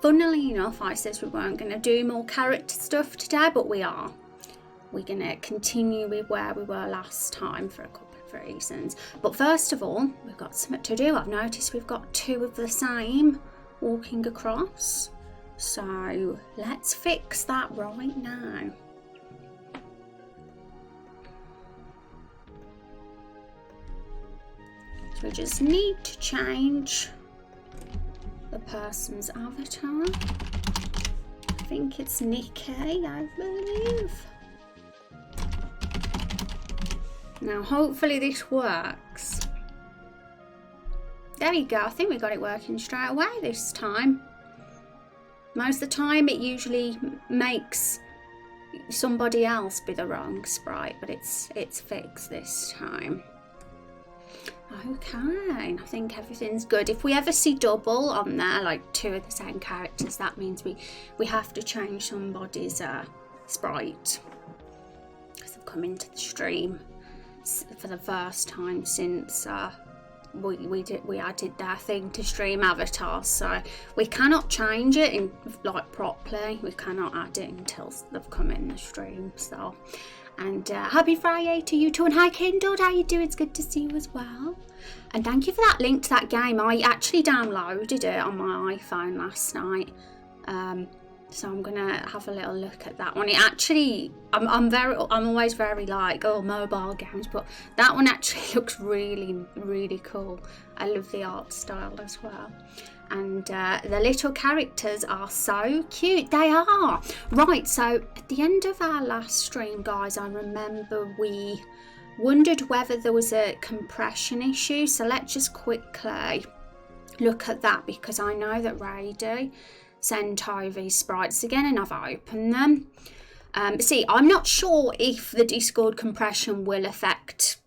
funnily enough, I said we weren't going to do more character stuff today, but we are. We're going to continue with where we were last time for a couple of reasons. But first of all, we've got something to do. I've noticed we've got two of the same walking across. So let's fix that right now. So we just need to change the person's avatar. I think it's Nikki, I believe. Now hopefully this works. There we go, I think we got it working straight away this time. Most of the time it usually makes somebody else be the wrong sprite, but it's fixed this time. Okay, I think everything's good. If we ever see double on there, like two of the same characters, that means we have to change somebody's sprite. Because they've come into the stream for the first time since we added their thing to stream avatars, so we cannot change it in like properly. We cannot add it until they've come in the stream. So, and happy Friday to you too, and hi Kindled, how you doing? It's good to see you as well. And thank you for that link to that game. I actually downloaded it on my iPhone last night. So I'm gonna have a little look at that one. It actually, I'm always very like, oh, mobile games, but that one actually looks really, really cool. I love the art style as well. And the little characters are so cute. They are. Right, so at the end of our last stream, guys, I remember we wondered whether there was a compression issue. So let's just quickly look at that, because I know that Rady sent over his sprites again and I've opened them. See, I'm not sure if the Discord compression will affect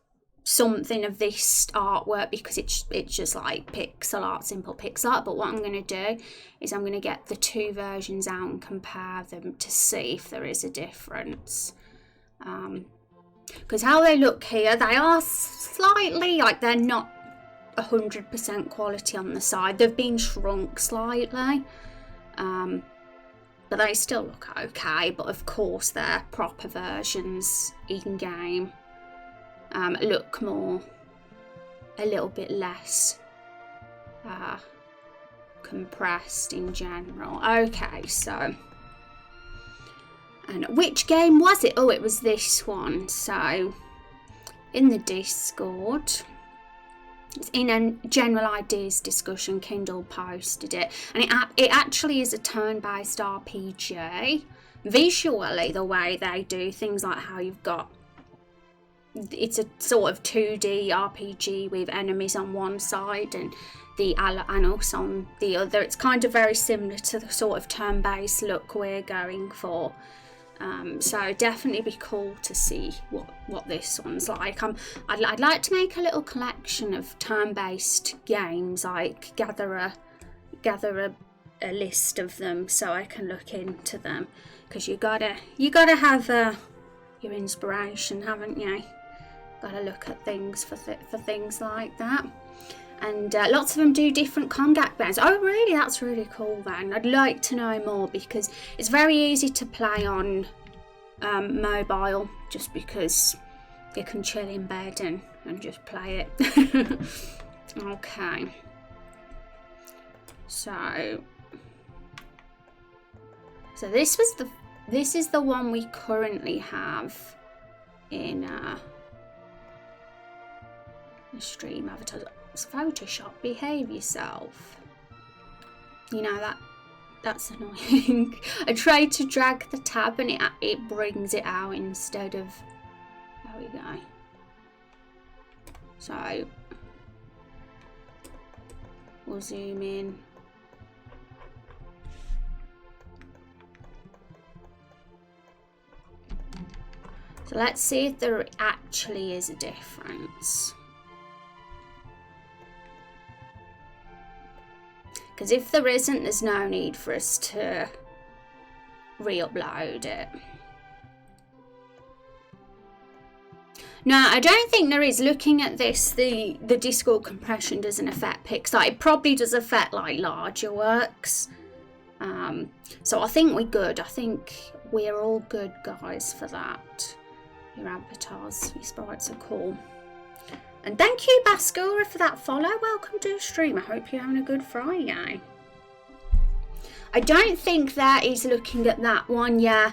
something of this artwork, because it's just like pixel art, simple pixel art. But what I'm going to do is I'm going to get the two versions out and compare them to see if there is a difference. Because how they look here, they are slightly, like, they're not 100% quality on the side. They've been shrunk slightly. But they still look okay, but of course their proper versions in game look a little bit less compressed in general. Okay, so, and which game was it? Oh, it was this one. So in the Discord, in a general ideas discussion, Kindle posted it, and it actually is a turn-based RPG. Visually, the way they do things, like how you've got, it's a sort of 2D RPG with enemies on one side and the Alanos on the other. It's kind of very similar to the sort of turn-based look we're going for. So definitely be cool to see what this one's like. I'd like to make a little collection of turn-based games, like gather a list of them so I can look into them, because you gotta have your inspiration, haven't you? Gotta look at things for things like that. And lots of them do different combat bands. Oh, really? That's really cool then. I'd like to know more, because it's very easy to play on mobile, just because you can chill in bed and just play it. Okay. So this is the one we currently have in the stream avatar. It's Photoshop, behave yourself. You know, that's annoying. I tried to drag the tab and it brings it out instead of, there we go. So we'll zoom in. So let's see if there actually is a difference. Because if there isn't, there's no need for us to re-upload it. No, I don't think there is. Looking at this, the Discord compression doesn't affect pixel. It probably does affect like larger works. So I think we're good. I think we're all good, guys, for that. Your avatars, your sprites are cool. And thank you, Baskura, for that follow. Welcome to the stream. I hope you're having a good Friday. I don't think that is looking at that one, yeah.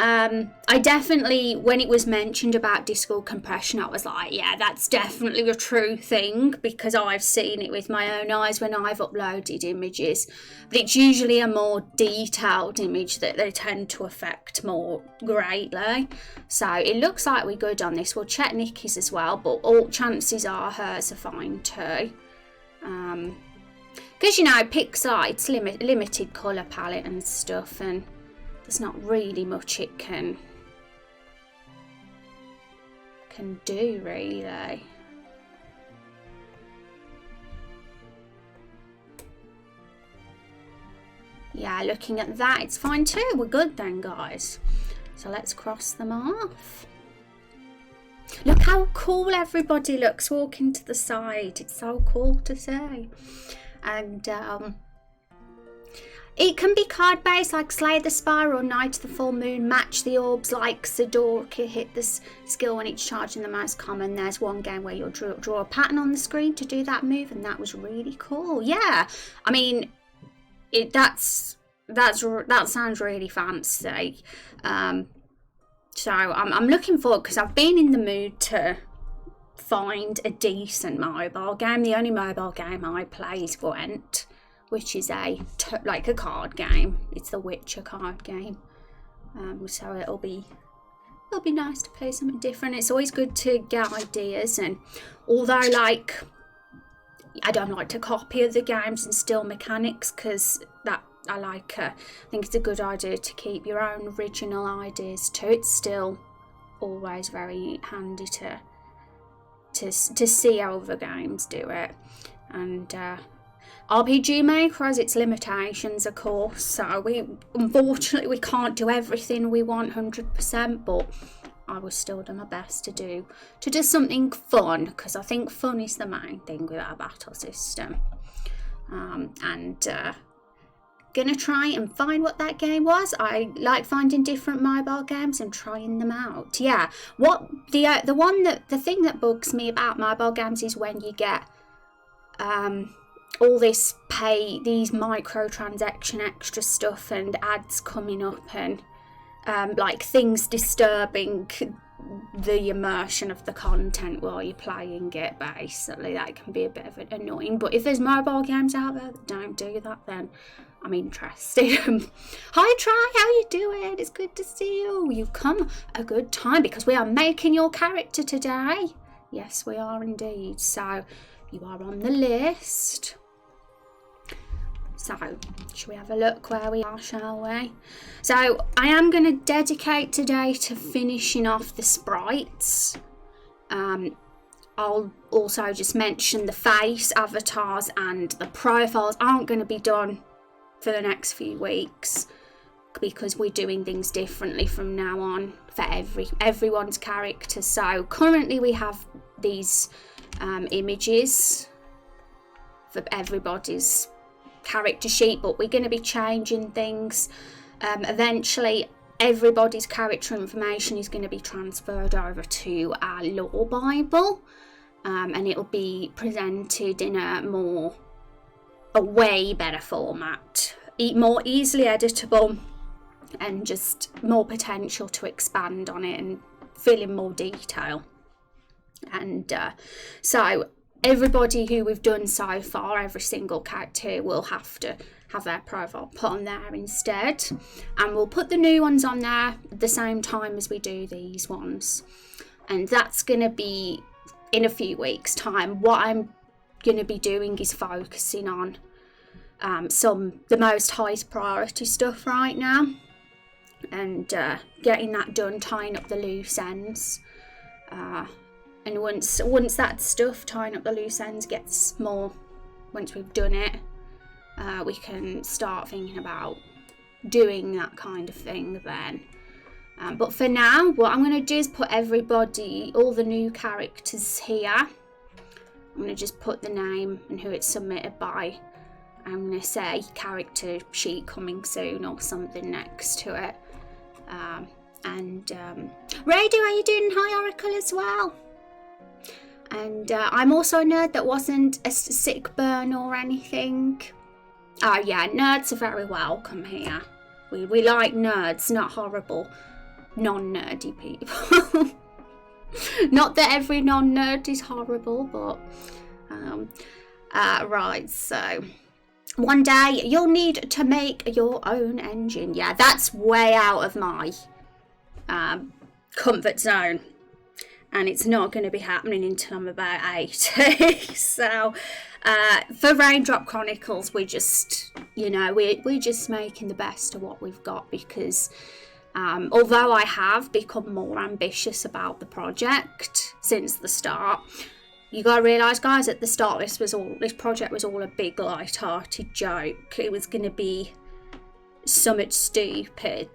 I definitely, when it was mentioned about Discord compression, I was like, yeah, that's definitely a true thing, because I've seen it with my own eyes when I've uploaded images. But it's usually a more detailed image that they tend to affect more greatly. So it looks like we're good on this. We'll check Nikki's as well, but all chances are hers are fine too. Because, you know, Pixar, it's limited colour palette and stuff, and there's not really much it can do, really. Yeah, looking at that, it's fine too. We're good then, guys. So let's cross them off. Look how cool everybody looks walking to the side. It's so cool to see. And it can be card based, like Slay the Spire or Night of the Full Moon, match the orbs like Sidorka, hit this skill when it's charging the most common. There's one game where you'll draw a pattern on the screen to do that move, and that was really cool. Yeah, I mean, that sounds really fancy. So I'm looking forward, because I've been in the mood to find a decent mobile game. The only mobile game I play is Gwent, which is like a card game. It's the Witcher card game. So it'll be nice to play something different. It's always good to get ideas, and although like I don't like to copy other games and steal mechanics, because that I think it's a good idea to keep your own original ideas too. It's still always very handy to see how other games do it. And RPG Maker has its limitations, of course, so unfortunately we can't do everything we want 100%, but I will still do my best to do something fun, because I think fun is the main thing with our battle system. Gonna try and find what that game was. I like finding different mobile games and trying them out. Yeah, the thing that bugs me about mobile games is when you get all these microtransaction extra stuff and ads coming up, and like things disturbing the immersion of the content while you're playing it. Basically, that can be a bit of annoying. But if there's mobile games out there that don't do that, then I'm interested. Hi Try, how you doing? It's good to see you. You've come a good time, because we are making your character today. Yes, we are indeed. So you are on the list. So should we have a look where we are, shall we? So I am going to dedicate today to finishing off the sprites. I'll also just mention the face, avatars and the profiles aren't going to be done for the next few weeks, because we're doing things differently from now on for everyone's character. So currently we have these images for everybody's character sheet, but we're going to be changing things. Eventually everybody's character information is going to be transferred over to our lore bible, and it'll be presented in a way better format, more easily editable, and just more potential to expand on it and fill in more detail. And so everybody who we've done so far, every single character will have to have their profile put on there instead, and we'll put the new ones on there at the same time as we do these ones, and that's going to be in a few weeks time. What I'm going to be doing is focusing on the most highest priority stuff right now, and getting that done, tying up the loose ends, and once that stuff, tying up the loose ends, gets more, once we've done it, we can start thinking about doing that kind of thing then. But for now, what I'm going to do is put all the new characters here. I'm going to just put the name and who it's submitted by I'm going to say character sheet coming soon or something next to it. Radu, how you doing? Hi, Oracle as well. And I'm also a nerd that wasn't a sick burn or anything. Oh yeah, nerds are very welcome here. We like nerds, not horrible non-nerdy people. Not that every non-nerd is horrible, but right, so one day you'll need to make your own engine. Yeah, that's way out of my comfort zone, and it's not going to be happening until I'm about 80. So for Raindrop Chronicles, we just, we're just making the best of what we've got, because although I have become more ambitious about the project since the start, you gotta realise, guys, at the start this project was all a big light-hearted joke. It was going to be somewhat stupid,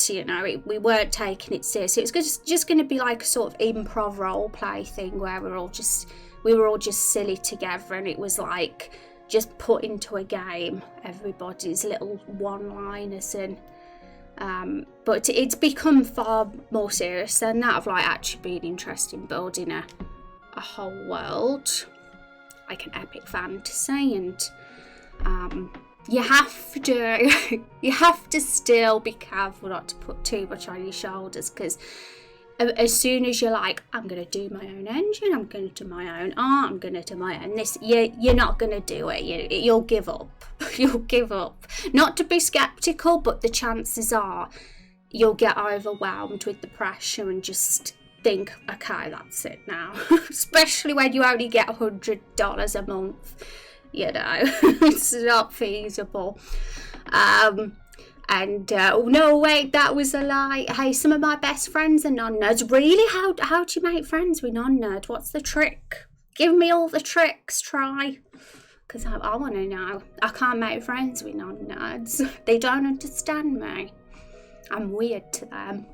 we weren't taking it seriously. It was just going to be like a sort of improv role play thing where we were all just silly together, and it was like just put into a game everybody's little one-liners, and but it's become far more serious than that, of like actually being interested in building a whole world, like an epic fantasy. And you have to still be careful not to put too much on your shoulders, because as soon as you're like, I'm going to do my own engine, I'm going to do my own art, I'm going to do my own this, you're not going to do it. You'll give up. You'll give up. Not to be skeptical, but the chances are you'll get overwhelmed with the pressure and just think, okay, that's it now. Especially when you only get $100 a month. It's not feasible. No, wait, that was a lie. Hey, some of my best friends are non-nerds. Really? How do you make friends with non-nerds? What's the trick? Give me all the tricks, try. Because I want to know. I can't make friends with non-nerds. They don't understand me. I'm weird to them.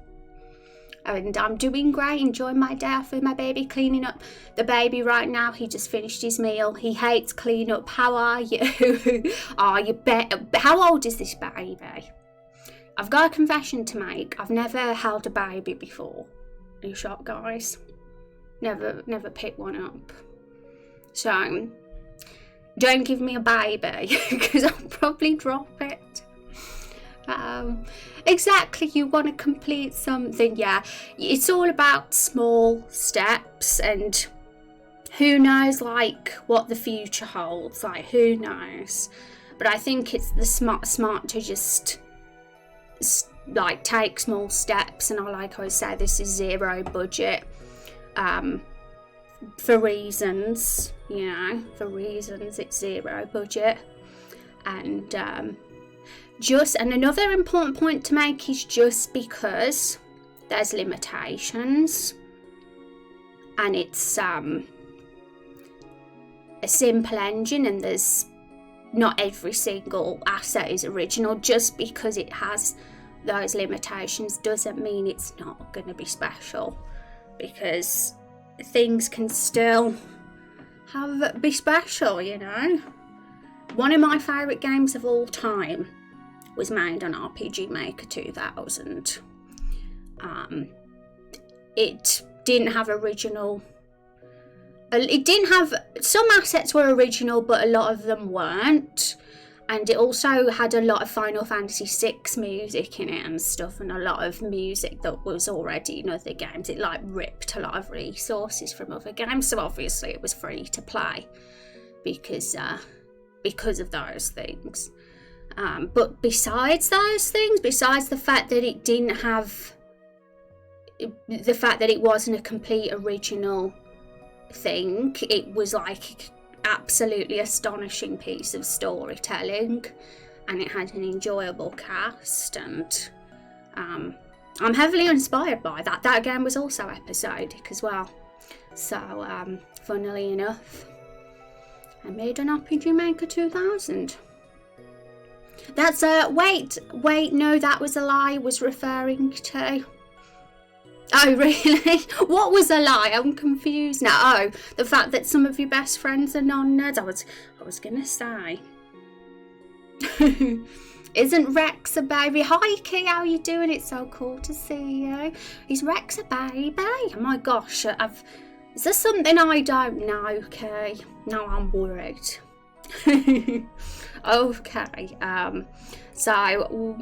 And I'm doing great, enjoying my day off with my baby, cleaning up the baby right now. He just finished his meal. He hates clean up. How are you? How old is this baby? I've got a confession to make. I've never held a baby before. Are you shocked, guys? Never picked one up. So don't give me a baby, because I'll probably drop it. Exactly, you want to complete something. Yeah, it's all about small steps, and who knows, like, what the future holds, like, who knows. But I think it's the smart to just like take small steps. And like I say, this is zero budget, for reasons, it's zero budget. And and another important point to make is, just because there's limitations and it's a simple engine and there's not every single asset is original, just because it has those limitations doesn't mean it's not going to be special, because things can still be special. One of my favourite games of all time was made on RPG Maker 2000. It didn't have original. It didn't have, some assets were original, but a lot of them weren't. And it also had a lot of Final Fantasy VI music in it and stuff, and a lot of music that was already in other games. It like ripped a lot of resources from other games, so obviously it was free to play because of those things. But besides those things, besides the fact that it didn't have, the fact that it wasn't a complete original thing, it was like absolutely astonishing piece of storytelling, and it had an enjoyable cast, and I'm heavily inspired by that. That game was also episodic as well, so funnily enough, I made an RPG Maker 2000. That's wait, no, that was a lie I was referring to. Oh, really? What was a lie? I'm confused now. Oh, the fact that some of your best friends are non-nerds. I was gonna say. Isn't Rex a baby? Hi Key, how are you doing? It's so cool to see you. Is Rex a baby? Oh my gosh, is there something I don't know, Key? Now I'm worried. Okay, so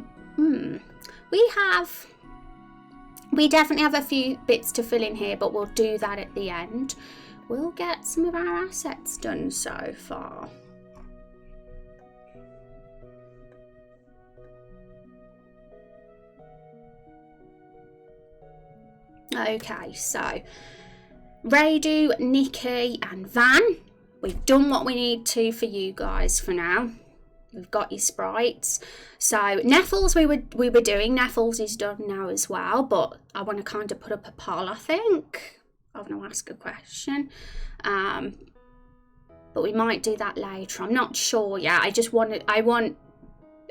we definitely have a few bits to fill in here, but we'll do that at the end. We'll get some of our assets done so far. Okay, so Radu, Nikki and Van, we've done what we need to for you guys for now. We've got your sprites. So Neffels we were doing. Neffels is done now as well, but I want to kind of put up a poll, I think. I want to ask a question. But we might do that later. I'm not sure yet. I want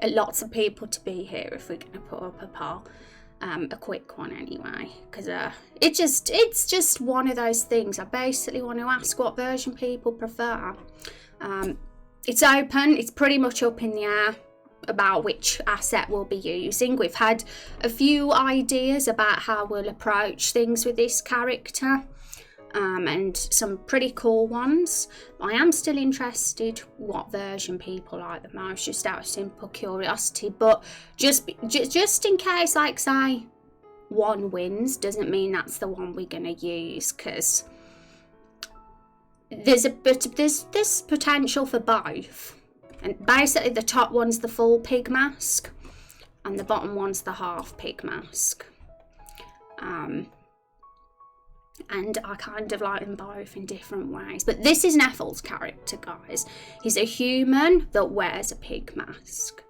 lots of people to be here if we're going to put up a poll. A quick one anyway, because it's just one of those things. I basically want to ask what version people prefer. It's open, it's pretty much up in the air about which asset we'll be using. We've had a few ideas about how we'll approach things with this character, and some pretty cool ones. I am still interested what version people like the most, just out of simple curiosity. But just in case, like say, one wins, doesn't mean that's the one we're gonna use, because there's potential for both. And basically, the top one's the full pig mask, and the bottom one's the half pig mask. And I kind of like them both in different ways. But this is Neffels' character, guys. He's a human that wears a pig mask.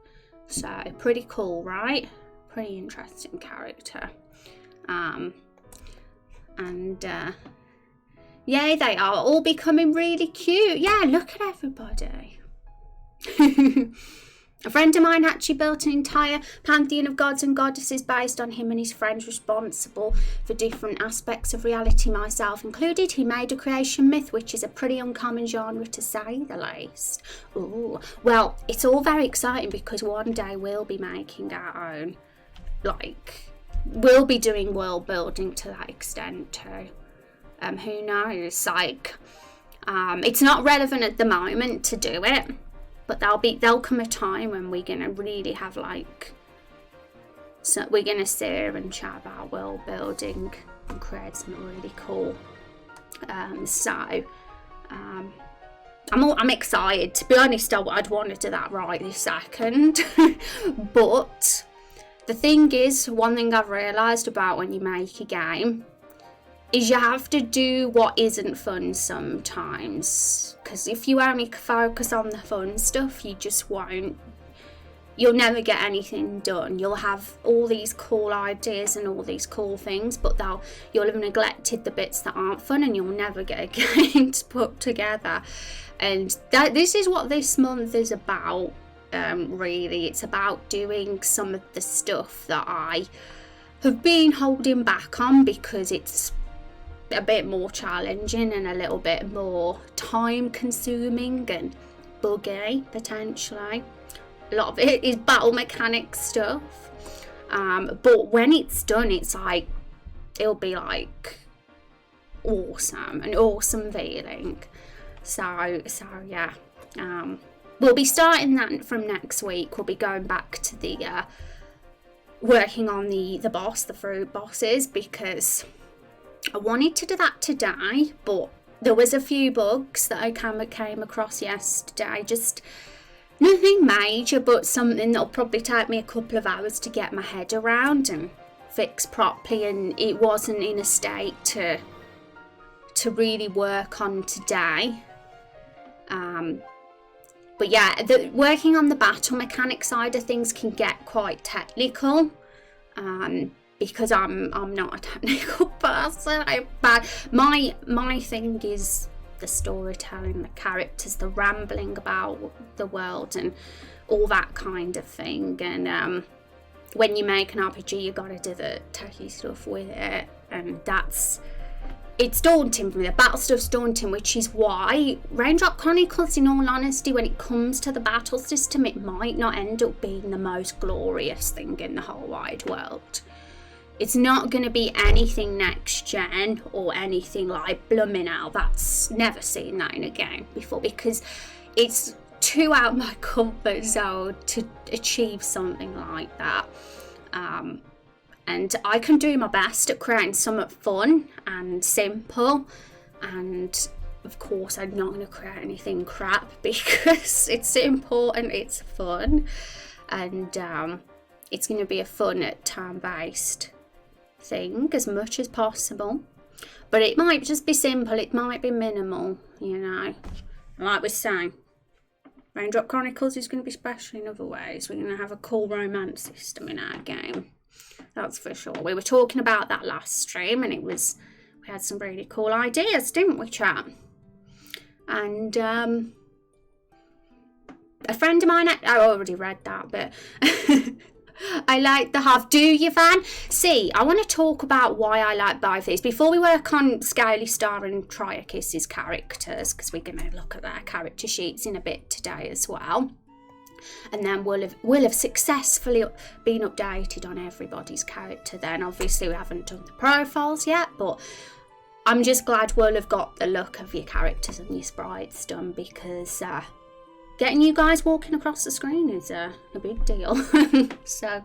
So, pretty cool, right? Pretty interesting character. Yeah, they are all becoming really cute. Yeah, look at everybody. A friend of mine actually built an entire pantheon of gods and goddesses based on him and his friends responsible for different aspects of reality, myself included. He made a creation myth, which is a pretty uncommon genre to say the least. Ooh. Well, it's all very exciting because one day we'll be making our own. Like, we'll be doing world building to that extent too. Who knows? Like, it's not relevant at the moment to do it. But there'll come a time when we're gonna really have so we're gonna sit here and chat about world building and create something really cool. I'm excited. To be honest, I'd want to do that right this second. But the thing is, one thing I've realised about when you make a game is you have to do what isn't fun sometimes, because if you only focus on the fun stuff, you'll never get anything done. You'll have all these cool ideas and all these cool things, but you'll have neglected the bits that aren't fun, and you'll never get a game to put together. And this is what this month is about. Really, it's about doing some of the stuff that I have been holding back on because it's a bit more challenging and a little bit more time consuming and buggy potentially. A lot of it is battle mechanic stuff, but when it's done, it's like it'll be like awesome, an awesome feeling. So yeah, we'll be starting that from next week. We'll be going back to the working on the fruit bosses, because I wanted to do that today, but there was a few bugs that I came across yesterday. Just nothing major, but something that'll probably take me a couple of hours to get my head around and fix properly, and it wasn't in a state to really work on today. But yeah, working on the battle mechanic side of things can get quite technical. Because I'm not a technical person. My thing is the storytelling, the characters, the rambling about the world and all that kind of thing. And when you make an RPG, you gotta do the techie stuff with it, and that's it's daunting for me. The battle stuff's daunting, which is why Raindrop Chronicles, in all honesty, when it comes to the battle system, it might not end up being the most glorious thing in the whole wide world. It's not going to be anything next gen or anything like blooming out. That's never seen that in a game before, because it's too out of my comfort zone to achieve something like that. And I can do my best at creating something fun and simple, and of course I'm not going to create anything crap, because it's important, it's fun, and it's going to be a fun turn-based thing as much as possible. But it might just be simple, it might be minimal, you know. Like we're saying, Raindrop Chronicles is going to be special in other ways. We're going to have a cool romance system in our game. That's for sure. We were talking about that last stream, and we had some really cool ideas, didn't we, chat? And a friend of mine, I already read that, but I like the half. Do you, Van? See, I want to talk about why I like both these before we work on Scaly Star and Triakis's characters, because we're going to look at their character sheets in a bit today as well. And then we'll have successfully been updated on everybody's character then. Obviously we haven't done the profiles yet, but I'm just glad we'll have got the look of your characters and your sprites done, because getting you guys walking across the screen is a big deal. So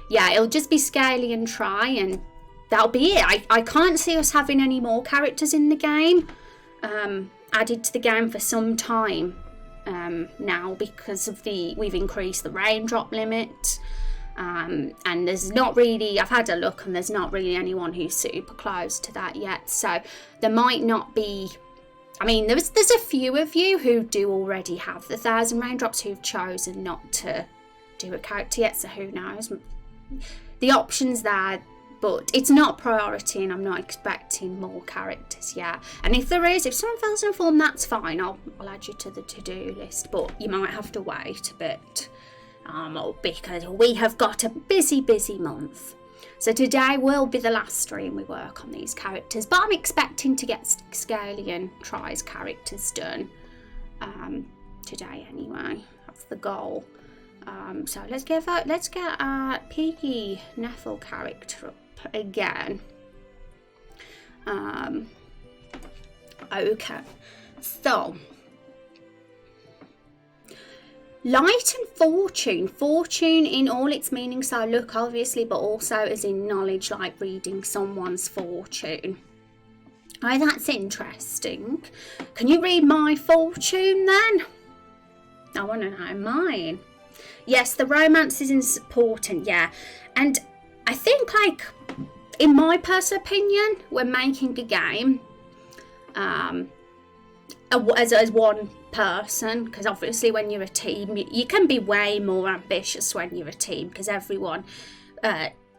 yeah, it'll just be Scaly and Try, and that'll be it. I can't see us having any more characters in the game added to the game for some time now, because of we've increased the raindrop limit, and there's not really, I've had a look, and there's not really anyone who's super close to that yet. So there might not be, I mean, there's a few of you who do already have the 1,000 raindrops who've chosen not to do a character yet, so who knows. The options there, but it's not priority, and I'm not expecting more characters yet. And if there is, if someone fills in a form, that's fine. I'll add you to the to-do list, but you might have to wait a bit because we have got a busy month. So today will be the last stream we work on these characters, but I'm expecting to get Scaly and Try's characters done today anyway. That's the goal. So let's get our Piggy Neffel character up again. Okay, so light and fortune in all its meanings, so luck obviously, but also as in knowledge, like reading someone's fortune. Oh, that's interesting. Can you read my fortune then? I want to know mine. Yes, the romance is important, yeah. And I think, like, in my personal opinion, when making a game, as one person, because obviously when you're a team, you can be way more ambitious when you're a team, because everyone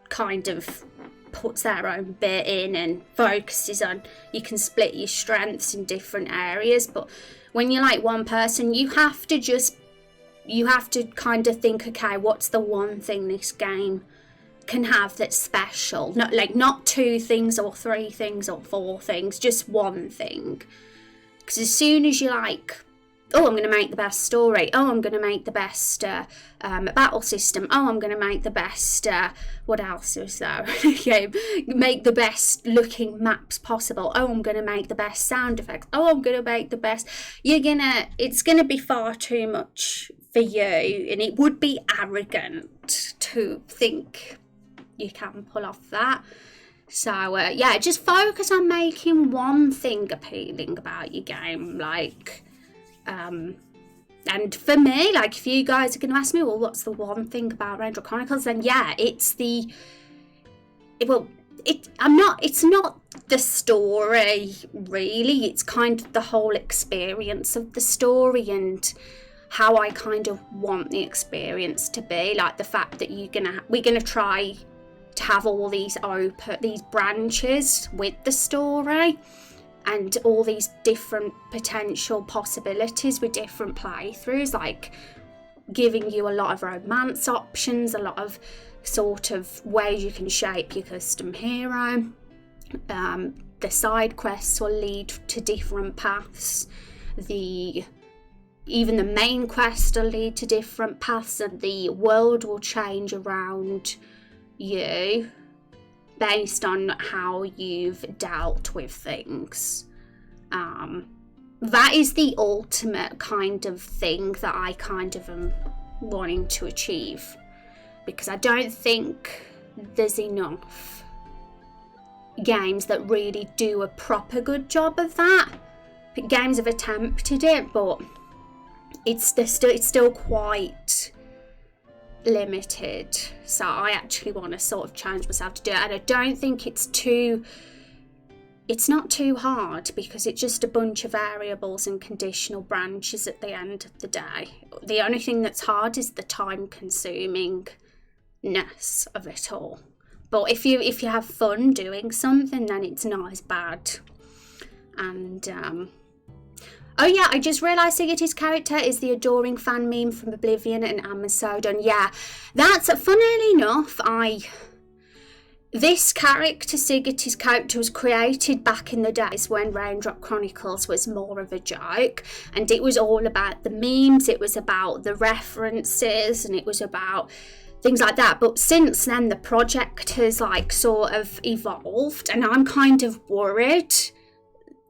kind of puts their own bit in and focuses on, you can split your strengths in different areas. But when you're like one person, you have to kind of think, okay, what's the one thing this game can have that's special? Not 2 things or 3 things or 4 things, just one thing. Because as soon as you're like, oh, I'm going to make the best story, oh, I'm going to make the best battle system, oh, I'm going to make the best, what else is there? Make the best looking maps possible, oh, I'm going to make the best sound effects, oh, I'm going to make the best, it's going to be far too much for you, and it would be arrogant to think you can pull off that. So yeah, just focus on making one thing appealing about your game, like and for me, like, if you guys are going to ask me, well, what's the one thing about Raindrop Chronicles, then yeah, it's not the story really, it's kind of the whole experience of the story and how I kind of want the experience to be, like the fact that we're gonna try to have all these branches with the story and all these different potential possibilities with different playthroughs, like giving you a lot of romance options, a lot of sort of ways you can shape your custom hero, The side quests will lead to different paths. Even the main quest will lead to different paths, and the world will change around you based on how you've dealt with things. That is the ultimate kind of thing that I kind of am wanting to achieve, because I don't think there's enough games that really do a proper good job of that. Games have attempted it, but it's still quite limited. So I actually want to sort of challenge myself to do it, and I don't think it's not too hard, because it's just a bunch of variables and conditional branches at the end of the day. The only thing that's hard is the time consumingness of it all. But if you have fun doing something, then it's not as bad. And oh yeah, I just realised Sigurdi's character is the adoring fan meme from Oblivion and Amasodon. Yeah, that's, funnily enough, this character, Sigurdi's character, was created back in the days when Raindrop Chronicles was more of a joke, and it was all about the memes, it was about the references, and it was about things like that. But since then, the project has sort of evolved, and I'm kind of worried.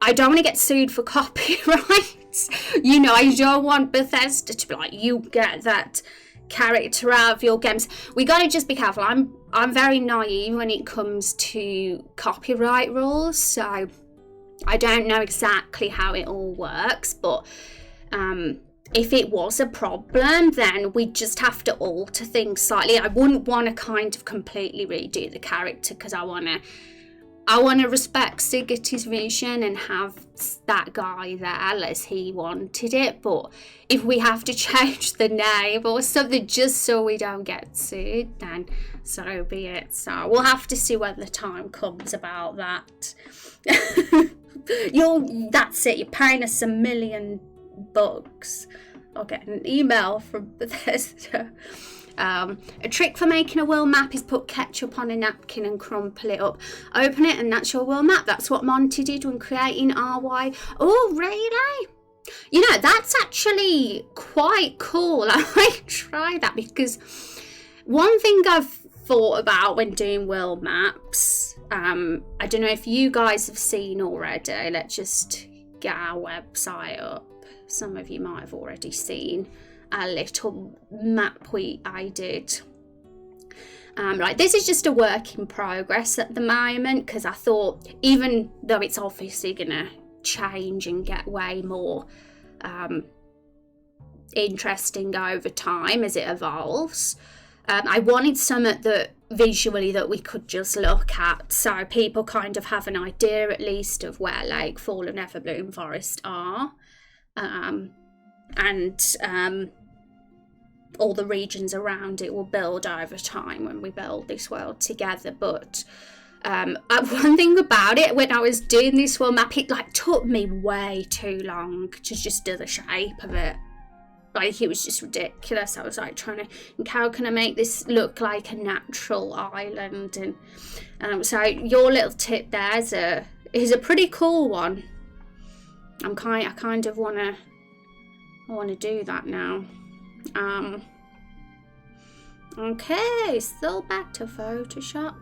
I don't want to get sued for copyright. I don't want Bethesda to be like, you get that character out of your games. We got to just be careful. I'm very naive when it comes to copyright rules, so I don't know exactly how it all works, but if it was a problem, then we just have to alter things slightly. I wouldn't want to kind of completely redo the character, because I want to respect Sigurdi's vision and have that guy there as he wanted it. But if we have to change the name or something just so we don't get sued, then so be it. So we'll have to see when the time comes about that. That's it. You're paying us $1 million. I'll get an email from Bethesda. A trick for making a world map is put ketchup on a napkin and crumple it up. Open it and that's your world map. That's what Monty did when creating RY. Oh, really? That's actually quite cool. I might try that, because one thing I've thought about when doing world maps, I don't know if you guys have seen already. Let's just get our website up. Some of you might have already seen a little map I did. This is just a work in progress at the moment, because I thought, even though it's obviously gonna change and get way more interesting over time as it evolves, I wanted something that visually that we could just look at, so people kind of have an idea at least of where Lakefall and Everbloom Forest are. All the regions around it will build over time when we build this world together. But one thing about it, when I was doing this world map, it took me way too long to just do the shape of it. It was just ridiculous. I was trying to, how can I make this look like a natural island? And so your little tip there is a pretty cool one. I kind of want to do that now. Okay, still back to Photoshop.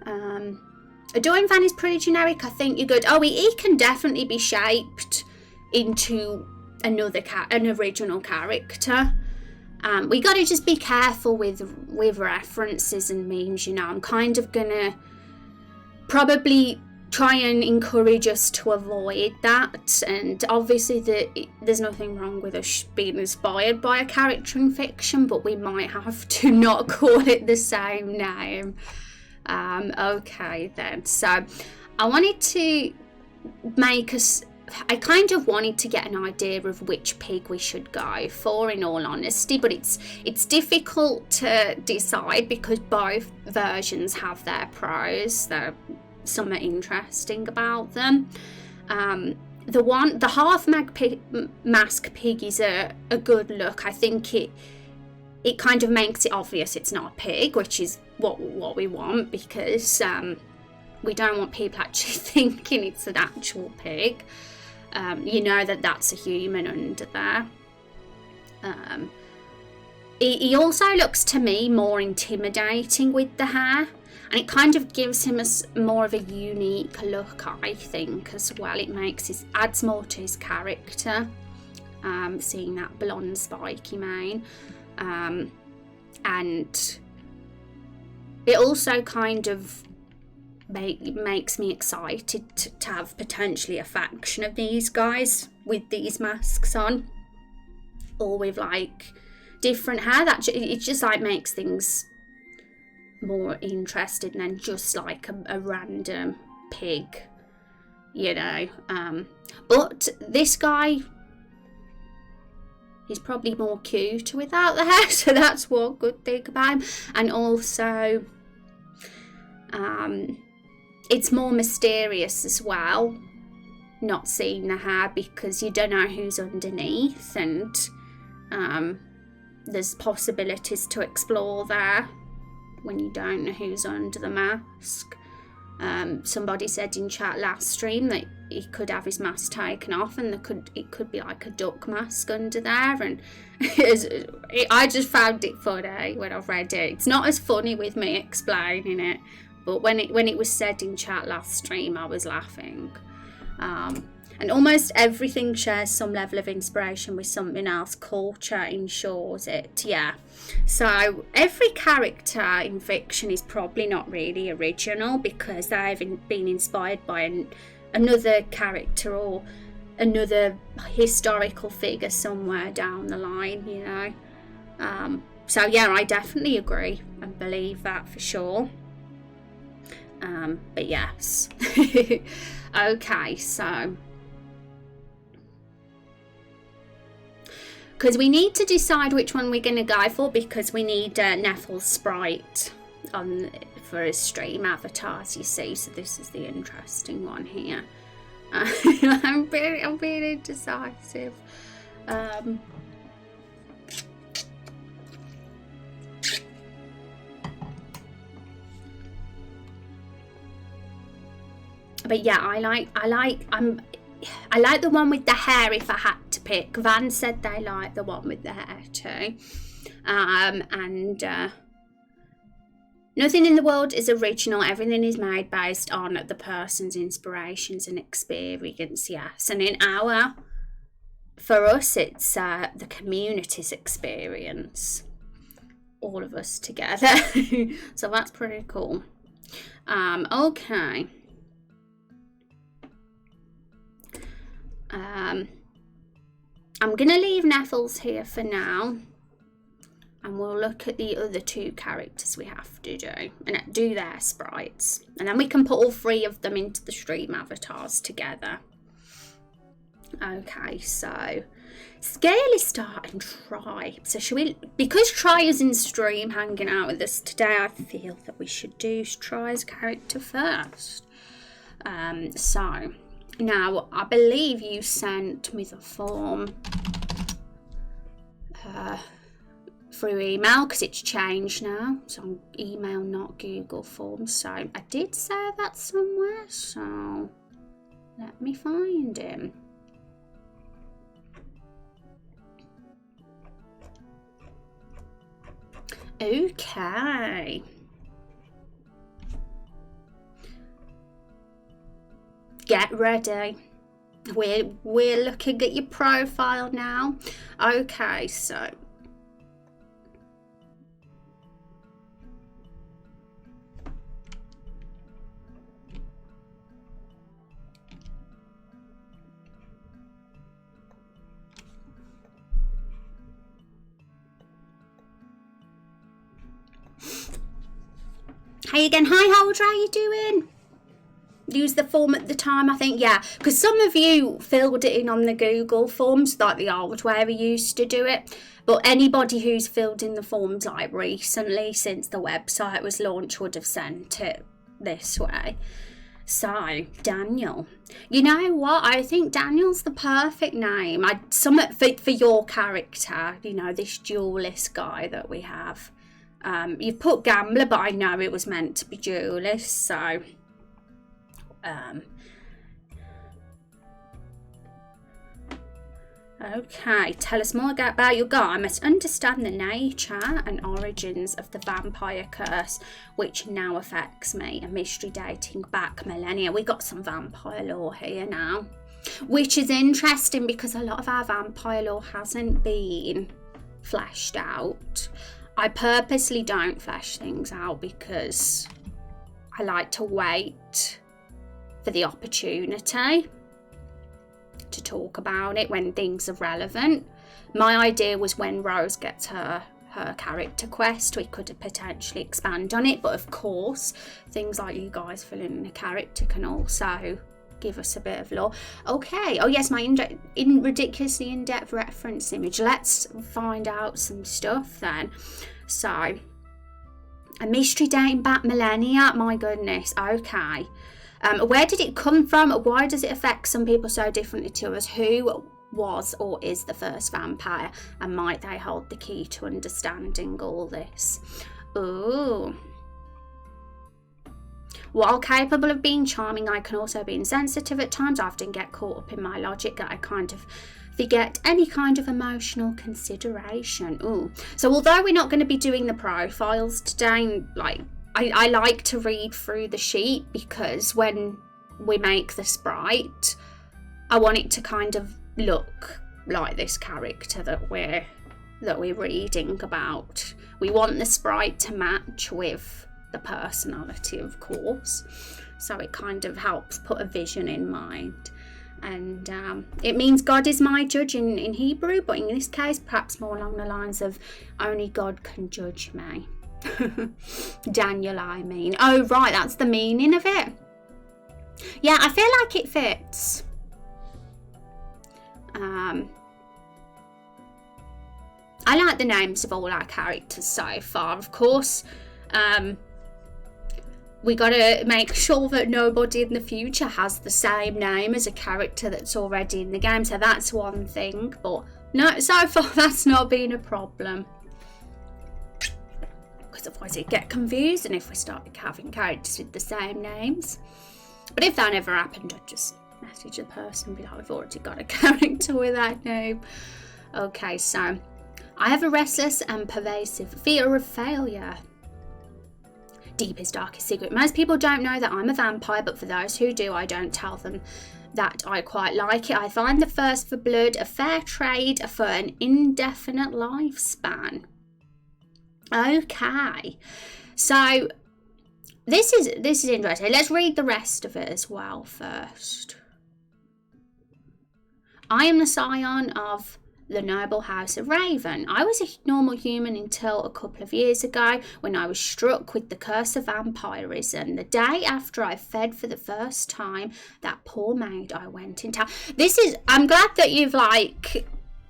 A drawing fan is pretty generic. I think you're good. Oh, he can definitely be shaped into an original character. We got to just be careful with references and memes. I'm kind of gonna probably try and encourage us to avoid that, and obviously there's nothing wrong with us being inspired by a character in fiction, but we might have to not call it the same name. Okay then, so I wanted to I kind of wanted to get an idea of which pig we should go for, in all honesty, but it's difficult to decide because both versions have their pros. Something interesting about them. The half mask pig is a good look. I think it kind of makes it obvious it's not a pig, which is what we want, because we don't want people actually thinking it's an actual pig. You know that that's a human under there. He also looks to me more intimidating with the hair, and it kind of gives him more of a unique look, I think, as well. It adds more to his character, seeing that blonde spiky mane, and it also kind of makes me excited to have potentially a faction of these guys with these masks on, or with like different hair. That it just like makes things more interesting than just like a random pig, you know. But this guy, he's probably more cute without the hair, so that's one good thing about him. And also it's more mysterious as well, not seeing the hair, because you don't know who's underneath, and there's possibilities to explore there when you don't know who's under the mask. Somebody said in chat last stream that he could have his mask taken off, and it could be like a duck mask under there, and I just found it funny when I've read it. It's not as funny with me explaining it, but when it was said in chat last stream, I was laughing. And almost everything shares some level of inspiration with something else. Culture ensures it, yeah. So every character in fiction is probably not really original, because they've been inspired by another character or another historical figure somewhere down the line, you know. So yeah, I definitely agree and believe that for sure. But yes. Okay, so because we need to decide which one we're going to go for, because we need Neffle's sprite for his stream avatars, you see. So this is the interesting one here. I'm being indecisive. But yeah, I like the one with the hair if I had to pick. Van said they like the one with the hair too. And nothing in the world is original. Everything is made based on the person's inspirations and experience, yes. And for us, it's the community's experience. All of us together. So that's pretty cool. Okay. I'm going to leave Neffles here for now, and we'll look at the other two characters we have to do and do their sprites, and then we can put all three of them into the stream avatars together. Okay, so Scaly Star and Try. So should we, because Try is in stream hanging out with us today, I feel that we should do Try's character first. So now, I believe you sent me the form through email, because it's changed now. So on email, not Google Forms. So I did say that somewhere. So let me find him. Okay. Get ready. We're looking at your profile now. Okay, so hey again. Hi Holdra, how you doing? Use the form at the time, I think, yeah, because some of you filled it in on the Google forms, like the old way we used to do it, but anybody who's filled in the forms like recently, since the website was launched, would have sent it this way. So Daniel, you know what, I think Daniel's the perfect name. Something for your character, you know, this duelist guy that we have. You've put Gambler, but I know it was meant to be duelist, so Okay, tell us more about your goal. I must understand the nature and origins of the vampire curse, which now affects me. A mystery dating back millennia. We got some vampire lore here now, which is interesting because a lot of our vampire lore hasn't been fleshed out. I purposely don't flesh things out because I like to wait for the opportunity to talk about it when things are relevant. My idea was when Rose gets her character quest, we could potentially expand on it, but of course things like you guys filling in a character can also give us a bit of lore. Okay, oh yes, my ridiculously in-depth reference image. Let's find out some stuff then. So, a mystery dating back millennia, my goodness. Okay, where did it come from? Why does it affect some people so differently to us? Who was or is the first vampire, and might they hold the key to understanding all this? Ooh. While capable of being charming, I can also be insensitive at times. I often get caught up in my logic that I kind of forget any kind of emotional consideration. Ooh. So although we're not going to be doing the profiles today, like I like to read through the sheet, because when we make the sprite, I want it to kind of look like this character that we're reading about. We want the sprite to match with the personality, of course, so it kind of helps put a vision in mind. And it means God is my judge in Hebrew, but in this case perhaps more along the lines of only God can judge me. Daniel, I mean. Oh right, that's the meaning of it. Yeah, I feel like it fits. I like the names of all our characters so far. Of course, we got to make sure that nobody in the future has the same name as a character that's already in the game. So that's one thing. But no, so far that's not been a problem. Because otherwise it'd get confusing if we started having characters with the same names. But if that never happened, I'd just message the person and be like, I've already got a character with that name. Okay, so I have a restless and pervasive fear of failure. Deepest, darkest secret. Most people don't know that I'm a vampire, but for those who do, I don't tell them that I quite like it. I find the thirst for blood a fair trade for an indefinite lifespan. Okay, so this is interesting. Let's read the rest of it as well first. I am the scion of the noble house of Raven. I was a normal human until a couple of years ago, when I was struck with the curse of vampirism. The day after I fed for the first time that poor maid I went in town. I'm glad that you've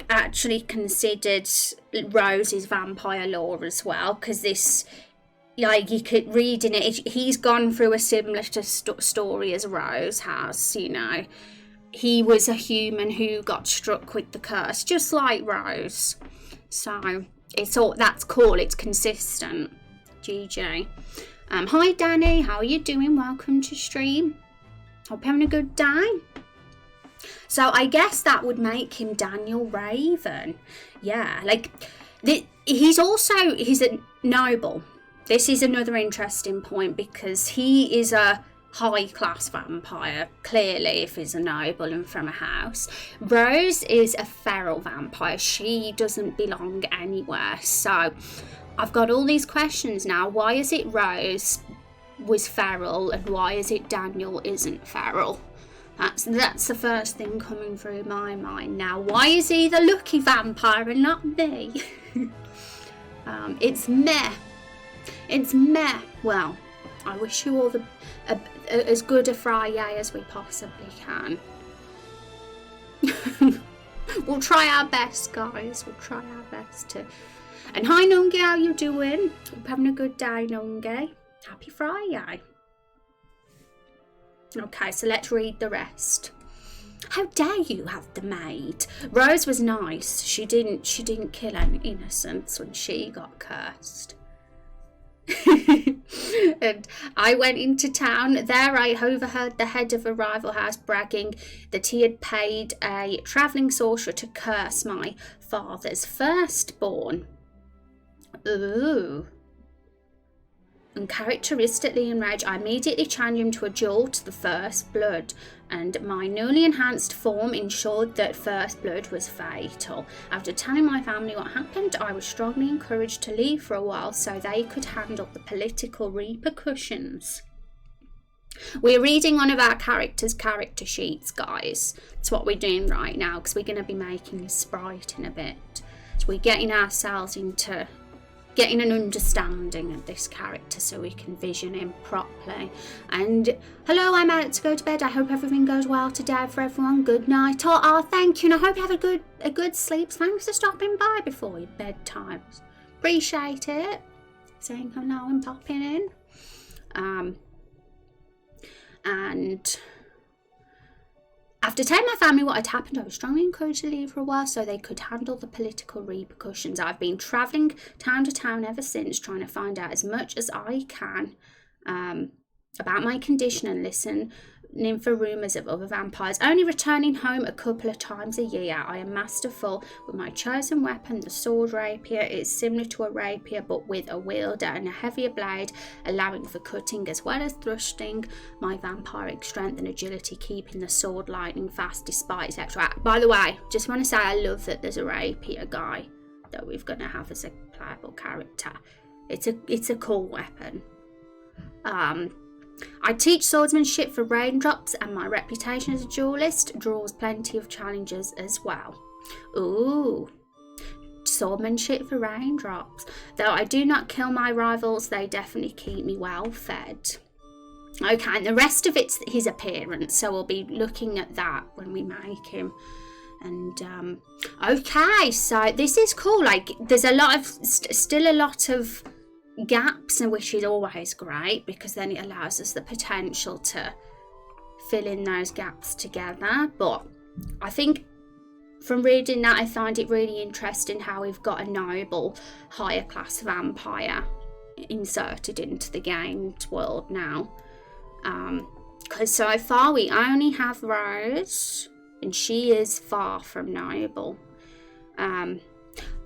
actually considered Rose's vampire lore as well, because this, you could read in it, he's gone through a similar story as Rose has, you know. He was a human who got struck with the curse, just like Rose. So that's cool. It's consistent. GG. Hi Danny, how are you doing? Welcome to stream. Hope you're having a good day. So I guess that would make him Daniel Raven. Yeah, he's a noble. This is another interesting point, because he is a high-class vampire, clearly, if he's a noble and from a house. Rose is a feral vampire. She doesn't belong anywhere. So I've got all these questions now. Why is it Rose was feral, and why is it Daniel isn't feral? That's the first thing coming through my mind now. Why is he the lucky vampire and not me? It's meh. It's meh. Well, I wish you all as good a Friday as we possibly can. We'll try our best, guys. We'll try our best to. And hi, Nungi, how you doing? Hope having a good day, Nungi. Happy Friday. Okay, so let's read the rest. How dare you have the maid? Rose was nice. She didn't kill any innocents when she got cursed. And I went into town. There I overheard the head of a rival house bragging that he had paid a travelling sorcerer to curse my father's firstborn. Ooh. And characteristically enraged, I immediately changed him to a jewel to the first blood, and my newly enhanced form ensured that first blood was fatal. After telling my family what happened, I was strongly encouraged to leave for a while so they could handle the political repercussions. We're reading one of our characters' character sheets, guys. That's what we're doing right now, because we're going to be making a sprite in a bit. So we're getting ourselves into getting an understanding of this character so we can vision him properly. And hello, I'm out to go to bed. I hope everything goes well today for everyone. Good night. Oh, thank you, and I hope you have a good sleep. Thanks for stopping by before your bedtime. Appreciate it. Saying hello and popping in. And after telling my family what had happened, I was strongly encouraged to leave for a while so they could handle the political repercussions. I've been travelling town to town ever since, trying to find out as much as I can about my condition and listening for rumours of other vampires. Only returning home a couple of times a year, I am masterful with my chosen weapon, the sword rapier. It is similar to a rapier but with a wielder and a heavier blade, allowing for cutting as well as thrusting. My vampiric strength and agility keeping the sword lightning fast despite its extra. By the way, just want to say I love that there's a rapier guy that we're going to have as a playable character. It's a cool weapon. I teach swordsmanship for Raindrops, and my reputation as a duelist draws plenty of challengers as well. Ooh, swordsmanship for Raindrops. Though I do not kill my rivals, they definitely keep me well fed. Okay, and the rest of it's his appearance, so we'll be looking at that when we make him. And okay, so this is cool. Like, there's a lot of still a lot of gaps, and which is always great because then it allows us the potential to fill in those gaps together. But I think from reading that, I find it really interesting how we've got a noble higher class vampire inserted into the game's world now, because so far we only have Rose, and she is far from noble.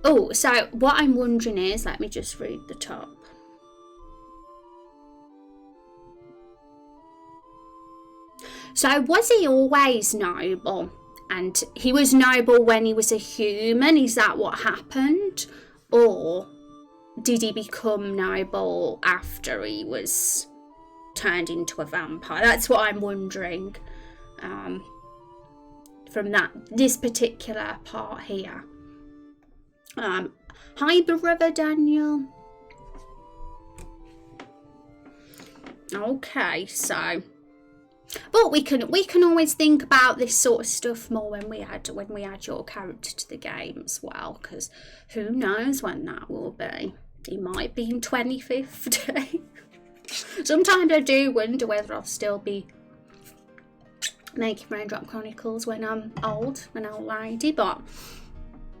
Oh, so what I'm wondering is, let me just read the top. So was he always noble? And he was noble when he was a human? Is that what happened? Or did he become noble after he was turned into a vampire? That's what I'm wondering from this particular part here. Hi, brother Daniel. Okay, so, but we can always think about this sort of stuff more when we add your character to the game as well, because who knows when that will be. It might be in 2050. Sometimes I do wonder whether I'll still be making Raindrop Chronicles when I'm old, an old lady, but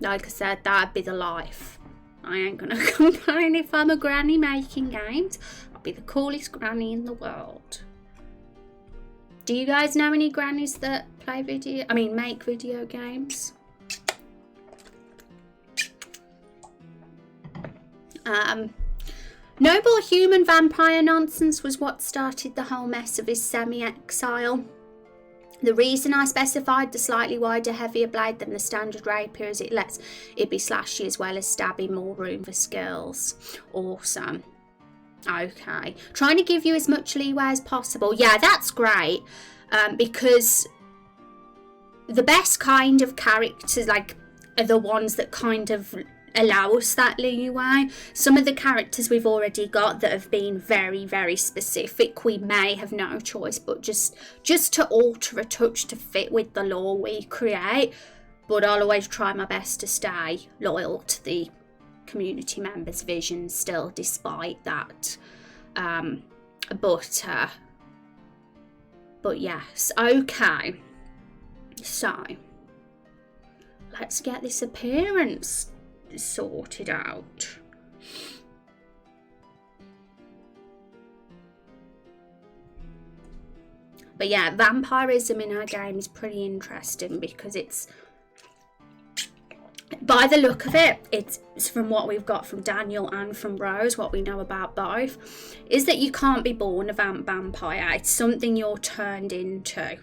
like I said, that'd be the life. I ain't gonna complain if I'm a granny making games. I'll be the coolest granny in the world. Do you guys know any grannies that make video games? Noble human vampire nonsense was what started the whole mess of his semi-exile. The reason I specified the slightly wider, heavier blade than the standard rapier is it lets it be slashy as well as stabby, more room for skills. Awesome. Okay. Trying to give you as much leeway as possible. Yeah, that's great. Because the best kind of characters, like, are the ones that kind of allow us that leeway. Some of the characters we've already got that have been very, very specific, we may have no choice but just to alter a touch to fit with the lore we create. But I'll always try my best to stay loyal to the community members' vision still, despite that. But yes, okay. So let's get this appearance sorted out. But yeah, vampirism in her game is pretty interesting because it's, by the look of it, it's from what we've got from Daniel and from Rose, what we know about both, is that you can't be born a vampire. It's something you're turned into.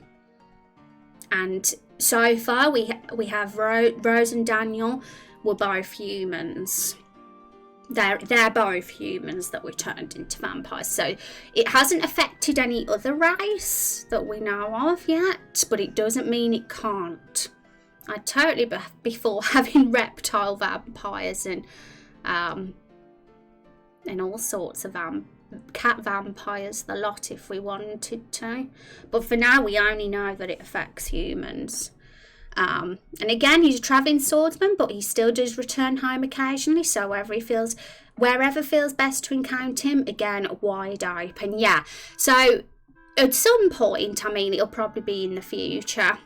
And so far we have Rose and Daniel were both humans. They're both humans that were turned into vampires. So it hasn't affected any other race that we know of yet, but it doesn't mean it can't. I'd totally be for having reptile vampires and all sorts of cat vampires, the lot, if we wanted to. But for now, we only know that it affects humans. And again, he's a travelling swordsman, but he still does return home occasionally. So wherever feels best to encounter him, again, wide open. Yeah. So at some point, I mean, it'll probably be in the future,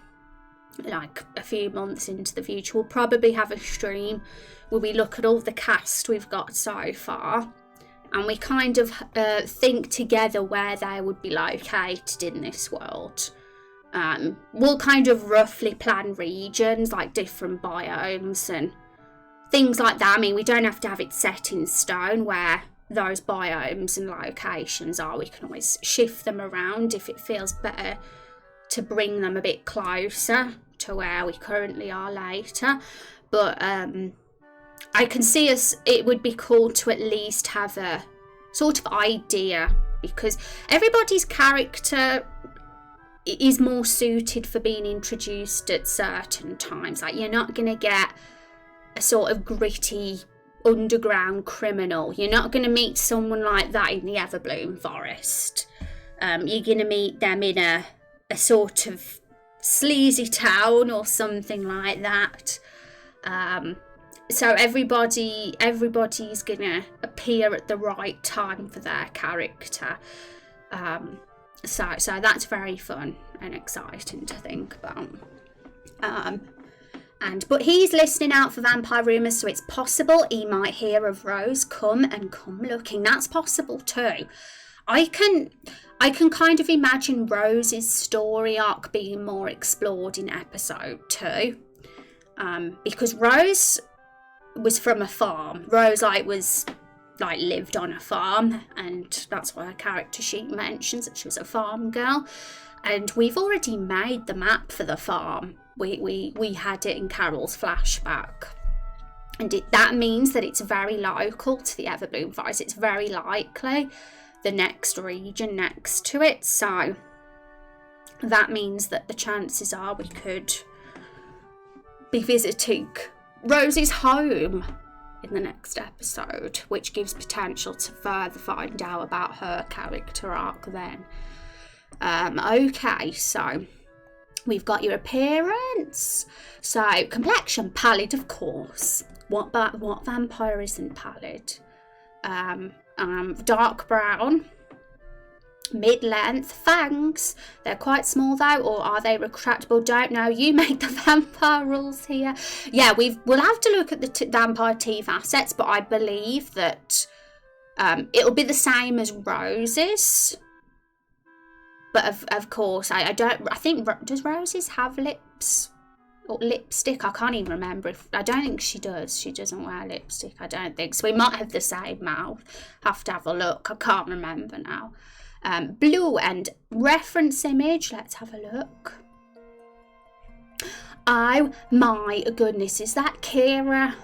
like a few months into the future, we'll probably have a stream where we look at all the cast we've got so far, and we kind of think together where they would be located in this world. We'll kind of roughly plan regions, like different biomes and things like that. I mean, we don't have to have it set in stone where those biomes and locations are. We can always shift them around if it feels better to bring them a bit closer to where we currently are later. But I can see it would be cool to at least have a sort of idea, because everybody's character is more suited for being introduced at certain times. Like, you're not going to get a sort of gritty underground criminal. You're not going to meet someone like that in the Everbloom Forest. You're going to meet them in a sort of sleazy town or something like that. So everybody's gonna appear at the right time for their character. So that's very fun and exciting to think about. But he's listening out for vampire rumours, so it's possible he might hear of Rose come looking. That's possible too. I can kind of imagine Rose's story arc being more explored in episode 2, because Rose was from a farm. Rose lived on a farm, and that's why her character sheet mentions that she was a farm girl. And we've already made the map for the farm. We had it in Carol's flashback. And that means that it's very local to the Everbloom Forest. It's very likely the next region next to it. So that means that the chances are we could be visiting Rosie's home in the next episode, which gives potential to further find out about her character arc then. Okay, so we've got your appearance. So complexion, pallid, of course. What vampire isn't pallid? Dark brown, mid-length, fangs. They're quite small though, or are they retractable? Don't know. You make the vampire rules here. Yeah, we'll have to look at the vampire teeth assets, but I believe that it'll be the same as Rose's. But of course, I think, does Rose's have lips? Or lipstick? I can't even remember. I don't think she does. She doesn't wear lipstick, I don't think. So we might have the same mouth. Have to have a look. I can't remember now. Blue and reference image. Let's have a look. Oh my goodness, is that Kira?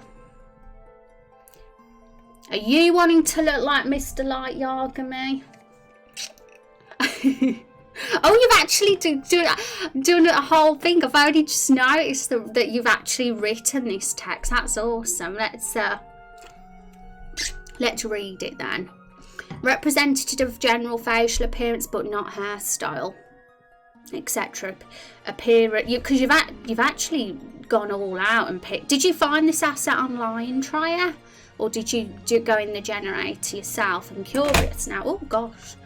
Are you wanting to look like Mr. Light Yagami? Oh, you've actually done a whole thing. I've only just noticed that you've actually written this text. That's awesome. Let's read it then. Representative of general facial appearance, but not hairstyle, etc. Appearance, because you've actually gone all out and picked. Did you find this asset online, Trier, or did you go in the generator yourself? I'm curious now. Oh gosh.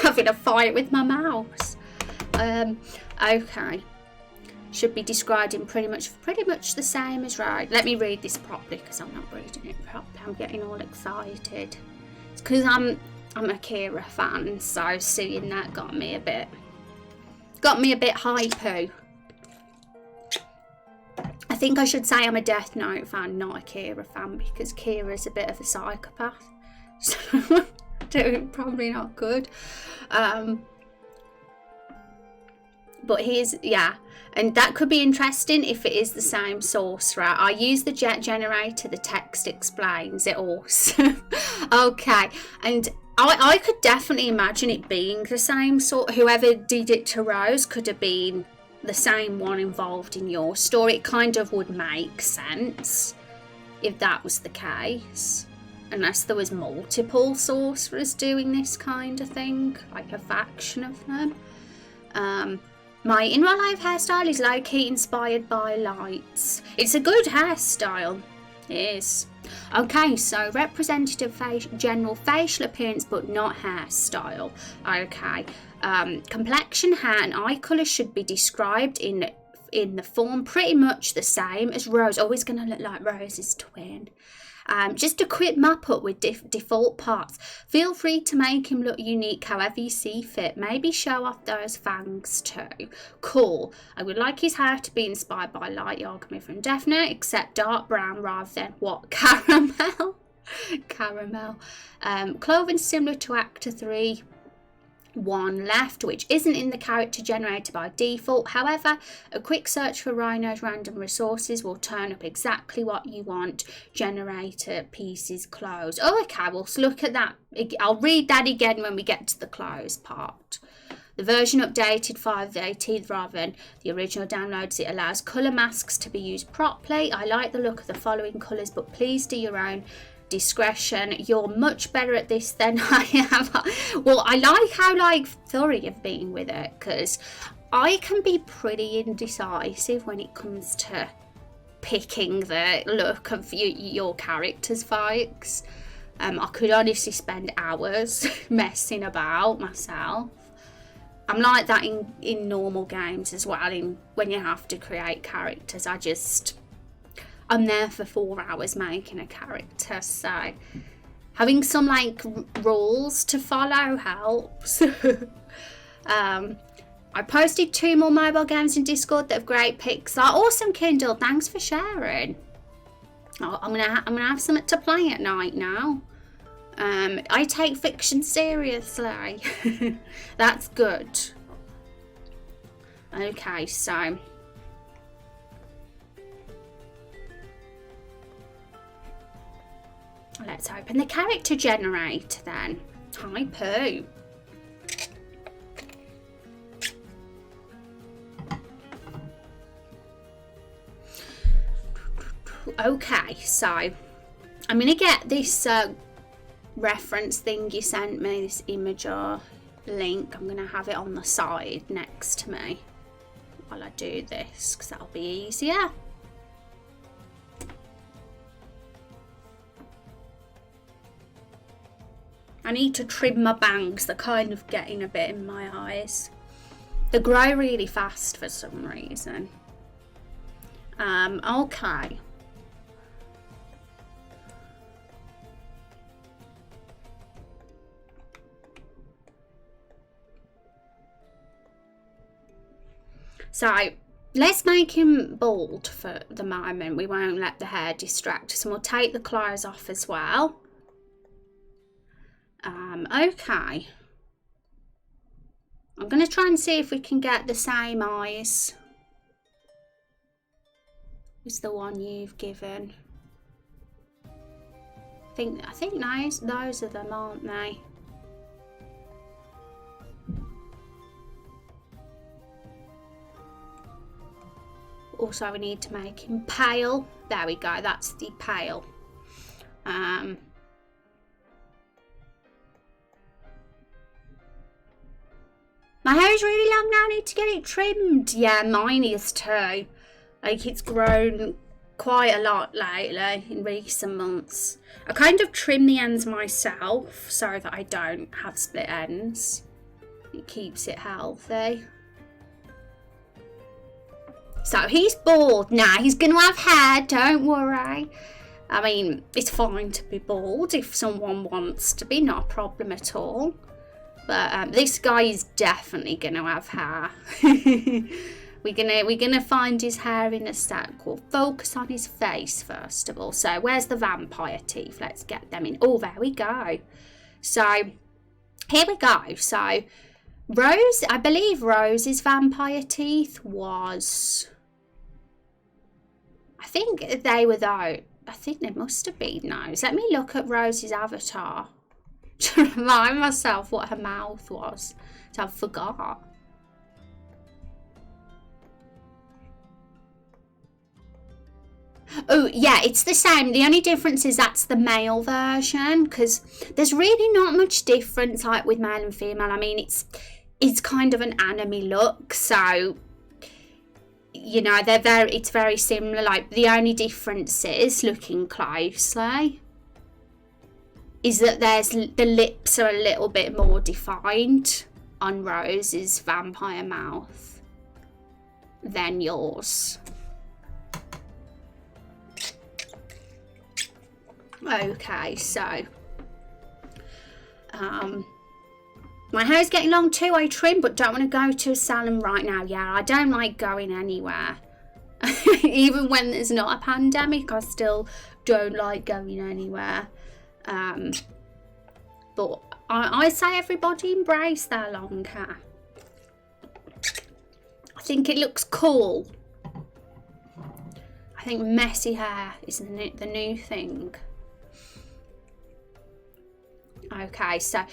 Having a fight with my mouse. Okay. Should be described in pretty much the same as right. Let me read this properly because I'm not reading it properly. I'm getting all excited. It's because I'm a Kira fan, so seeing that got me a bit got me a bit hypo. I think I should say I'm a Death Note fan, not a Kira fan, because Kira's a bit of a psychopath. So, probably not good. But here's, yeah. And that could be interesting if it is the same sorcerer. I use the jet generator, the text explains it awesome. Okay, and I could definitely imagine it being the same sort. Whoever did it to Rose could have been the same one involved in your story. It kind of would make sense if that was the case. Unless there was multiple sorcerers doing this kind of thing, like a faction of them. My in real life hairstyle is low-key inspired by lights. It's a good hairstyle. It is. Okay, so representative general facial appearance, but not hairstyle. Okay. Complexion, hair, and eye colour should be described in the form pretty much the same as Rose. Always going to look like Rose's twin. Just a quick map up with default parts. Feel free to make him look unique however you see fit. Maybe show off those fangs too. Cool. I would like his hair to be inspired by light Yagami from Death Note, except dark brown rather than what? Caramel? Caramel. Clothing similar to Actor 3. One left, which isn't in the character generator by default. However, a quick search for Rhino's random resources will turn up exactly what you want. Generator pieces clothes. Oh, okay, we'll look at that. I'll read that again when we get to the clothes part. The version updated 5/18 rather than the original downloads. It allows colour masks to be used properly. I like the look of the following colours, but please do your own discretion. You're much better at this than I am. Well, I like how thorough you've been with it, because I can be pretty indecisive when it comes to picking the look of your characters, folks. I could honestly spend hours messing about myself. I'm like that in normal games as well, when you have to create characters. I'm there for 4 hours making a character, so having some rules to follow helps. I posted 2 more mobile games in Discord that have great pics. Awesome, Kindle. Thanks for sharing. I'm gonna have something to play at night now. I take fiction seriously. That's good. Okay, so. Let's open the character generator then. Hi, Pooh. Okay, so I'm going to get this reference thing you sent me, this imager link. I'm going to have it on the side next to me while I do this, because that'll be easier. I need to trim my bangs. They're kind of getting a bit in my eyes. They grow really fast for some reason. Okay. So let's make him bald for the moment. We won't let the hair distract us, and we'll take the clothes off as well. Okay. I'm going to try and see if we can get the same eyes as the one you've given. I think those are them, aren't they? Also, we need to make him pale. There we go, that's the pale. My hair is really long now, I need to get it trimmed. Yeah, mine is too. It's grown quite a lot lately in recent months. I kind of trim the ends myself so that I don't have split ends. It keeps it healthy. So he's bald now. He's going to have hair, don't worry. I mean, it's fine to be bald if someone wants to be, not a problem at all. But this guy is definitely gonna have hair. We're gonna find his hair in a sec. We'll focus on his face first of all. So where's the vampire teeth? Let's get them in. Oh, there we go. So here we go. So Rose, I believe Rose's vampire teeth was, I think they were though. I think they must have been those. Let me look at Rose's avatar to remind myself what her mouth was. So I forgot. Oh, yeah, it's the same. The only difference is that's the male version, because there's really not much difference like with male and female. I mean, it's kind of an anime look, so you know, it's very similar. Like the only difference is, looking closely, is that the lips are a little bit more defined on Rose's vampire mouth than yours. Okay, so my hair's getting long too. I trim, but don't want to go to a salon right now. Yeah, I don't like going anywhere. Even when there's not a pandemic, I still don't like going anywhere. But I say everybody embrace their long hair. I think it looks cool. I think messy hair is the new thing. Okay, so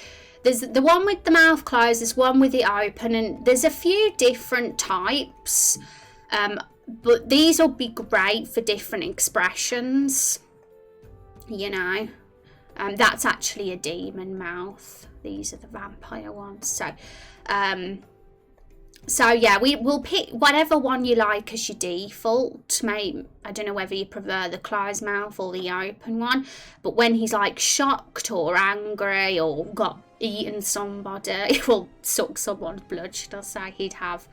there's the one with the mouth closed, there's one with it open, and there's a few different types, but these will be great for different expressions, you know. That's actually a demon mouth. These are the vampire ones. So yeah, we'll pick whatever one you like as your default. Maybe, I don't know whether you prefer the closed mouth or the open one, but when he's like shocked or angry or got eaten somebody, well, sucked someone's blood, should I say, he'd have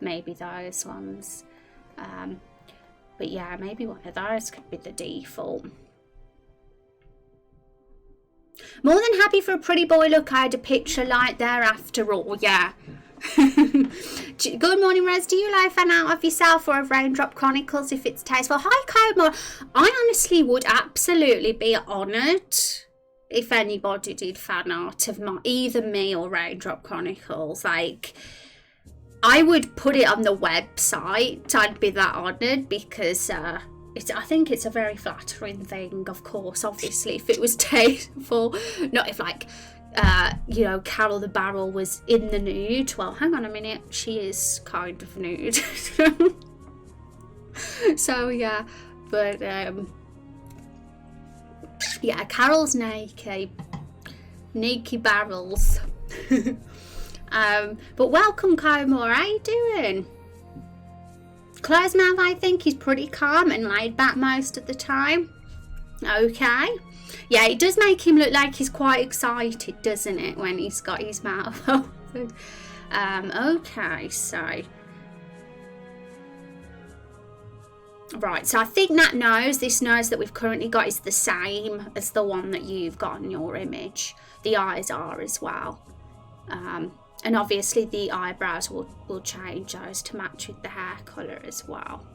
maybe those ones. But yeah, maybe one of those could be the default. More than happy for a pretty boy look. I had a picture like there after all, yeah. Good morning, Rose. Do you like fan out of yourself or of Raindrop Chronicles if it's tasteful? Hi, Cobra. I honestly would absolutely be honoured if anybody did fan art of either me or Raindrop Chronicles. Like, I would put it on the website. I'd be that honoured because I think it's a very flattering thing, of course, obviously, if it was tasteful. Not if, like, you know, Carol the Barrel was in the nude. Well, hang on a minute, she is kind of nude. So yeah, but yeah, Carol's naked barrels. But welcome, Comor. How you doing? Closed mouth, I think he's pretty calm and laid back most of the time. Okay. Yeah, it does make him look like he's quite excited, doesn't it, when he's got his mouth open. Okay, so. Right, so I think this nose that we've currently got is the same as the one that you've got in your image. The eyes are as well. And obviously the eyebrows will change those to match with the hair colour as well.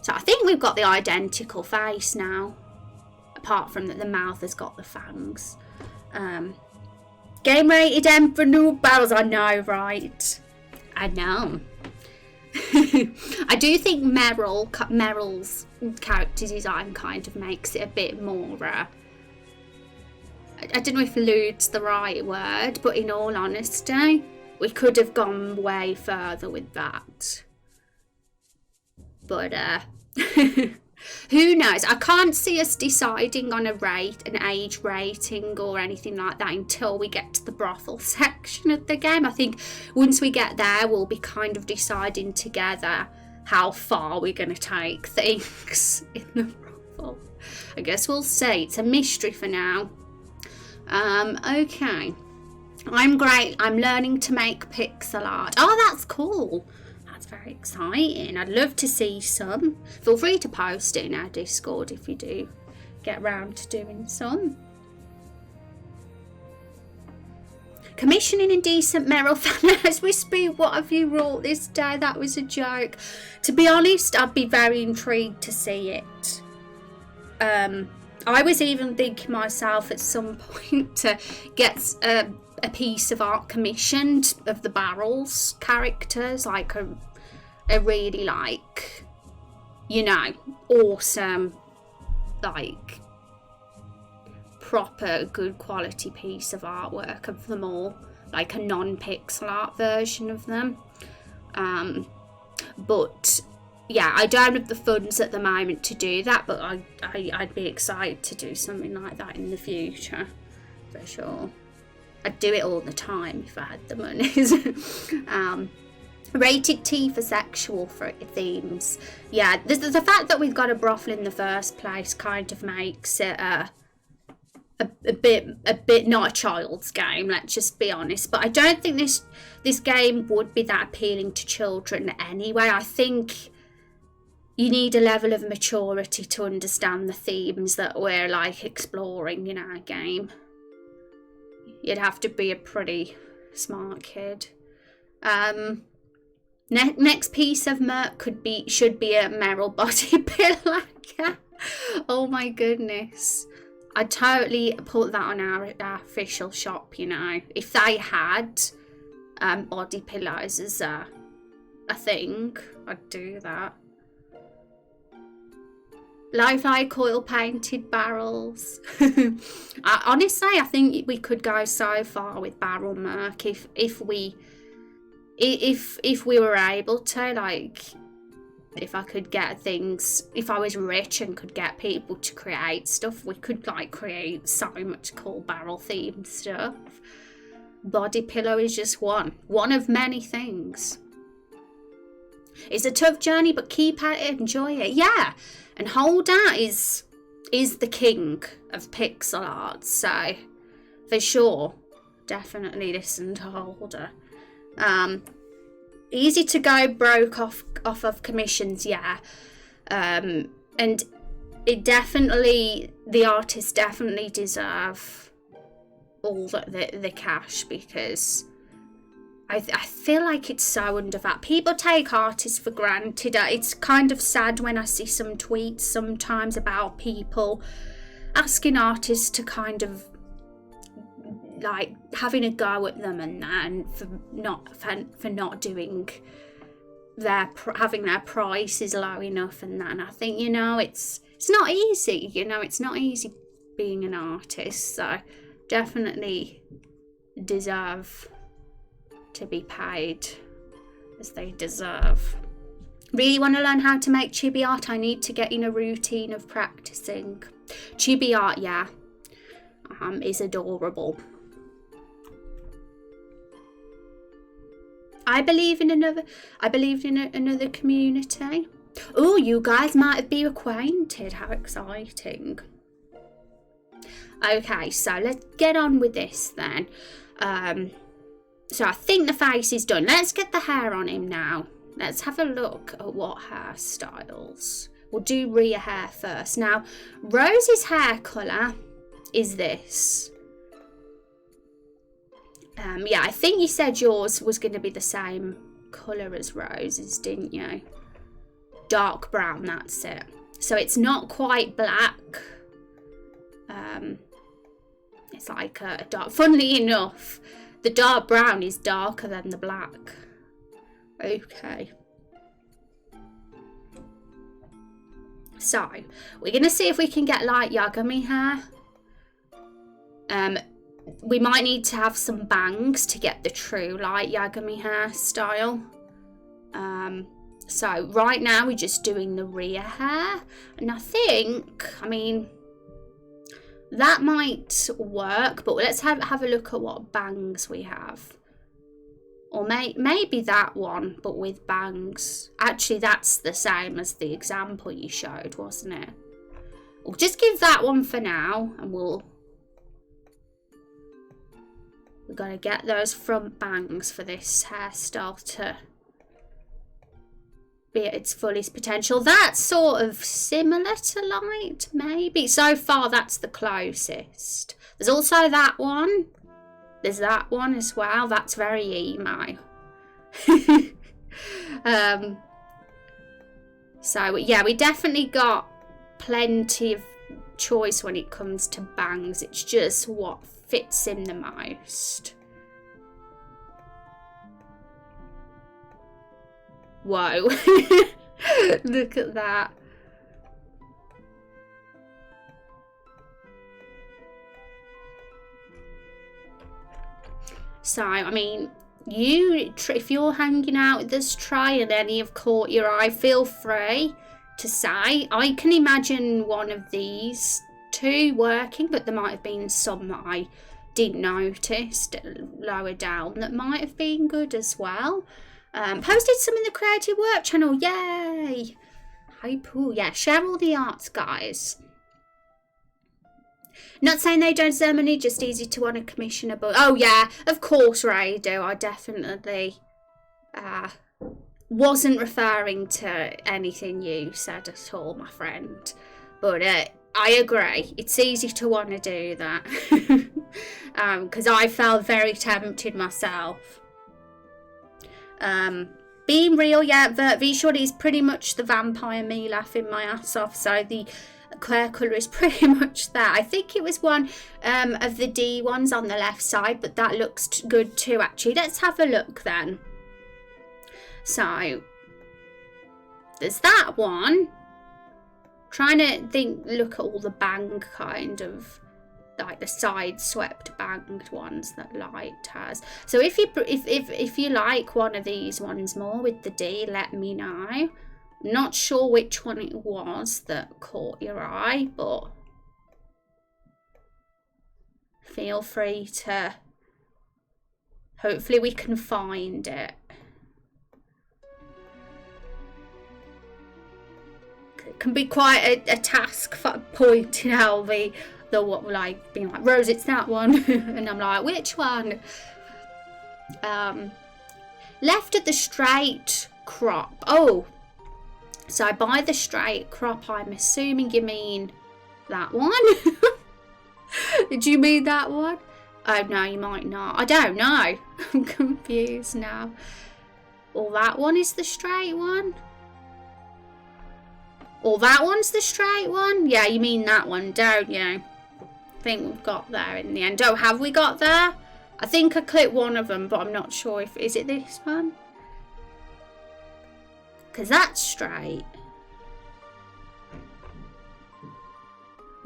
So I think we've got the identical face now. Apart from that the mouth has got the fangs. Game rated M for noob barrels. I know, right? I know. I do think Meryl's character design kind of makes it a bit more I don't know if lewd's the right word, but in all honesty, we could have gone way further with that. But who knows? I can't see us deciding on an age rating or anything like that until we get to the brothel section of the game. I think once we get there, we'll be kind of deciding together how far we're going to take things in the brothel. I guess we'll see. It's a mystery for now. Okay. I'm great. I'm learning to make pixel art. Oh, that's cool. That's very exciting. I'd love to see some. Feel free to post it in our Discord if you do get round to doing some. Commissioning indecent Meryl Fanhouse Wispy, what have you wrought this day? That was a joke. To be honest, I'd be very intrigued to see it. I was even thinking myself at some point to get a piece of art commissioned of the Barrels characters, like a really, like, you know, awesome, like, proper good quality piece of artwork of them all, like a non-pixel art version of them. But yeah, I don't have the funds at the moment to do that, but I'd be excited to do something like that in the future for sure. I'd do it all the time if I had the money. Rated T for sexual themes. Yeah, the fact that we've got a brothel in the first place kind of makes it a bit not a child's game, let's just be honest. But I don't think this game would be that appealing to children anyway. I think you need a level of maturity to understand the themes that we're like exploring in our game. You'd have to be a pretty smart kid. Next piece of merch should be a Meryl body pillow. Oh my goodness. I'd totally put that on our official shop, you know. If they had body pillows as a thing, I'd do that. Lifelike oil painted barrels. Honestly, I think we could go so far with barrel merc if we were able to, like, if I could get things, if I was rich and could get people to create stuff, we could like create so much cool barrel themed stuff. Body pillow is just one of many things. It's a tough journey, but keep at it, enjoy it. Yeah, and Holder is the king of pixel art, so for sure, definitely listen to Holder. Easy to go broke off of commissions, yeah. And it definitely, the artists definitely deserve all the cash, because I feel like it's so undervalued. People take artists for granted. It's kind of sad when I see some tweets sometimes about people asking artists to kind of like having a go at them and for not doing having their prices low enough and that. And I think, you know, it's not easy, you know, it's not easy being an artist, so definitely deserve to be paid as they deserve. Really want to learn how to make chibi art? I need to get in a routine of practicing. Chibi art, yeah, is adorable. I believed in another community. Oh, you guys might be acquainted. How exciting. Okay, so let's get on with this then. So I think the face is done. Let's get the hair on him now. Let's have a look at what hairstyles. We'll do Rhea hair first. Now, Rose's hair colour is this. Yeah, I think you said yours was going to be the same colour as Rose's, didn't you? Dark brown, that's it. So it's not quite black. It's like a dark... Funnily enough, the dark brown is darker than the black. Okay. So, we're going to see if we can get light Yagami hair. We might need to have some bangs to get the true light Yagami hairstyle. So right now we're just doing the rear hair, and I think, I mean, that might work, but let's have a look at what bangs we have. Or maybe that one, but with bangs. Actually, that's the same as the example you showed, wasn't it? We'll just give that one for now, and we've got to get those front bangs for this hairstyle to be at its fullest potential. That's sort of similar to light, maybe. So far, that's the closest. There's also that one. There's that one as well. That's very emo. So yeah, we definitely got plenty of choice when it comes to bangs. It's just what fits in the most. Whoa. Look at that. So, I mean, if you're hanging out with this try and any have caught your eye, feel free to say. I can imagine one of these two working, but there might have been some that I didn't notice lower down that might have been good as well. Posted some in the creative work channel. Yay! Hype. Ooh, yeah, share all the arts, guys. Not saying they don't deserve money, just easy to want to commission a book. Oh yeah, of course, Ray, do. I definitely wasn't referring to anything you said at all, my friend. But I agree. It's easy to want to do that. Because I felt very tempted myself. Being real, yeah, visual is pretty much the vampire me laughing my ass off. So the hair colour is pretty much that. I think it was one of the D ones on the left side, but that looks good too, actually. Let's have a look then. So there's that one. Trying to look at all the bang kind of, like the side swept banged ones that Light has. So if you like one of these ones more with the D, let me know. Not sure which one it was that caught your eye, but feel free to, hopefully we can find it. It can be quite a task for pointing out the what, like being like, Rose, it's that one. And I'm like, which one? Left at the straight crop. Oh, so by the straight crop, I'm assuming you mean that one. Did you mean that one? Oh no, you might not. I don't know. I'm confused now. Or that one is the straight one. Or that one's the straight one. Yeah, you mean that one, don't you? I think we've got there in the end. Oh, have we got there? I think I clicked one of them, but I'm not sure if... Is it this one? Because that's straight.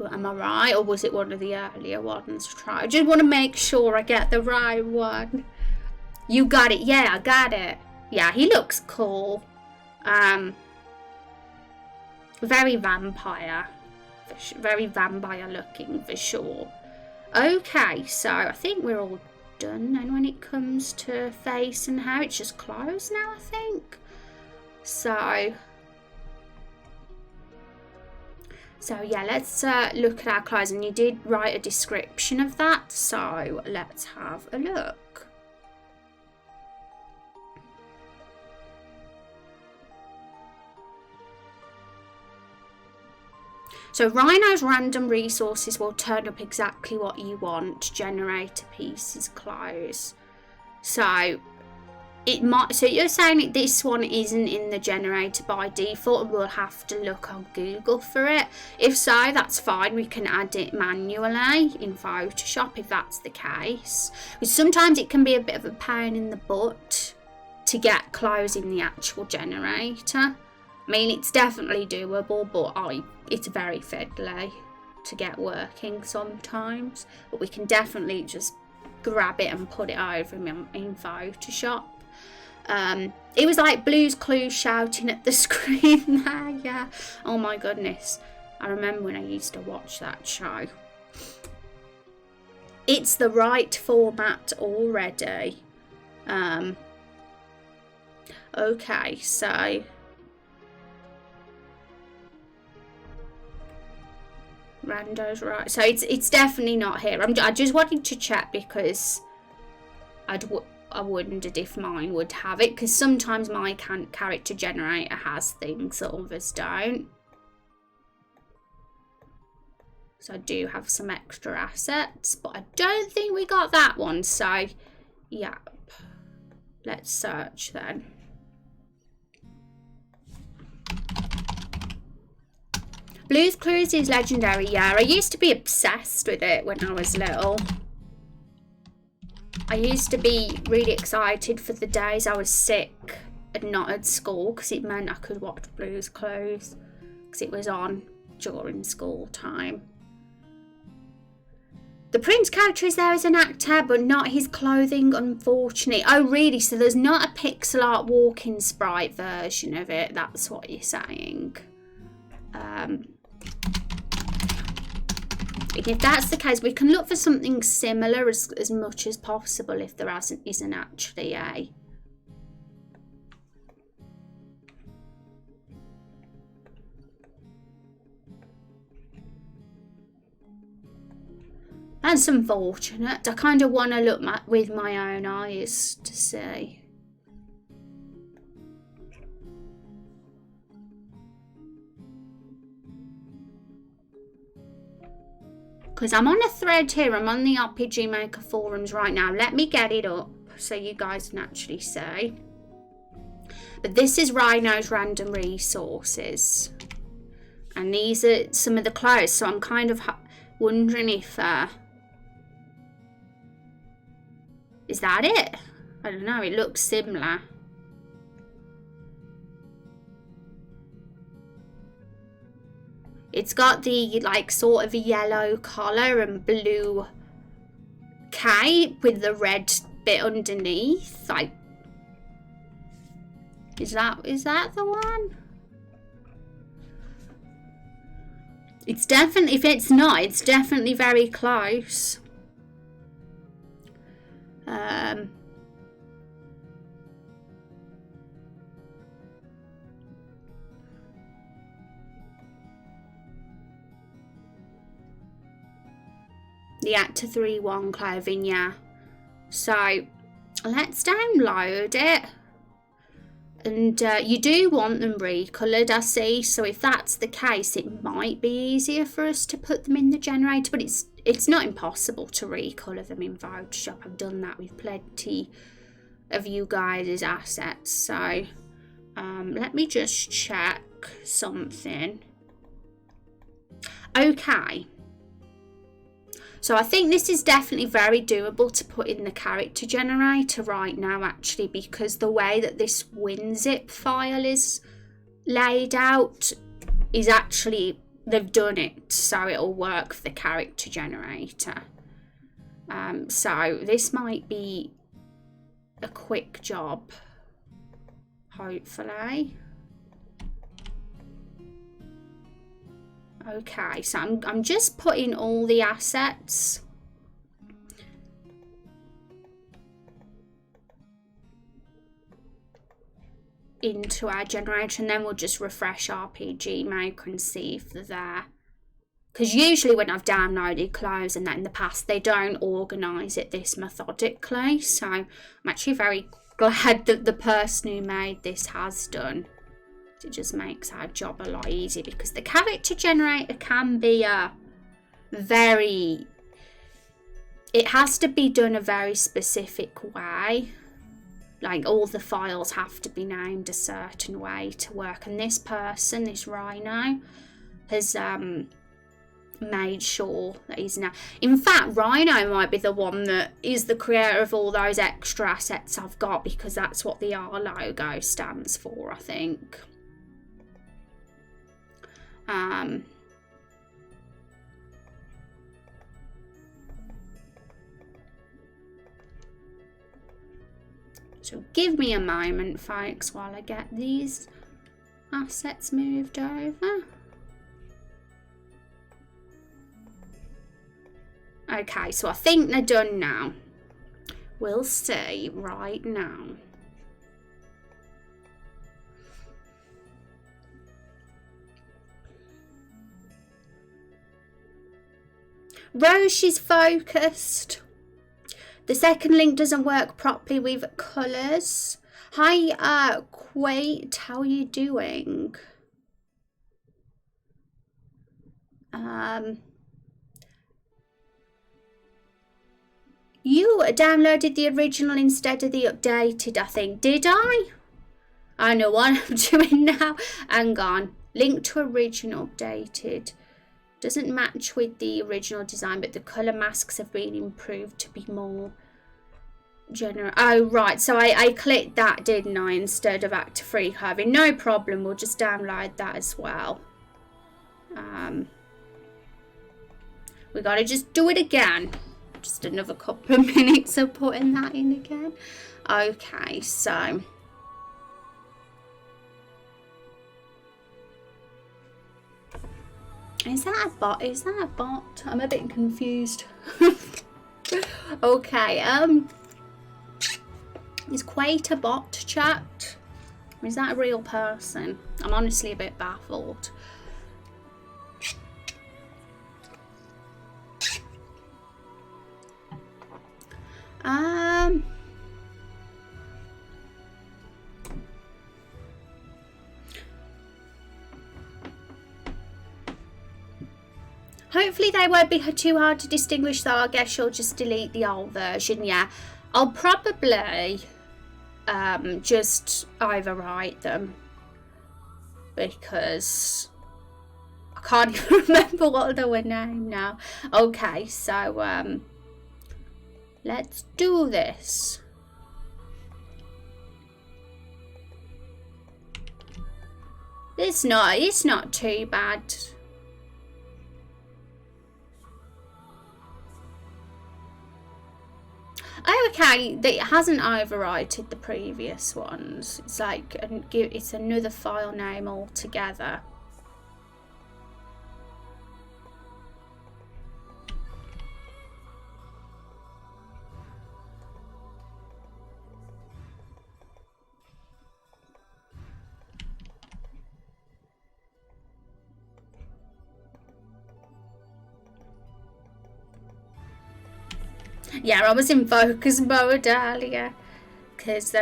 Well, am I right? Or was it one of the earlier ones? I just want to make sure I get the right one. You got it. Yeah, I got it. Yeah, he looks cool. Very vampire. Very vampire looking for sure. Okay, so I think we're all done. And when it comes to face and hair, it's just clothes now, I think. So yeah, let's look at our clothes. And you did write a description of that, so let's have a look. So Rhino's random resources will turn up exactly what you want. Generator pieces, clothes. So it might. So you're saying that this one isn't in the generator by default, and we'll have to look on Google for it. If so, that's fine. We can add it manually in Photoshop if that's the case. Because sometimes it can be a bit of a pain in the butt to get clothes in the actual generator. I mean, it's definitely doable, but it's very fiddly to get working sometimes. But we can definitely just grab it and put it over in Photoshop. It was like Blue's Clues shouting at the screen there, yeah. Oh my goodness. I remember when I used to watch that show. It's the right format already. Okay, so... Rando's right. So it's definitely not here. I just wanted to check because I wondered if mine would have it. Because sometimes my character generator has things that others don't. I do have some extra assets, but I don't think we got that one. So, yep. Let's search then. Blue's Clues is legendary. Yeah, I used to be obsessed with it when I was little. I used to be really excited for the days I was sick and not at school, because it meant I could watch Blue's Clues because it was on during school time. The Prince character is there as an actor, but not his clothing, unfortunately. Oh, really? So there's not a pixel art walking sprite version of it? That's what you're saying. If that's the case, we can look for something similar as much as possible if there isn't actually a. That's unfortunate. I kind of want to look with my own eyes to see. Because I'm on a thread here. I'm on the RPG Maker forums right now. Let me get it up so you guys can actually see. But this is Rhino's random resources. And these are some of the clothes. So I'm kind of wondering if... is that it? I don't know. It looks similar. It's got the like sort of a yellow collar and blue cape with the red bit underneath. Like, is that the one? It's definitely, if it's not, it's definitely very close. The Actor 3-1 clothing, yeah. So let's download it. And you do want them recoloured, I see. So if that's the case, it might be easier for us to put them in the generator. But it's not impossible to recolour them in Photoshop. I've done that with plenty of you guys' assets. So let me just check something. Okay. So I think this is definitely very doable to put in the character generator right now, actually, because the way that this WinZip file is laid out is actually, they've done it so it'll work for the character generator. So this might be a quick job, hopefully. Okay, so I'm just putting all the assets into our generator, and then we'll just refresh RPG Maker and see if they're there. Because usually when I've downloaded clothes and that in the past, they don't organise it this methodically. So I'm actually very glad that the person who made this has done. It just makes our job a lot easier, because the character generator can be it has to be done a very specific way. Like, all the files have to be named a certain way to work, and this person, this Rhino, has made sure that he's now. In fact, Rhino might be the one that is the creator of all those extra assets I've got, because that's what the R logo stands for, I think. So give me a moment, folks, while I get these assets moved over. Okay, so I think they're done now. We'll see right now. Rose, she's focused. The second link doesn't work properly with colours. Hi, Quate, how are you doing? You downloaded the original instead of the updated, I think. Did I? I know what I'm doing now. Hang on. Link to original updated. Doesn't match with the original design, but the colour masks have been improved to be more general. Oh, right. So I clicked that, didn't I, instead of Active Free Carving. No problem. We'll just download that as well. We got to just do it again. Just another couple of minutes of putting that in again. Okay, so... Is that a bot? Is that a bot? I'm a bit confused. Okay, is Quate a bot, chat? Or is that a real person? I'm honestly a bit baffled. Hopefully they won't be too hard to distinguish, though. I guess you'll just delete the old version. Yeah, I'll probably just overwrite them because I can't even remember what they were named now. Okay, so let's do this. It's not too bad. Oh, okay, it hasn't overwritten the previous ones. It's like, it's another file name altogether. Yeah, I was in focus mode earlier because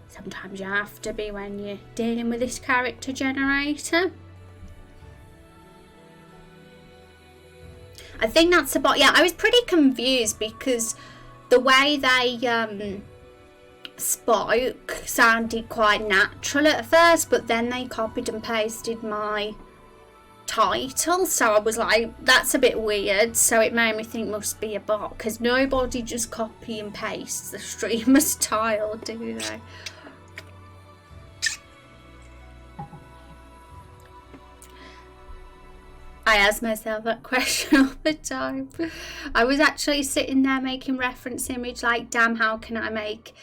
sometimes you have to be when you're dealing with this character generator. I think that's about, yeah, I was pretty confused because the way they spoke sounded quite natural at first, but then they copied and pasted my title, so I was like, that's a bit weird. So it made me think must be a bot, because nobody just copy and pastes the streamer's title, do they? I ask myself that question all the time. I was actually sitting there making reference image like, damn, how can I make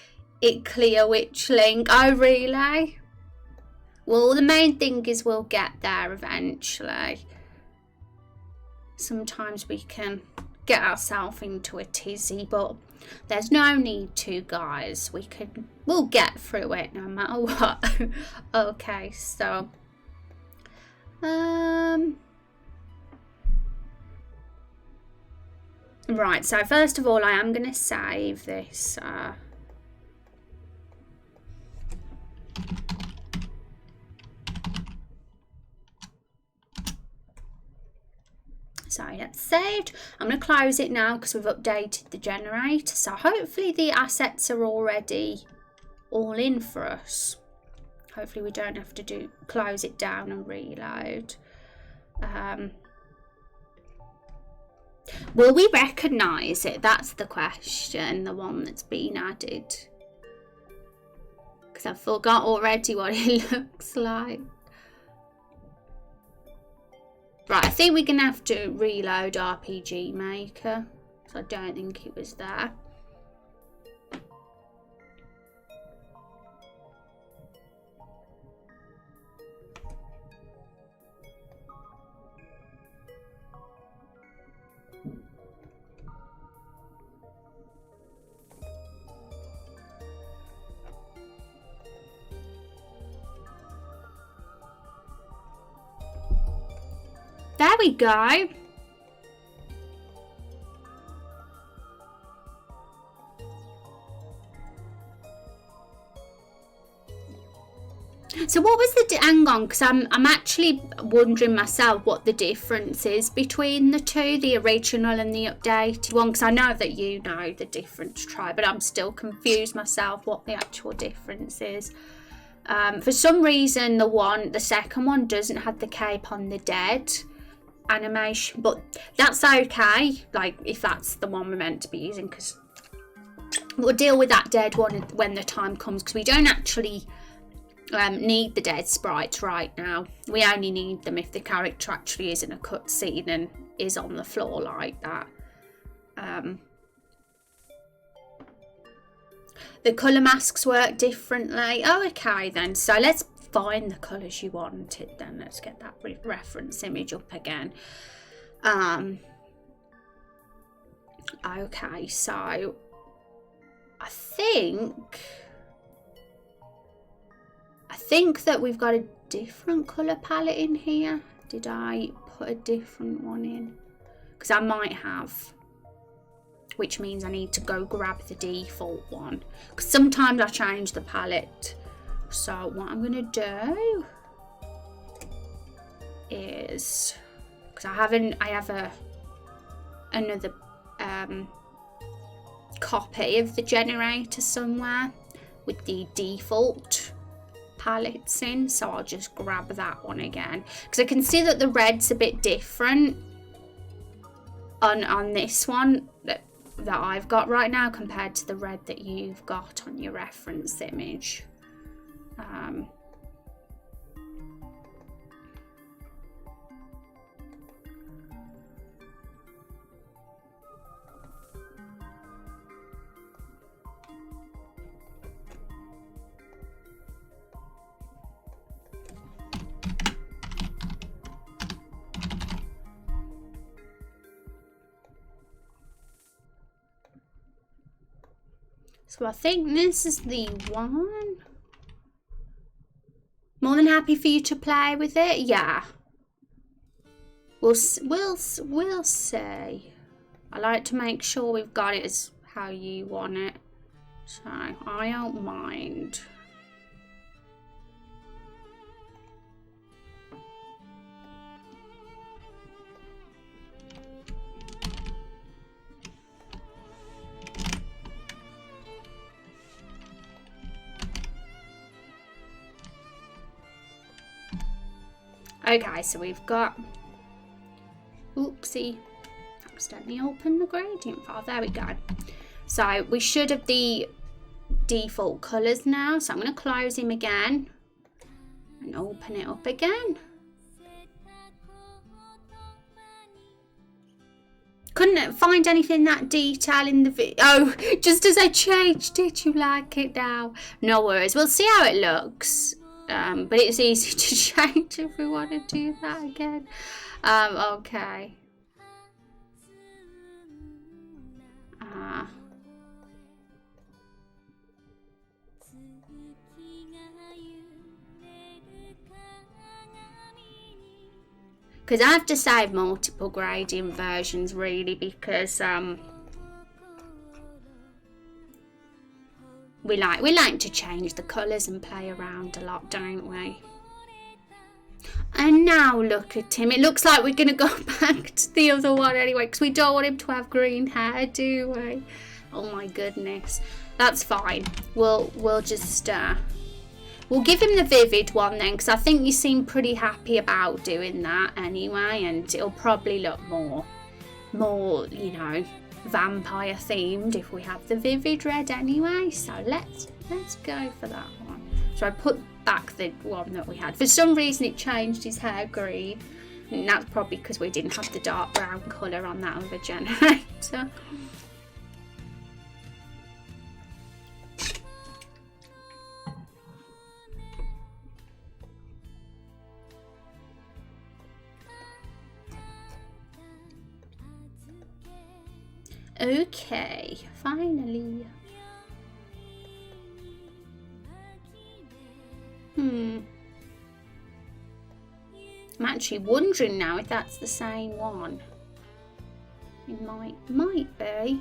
it clear which link? Oh, really? Well, the main thing is we'll get there eventually. Sometimes we can get ourselves into a tizzy, but there's no need to, guys. We'll get through it no matter what. Okay, so right, so first of all I am going to save this so that's saved. I'm going to close it now because we've updated the generator, so hopefully the assets are already all in for us. Hopefully we don't have to close it down and reload. Will we recognise it? That's the question, the one that's been added. Because I forgot already what it looks like. Right, I think we're going to have to reload RPG Maker. So I don't think it was there. There we go. So what was the hang on, because I'm actually wondering myself what the difference is between the two, the original and the updated one, because I know that you know the difference, Try, but I'm still confused myself what the actual difference is. For some reason the second one doesn't have the cape on the dead animation, but that's okay, like if that's the one we're meant to be using, because we'll deal with that dead one when the time comes, because we don't actually need the dead sprites right now. We only need them if the character actually is in a cutscene and is on the floor like that. The colour masks work differently. Oh, okay then. So let's find the colours you wanted then. Let's get that reference image up again. Okay, so I think that we've got a different colour palette in here. Did I put a different one in? Because I might have. Which means I need to go grab the default one. Because sometimes I change the palette. So what I'm going to do is... Because I have another copy of the generator somewhere with the default palettes in, so I'll just grab that one again, because I can see that the red's a bit different on this one that I've got right now compared to the red that you've got on your reference image. So I think this is the one. More than happy for you to play with it. Yeah. We'll see. I like to make sure we've got it as how you want it. So I don't mind. Okay, so we've got, oopsie, accidentally opened the gradient file, there we go. So we should have the default colours now, so I'm going to close him again and open it up again. Couldn't find anything that detail in the video. Oh, just as I changed it, you like it now. No worries, we'll see how it looks. But it's easy to change if we want to do that again. Okay. Because I have to save multiple gradient versions really, because we like to change the colours and play around a lot, don't we? And now look at him. It looks like we're going to go back to the other one anyway, because we don't want him to have green hair, do we? Oh my goodness. That's fine. We'll just we'll give him the vivid one then, because I think you seem pretty happy about doing that anyway, and it'll probably look more, you know, vampire themed if we have the vivid red anyway. So let's go for that one. So I put back the one that we had. For some reason it changed his hair green, and that's probably because we didn't have the dark brown colour on that other generator. Okay, finally. I'm actually wondering now if that's the same one. It might be.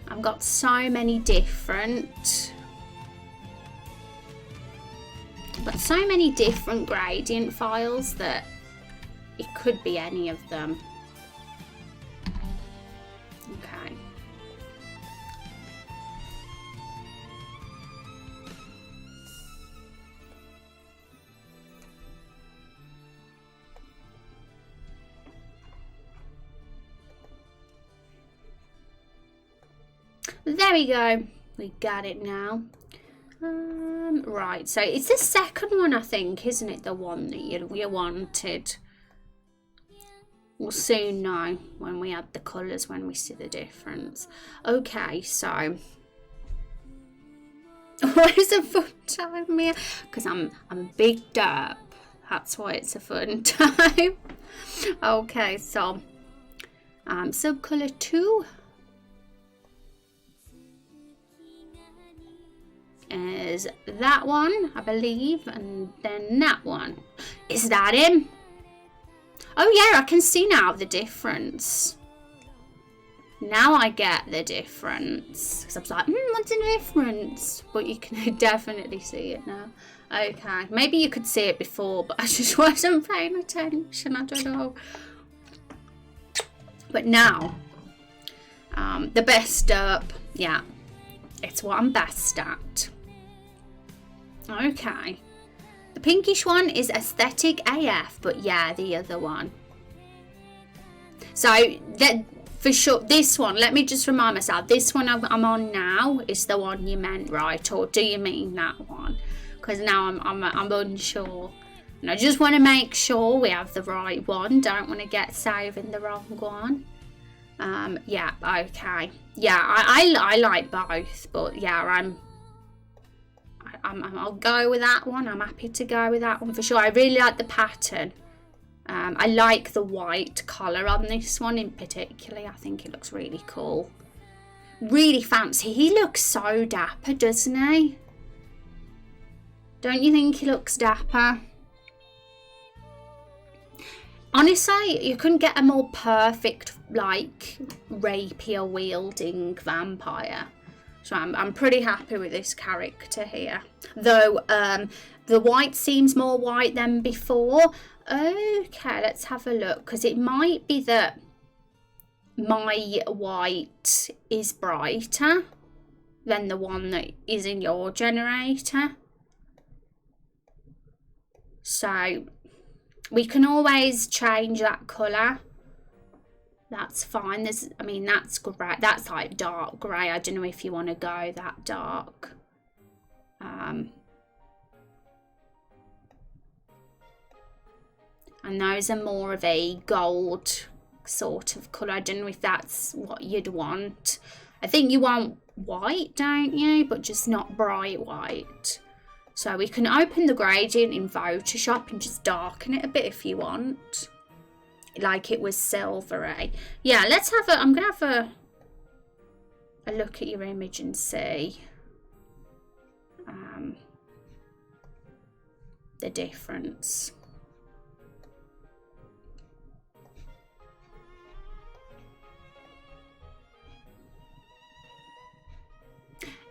I've got so many different gradient files that it could be any of them. Okay. There we go. We got it now. Right, so it's the second one, I think, isn't it? The one that you wanted. We'll soon know when we add the colours, when we see the difference. Okay, so always a fun time here because I'm a big derp. That's why it's a fun time. Okay, so subcolour 2 is that one, I believe, and then that one. Is that him? Oh yeah, I can see now the difference. Now I get the difference. Because I was like, what's the difference? But you can definitely see it now. Okay, maybe you could see it before, but I just wasn't paying attention. I don't know. But now, the best up, yeah, it's what I'm best at. Okay, the pinkish one is aesthetic AF, but yeah, the other one. So that for sure, this one, let me just remind myself, this one I'm on now is the one you meant, right? Or do you mean that one? Because now I'm unsure. And I just want to make sure we have the right one. Don't want to get saving the wrong one. Yeah, okay. Yeah, I like both, but yeah, I'll go with that one. I'm happy to go with that one for sure. I really like the pattern. I like the white collar on this one in particular. I think it looks really cool. Really fancy. He looks so dapper, doesn't he? Don't you think he looks dapper? Honestly, you couldn't get a more perfect, like, rapier wielding vampire. So I'm pretty happy with this character here. Though the white seems more white than before. Okay, let's have a look. Because it might be that my white is brighter than the one that is in your generator. So we can always change that colour. That's fine. I mean, that's grey. That's like dark grey. I don't know if you want to go that dark. And those are more of a gold sort of colour. I don't know if that's what you'd want. I think you want white, don't you? But just not bright white. So we can open the gradient in Photoshop and just darken it a bit if you want. Like it was silvery. Yeah, let's have I'm gonna have a look at your image and see the difference.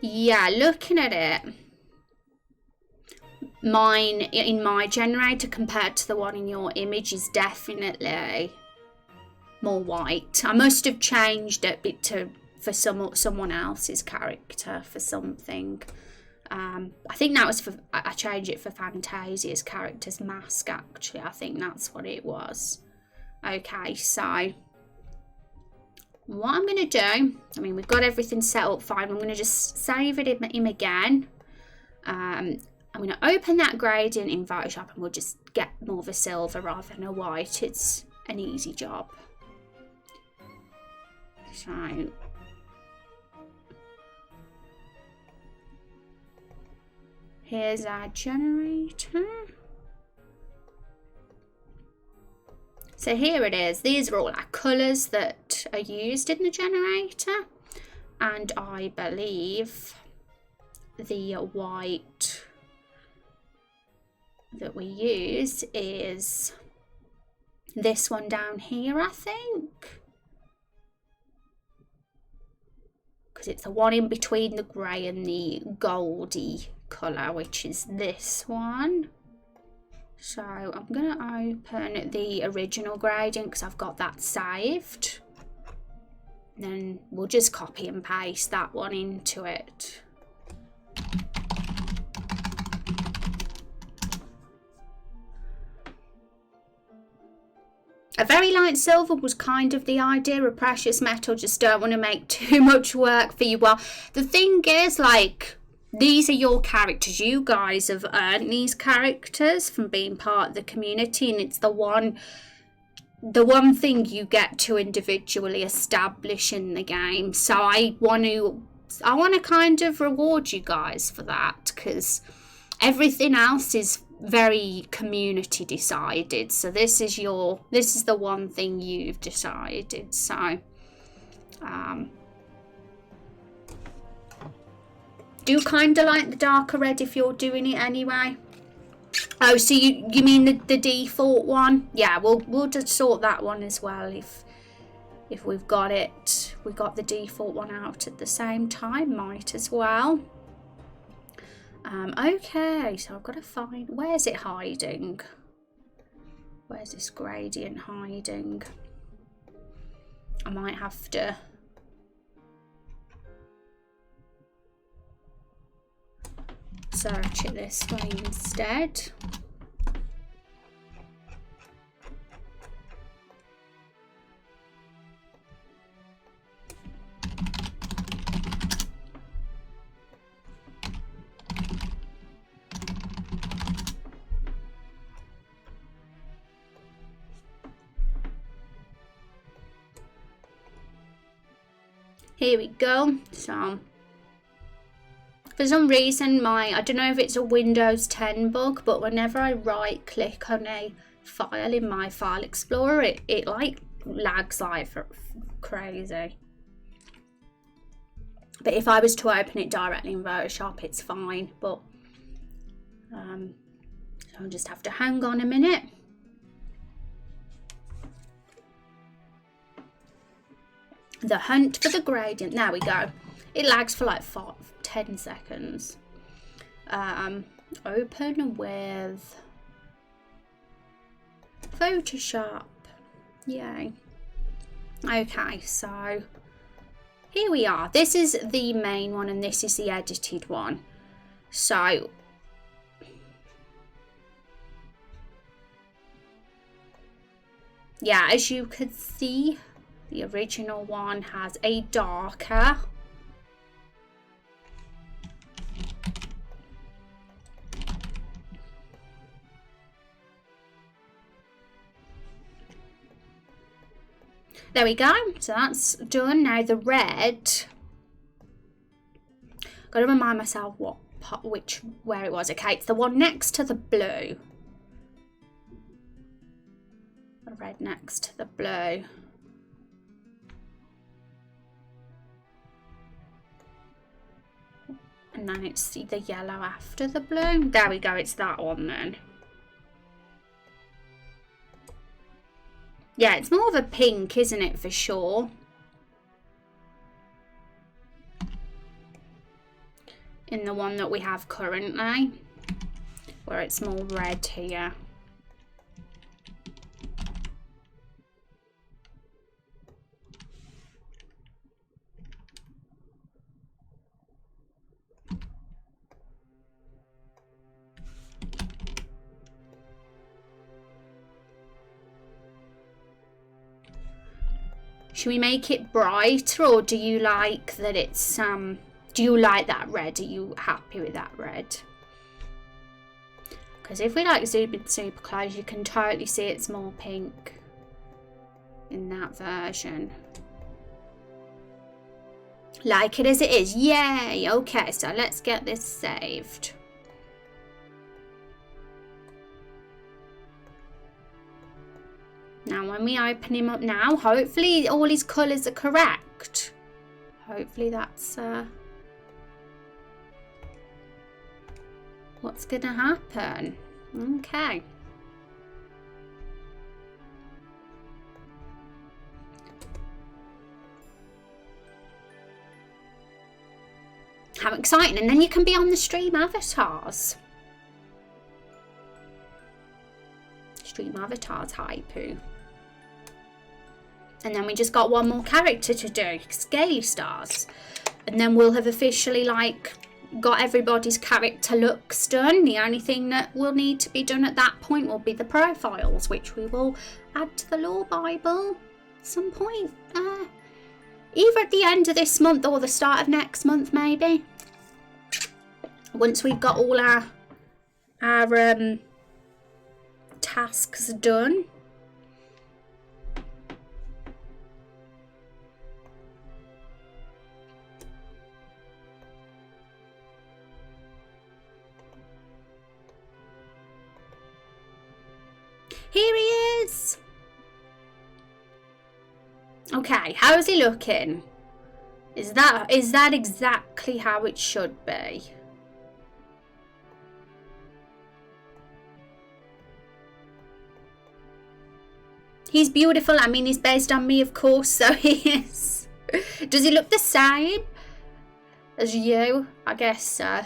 Yeah, looking at it, mine in my generator compared to the one in your image is definitely more white. I must have changed it a bit for someone else's character for something. I think that was I changed it for Fantasia's character's mask, actually. I think that's what it was. Okay, so what I'm going to do, I mean, we've got everything set up fine. I'm going to just save it in again. I'm going to open that gradient in Photoshop and we'll just get more of a silver rather than a white. It's an easy job. So here's our generator. So here it is. These are all our colours that are used in the generator. And I believe the white that we use is this one down here, I think. Because because it's the one in between the grey and the goldy colour, which is this one. So I'm going to open the original gradient because I've got that saved. And then we'll just copy and paste that one into it. A very light silver was kind of the idea. A precious metal, just don't want to make too much work for you. Well, the thing is, like, these are your characters. You guys have earned these characters from being part of the community, and it's the one thing you get to individually establish in the game. So I want to kind of reward you guys for that, because everything else is very community decided. So this is the one thing you've decided. So do kind of like the darker red if you're doing it anyway. Oh, so you mean the default one? Yeah, we'll just sort that one as well if we've got it. We got the default one out at the same time, might as well. Okay, so I've got to find, where's it hiding? Where's this gradient hiding? I might have to search it this way instead. Here we go. So for some reason I don't know if it's a Windows 10 bug, but whenever I right click on a file in my file explorer, it like lags like for crazy. But if I was to open it directly in Photoshop, it's fine. But so I'll just have to hang on a minute. The hunt for the gradient. There we go. It lags for like 10 seconds. Open with Photoshop. Yay. Okay, so here we are. This is the main one and this is the edited one. So yeah, as you can see, the original one has a darker there we go. So that's done. Now the red, got to remind myself where it was. Okay, it's the one next to the blue. The red next to the blue. And then it's the yellow after the blue. There we go, it's that one then. Yeah, it's more of a pink, isn't it, for sure? In the one that we have currently, where it's more red here. Should we make it brighter, or do you like that it's do you like that red? Are you happy with that red? Because if we like zoom in super close, you can totally see it's more pink in that version. Like it as it is. Yay! Okay, so let's get this saved. Now when we open him up now, hopefully all his colours are correct. Hopefully that's what's going to happen. Okay. How exciting. And then you can be on the stream avatars. Stream avatars, Haipu. And then we just got one more character to do, Scaly Stars. And then we'll have officially, like, got everybody's character looks done. The only thing that will need to be done at that point will be the profiles, which we will add to the Lore Bible at some point. Either at the end of this month or the start of next month, maybe. Once we've got all our tasks done. Here he is. Okay, how's he looking? Is that exactly how it should be? He's beautiful. I mean, he's based on me, of course, so he is. Does he look the same as you? I guess so.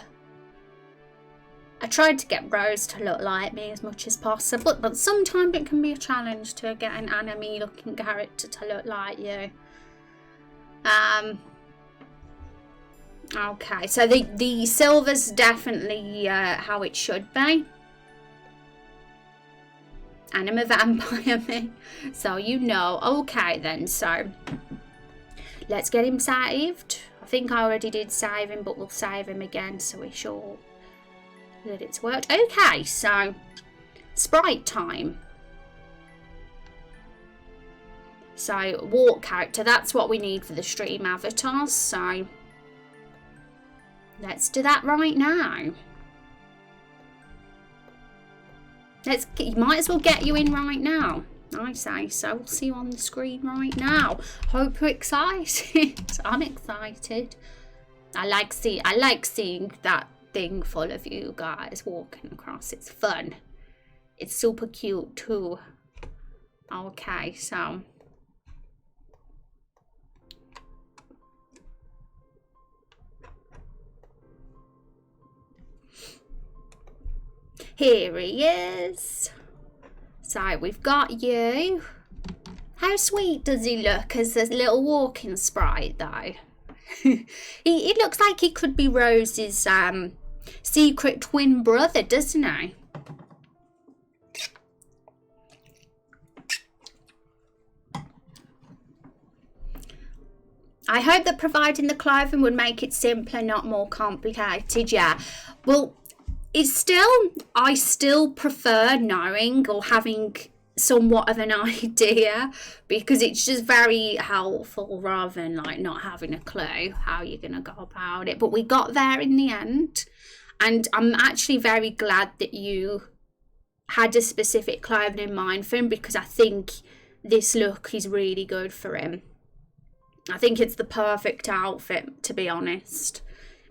I tried to get Rose to look like me as much as possible, but sometimes it can be a challenge to get an anime looking character to look like you. Okay, so the silver's definitely how it should be. And I'm a vampire, me. So you know. Okay then, so let's get him saved. I think I already did save him, but we'll save him again so we're sure that it's worked. Okay, so sprite time. So walk character, that's what we need for the stream avatars. So let's do that right now. You might as well get you in right now. I say so. We'll see you on the screen right now. Hope you're excited. I'm excited. I like seeing that thing full of you guys walking across. It's fun. It's super cute too. Okay, so here he is. So we've got you. How sweet does he look as a little walking sprite though? he looks like he could be Rose's secret twin brother, doesn't he? I hope that providing the clothing would make it simpler, not more complicated. Yeah, well, I still prefer knowing or having somewhat of an idea, because it's just very helpful rather than like not having a clue how you're gonna go about it. But we got there in the end, and I'm actually very glad that you had a specific clothing in mind for him, because I think this look is really good for him. I think it's the perfect outfit, to be honest,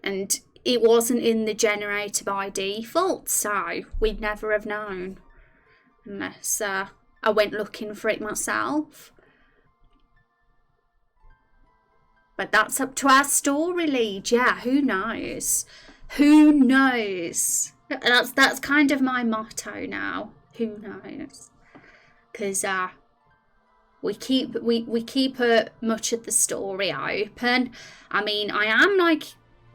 and it wasn't in the generator by default, so we'd never have known unless I went looking for it myself. But that's up to our story lead. Yeah, who knows? Who knows? That's kind of my motto now. Who knows? Because we keep much of the story open. I mean, I am like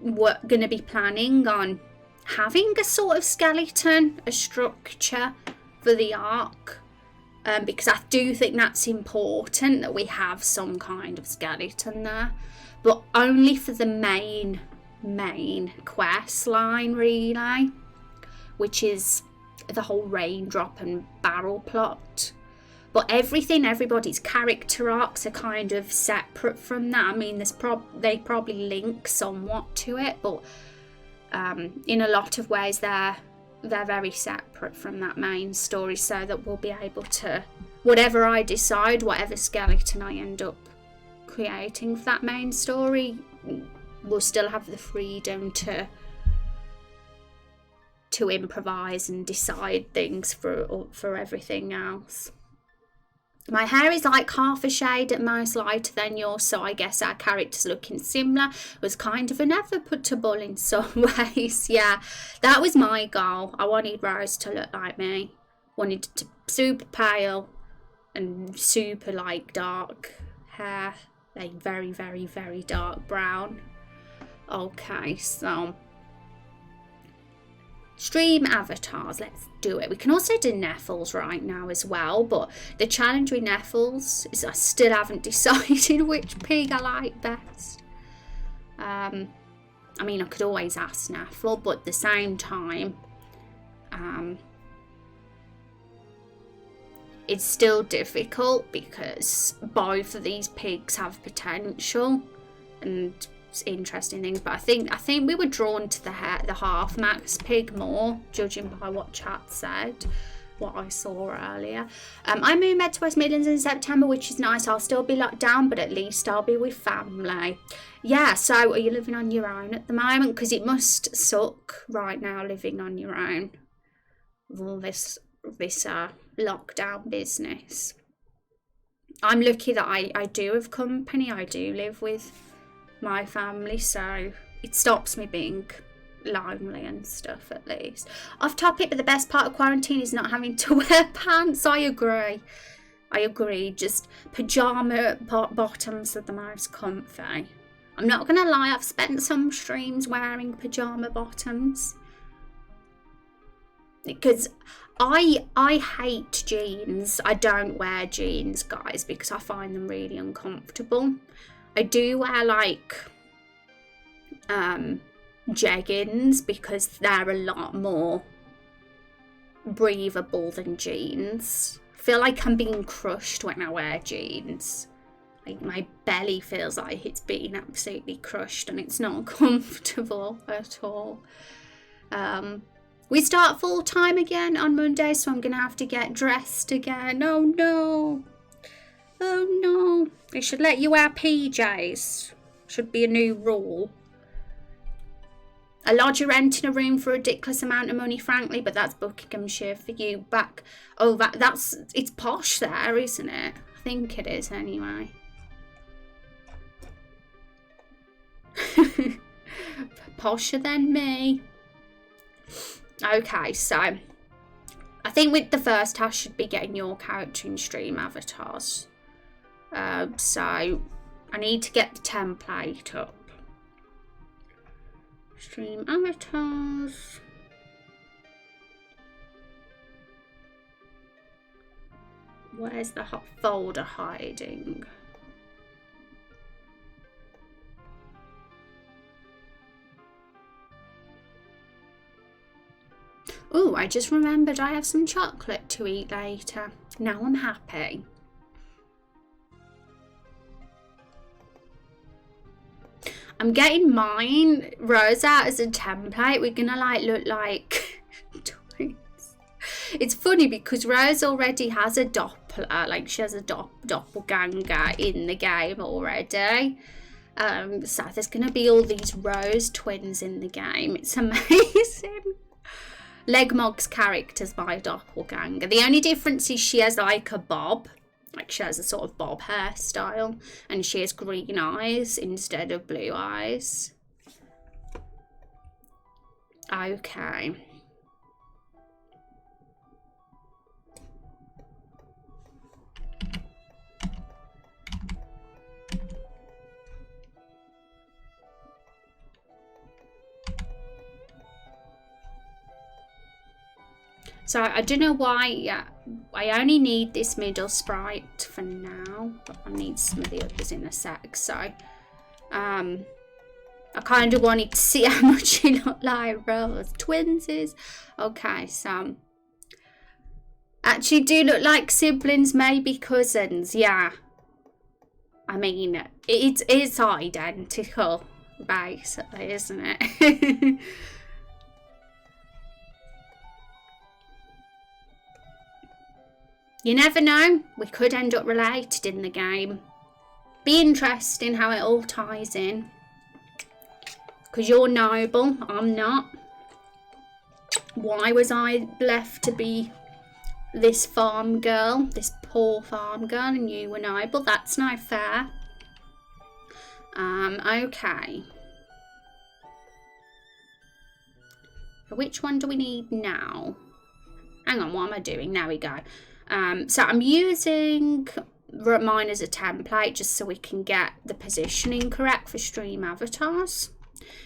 going to be planning on having a sort of skeleton, a structure for the arc, because I do think that's important that we have some kind of skeleton there, but only for the main quest line really, which is the whole Raindrop and Barrel plot. But everybody's character arcs are kind of separate from that. I mean, they probably link somewhat to it, but in a lot of ways they're very separate from that main story, so that we'll be able to, whatever I decide, whatever skeleton I end up creating for that main story, we'll still have the freedom to improvise and decide things for everything else. My hair is like half a shade at most lighter than yours, so I guess our characters looking similar was kind of inevitable in some ways. Yeah, that was my goal. I wanted Rose to look like me. Wanted to super pale and super like dark hair, like very, very, very dark brown. Okay, so stream avatars, let's do it. We can also do Neffels right now as well, but the challenge with Neffels is I still haven't decided which pig I like best. I mean, I could always ask Neffel, but at the same time, it's still difficult because both of these pigs have potential and interesting things, but I think we were drawn to the half max pig more, judging by what chat said, what I saw earlier. I moved to West Midlands in September, which is nice. I'll still be locked down, but at least I'll be with family. Yeah, so are you living on your own at the moment? Because it must suck right now living on your own with all this lockdown business. I'm lucky that I do have company. I do live with my family, so it stops me being lonely and stuff, at least. Off topic, but the best part of quarantine is not having to wear pants. I agree. Just pajama bottoms are the most comfy. I'm not gonna lie, I've spent some streams wearing pajama bottoms because I hate jeans. I don't wear jeans, guys, because I find them really uncomfortable. I do wear like jeggings because they're a lot more breathable than jeans. I feel like I'm being crushed when I wear jeans. Like my belly feels like it's being absolutely crushed and it's not comfortable at all. We start full time again on Monday, so I'm gonna have to get dressed again. Oh no. Oh no, they should let you wear PJs. Should be a new rule. A lodger renting a room for a ridiculous amount of money, frankly, but that's Buckinghamshire for you. Back, oh, it's posh there, isn't it? I think it is anyway. Posher than me. Okay, so I think with the first task should be getting your character in stream avatars. So I need to get the template up. Stream avatars. Where's the hot folder hiding? Oh, I just remembered I have some chocolate to eat later. Now I'm happy. I'm getting mine, Rose, out as a template. We're gonna like look like twins. It's funny because Rose already has a Doppler, like she has a doppelganger in the game already. So there's gonna be all these Rose twins in the game. It's amazing. Legmog's character's my doppelganger. The only difference is she has like a bob. Like she has a sort of bob hairstyle and she has green eyes instead of blue eyes. Okay. So I don't know why I only need this middle sprite for now, but I need some of the others in a sec. So I kind of wanted to see how much she looked like Rose. Twinsies. Okay, so actually do look like siblings, maybe cousins. Yeah. I mean, it's identical, basically, isn't it? You never know, we could end up related in the game. Be interesting how it all ties in. Because you're noble, I'm not. Why was I left to be this farm girl? This poor farm girl and you were noble. That's no fair. Okay. Which one do we need now? Hang on, what am I doing? There we go. So I'm using mine as a template just so we can get the positioning correct for stream avatars.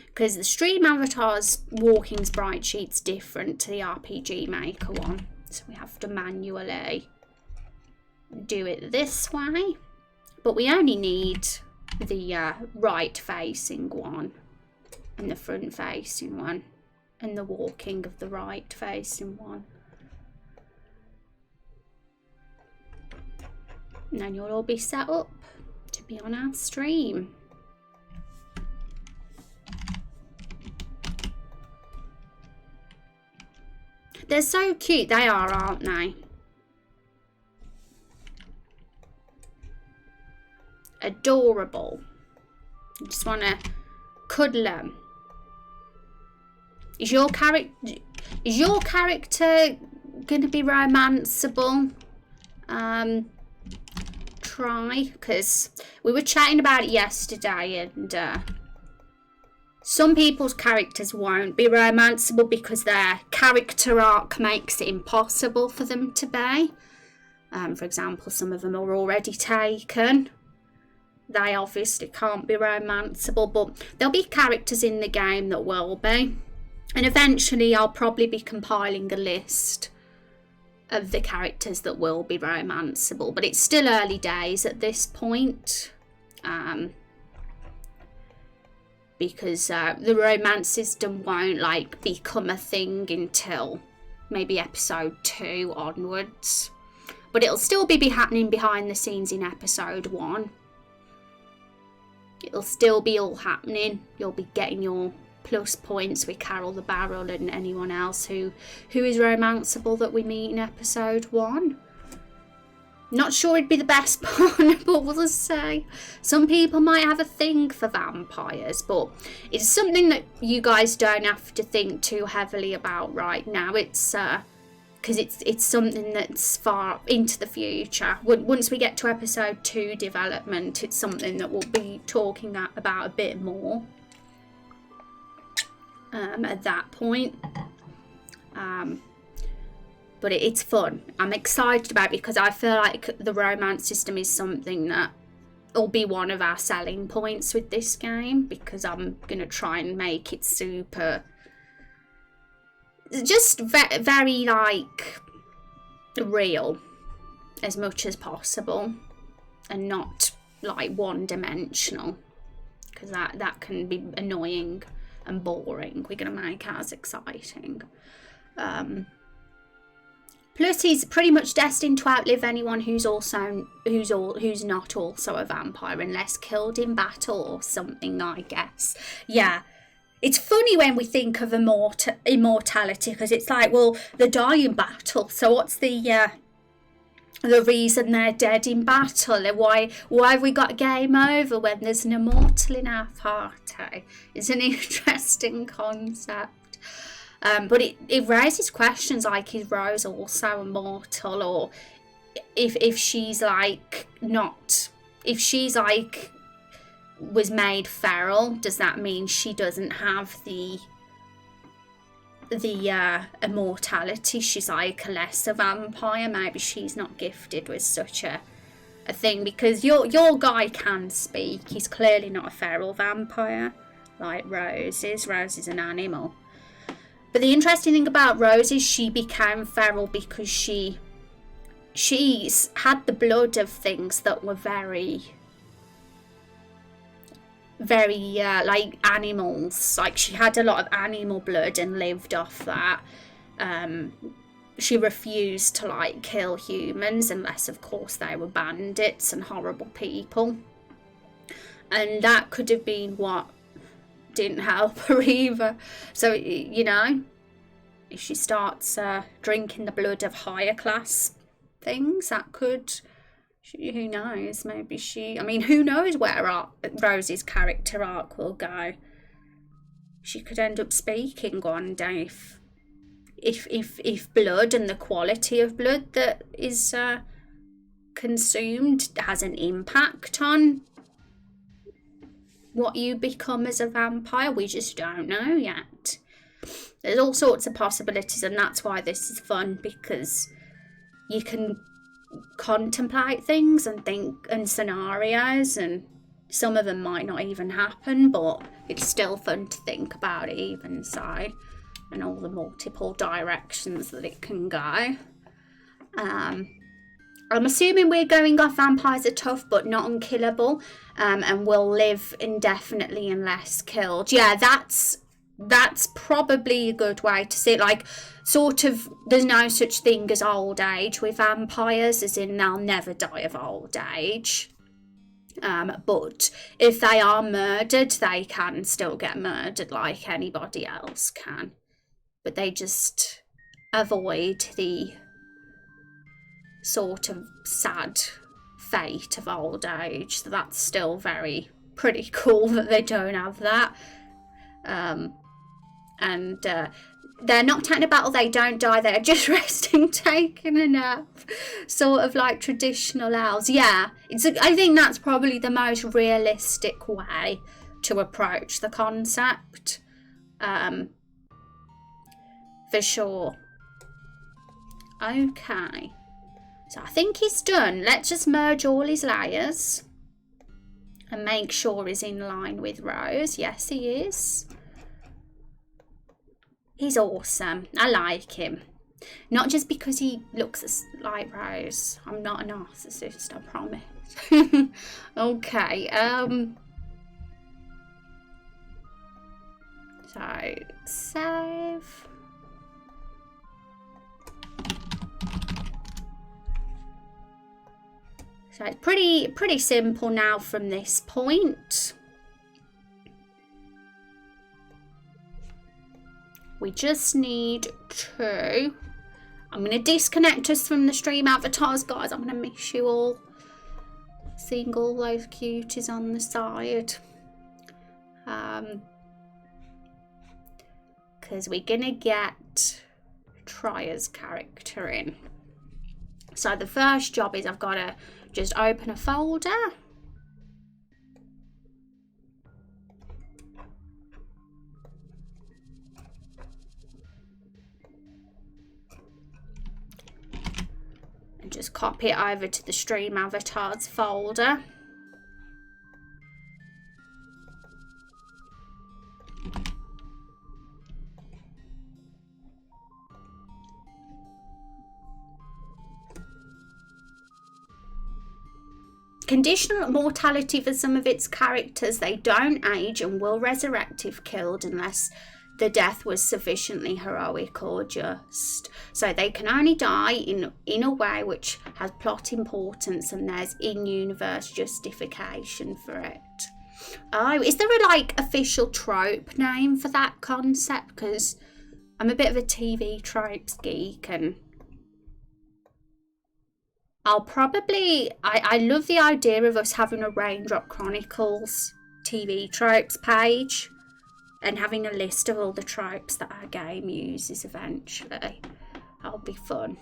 Because the stream avatars walking sprite sheet's different to the RPG Maker one. So we have to manually do it this way. But we only need the right facing one and the front facing one and the walking of the right facing one. And then you'll all be set up to be on our stream. They're so cute, they are, aren't they? Adorable. You just want to cuddle them. Is your character going to be romanceable? Try, because we were chatting about it yesterday, and some people's characters won't be romanceable because their character arc makes it impossible for them to be. For example, some of them are already taken. They obviously can't be romanceable, but there'll be characters in the game that will be. And eventually I'll probably be compiling a list of the characters that will be romanceable, but it's still early days at this point. Because the romance system won't like become a thing until maybe episode 2 onwards, but it'll still be happening behind the scenes in episode 1. It'll still be all happening. You'll be getting your plus points with Carol the Barrel and anyone else who is romanceable that we meet in episode 1. Not sure it'd be the best partner, but we'll just say some people might have a thing for vampires, but it's something that you guys don't have to think too heavily about right now. It's because it's something that's far into the future. Once we get to episode 2 development, it's something that we'll be talking about a bit more at that point. But it's fun. I'm excited about it because I feel like the romance system is something that will be one of our selling points with this game, because I'm going to try and make it super, just very like real as much as possible, and not like one-dimensional, because that can be annoying and boring. We're going to make it as exciting. Plus, he's pretty much destined to outlive anyone who's not also a vampire, unless killed in battle or something, I guess. Yeah, it's funny when we think of immortality, because it's like, well, they die in battle, so what's the reason they're dead in battle? And why have we got game over when there's an immortal in our party? It's an interesting concept. But it raises questions like, is Rose also immortal? Or if she's like not, if she's like was made feral, does that mean she doesn't have the immortality? She's like a lesser vampire. Maybe she's not gifted with such a thing, because your guy can speak. He's clearly not a feral vampire like Rose is. Rose is an animal. But the interesting thing about Rose is she became feral because she's had the blood of things that were very, very like animals. Like, she had a lot of animal blood and lived off that. She refused to like kill humans unless, of course, they were bandits and horrible people. And that could have been what didn't help her either. So, you know, if she starts drinking the blood of higher class things, that could, who knows, maybe I mean, who knows where Rose's character arc will go. She could end up speaking one day if blood and the quality of blood that is consumed has an impact on what you become as a vampire. We just don't know yet. There's all sorts of possibilities, and that's why this is fun, because you can contemplate things and think and scenarios, and some of them might not even happen, but it's still fun to think about it even so, and all the multiple directions that it can go. I'm assuming we're going off vampires are tough but not unkillable, and will live indefinitely unless killed. Yeah, that's probably a good way to see it. Like, sort of, there's no such thing as old age with vampires, as in they'll never die of old age. But if they are murdered, they can still get murdered like anybody else can. But they just avoid the sort of sad fate of old age. So that's still pretty cool that they don't have that. And they're not taking a battle, they don't die, they're just resting, taking a nap, sort of like traditional elves. Yeah, I think that's probably the most realistic way to approach the concept, for sure. Okay, so I think he's done. Let's just merge all his layers and make sure he's in line with Rose. Yes, he is. He's awesome. I like him. Not just because he looks like Rose. I'm not a narcissist, I promise. Okay. So, save. So it's pretty simple now from this point. We just need to... I'm going to disconnect us from the stream avatars, guys. I'm going to miss you all. Seeing all those cuties on the side. Because we're going to get Tria's character in. So the first job is I've got to just open a folder. Just copy it over to the stream avatars folder. Conditional mortality for some of its characters. They don't age and will resurrect if killed unless the death was sufficiently heroic or just. So they can only die in a way which has plot importance, and there's in-universe justification for it. Oh, is there a like official trope name for that concept? Because I'm a bit of a TV tropes geek, and I'll probably... I love the idea of us having a Raindrop Chronicles TV tropes page, and having a list of all the tropes that our game uses eventually. That'll be fun.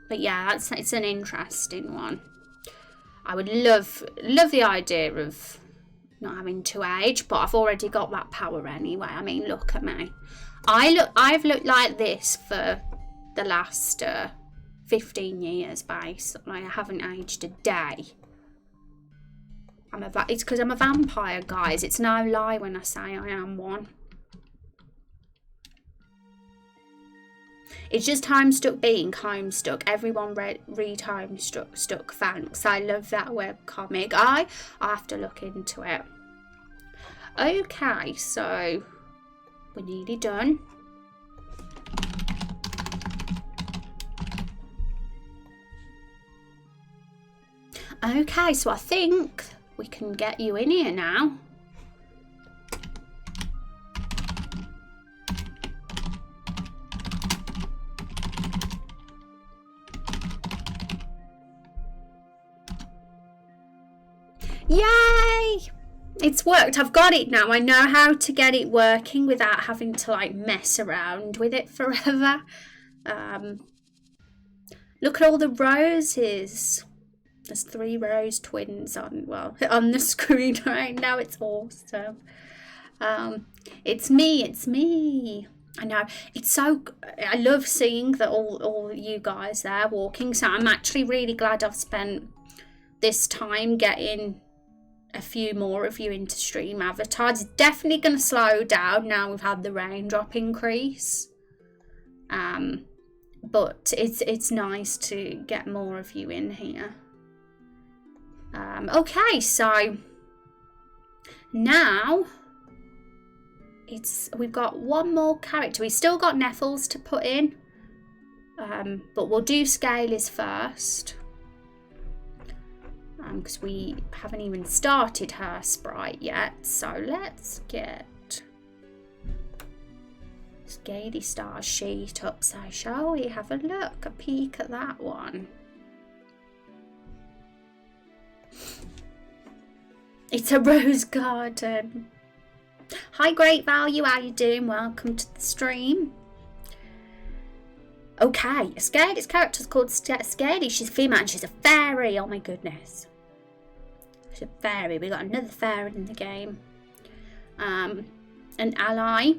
But yeah, it's an interesting one. I would love the idea of not having to age, but I've already got that power anyway. I mean, look at me. I've looked like this for the last 15 years, basically. I haven't aged a day. It's because I'm a vampire, guys. It's no lie when I say I am one. It's just Homestuck being Homestuck. Everyone read Homestuck, thanks. I love that webcomic. I have to look into it. Okay, so we're nearly done. Okay, so I think we can get you in here now. Yay! It's worked. I've got it now. I know how to get it working without having to like mess around with it forever. Look at all the roses. There's 3 rose twins on the screen right now. It's awesome. It's me. I know, it's so, I love seeing that all you guys there walking. So I'm actually really glad I've spent this time getting a few more of you into stream avatars. It's definitely going to slow down now we've had the raindrop increase. But it's nice to get more of you in here. Okay, so now we've got one more character. We've still got Neffels to put in, but we'll do Scalies first, because we haven't even started her sprite yet. So let's get Scaly Star sheet up. So shall we have a look, a peek at that one? It's a rose garden. Hi, Great Value, how you doing? Welcome to the stream. Okay, Scaly's character's called Scaly. She's female and she's a fairy. Oh my goodness. She's a fairy. We got another fairy in the game. An ally.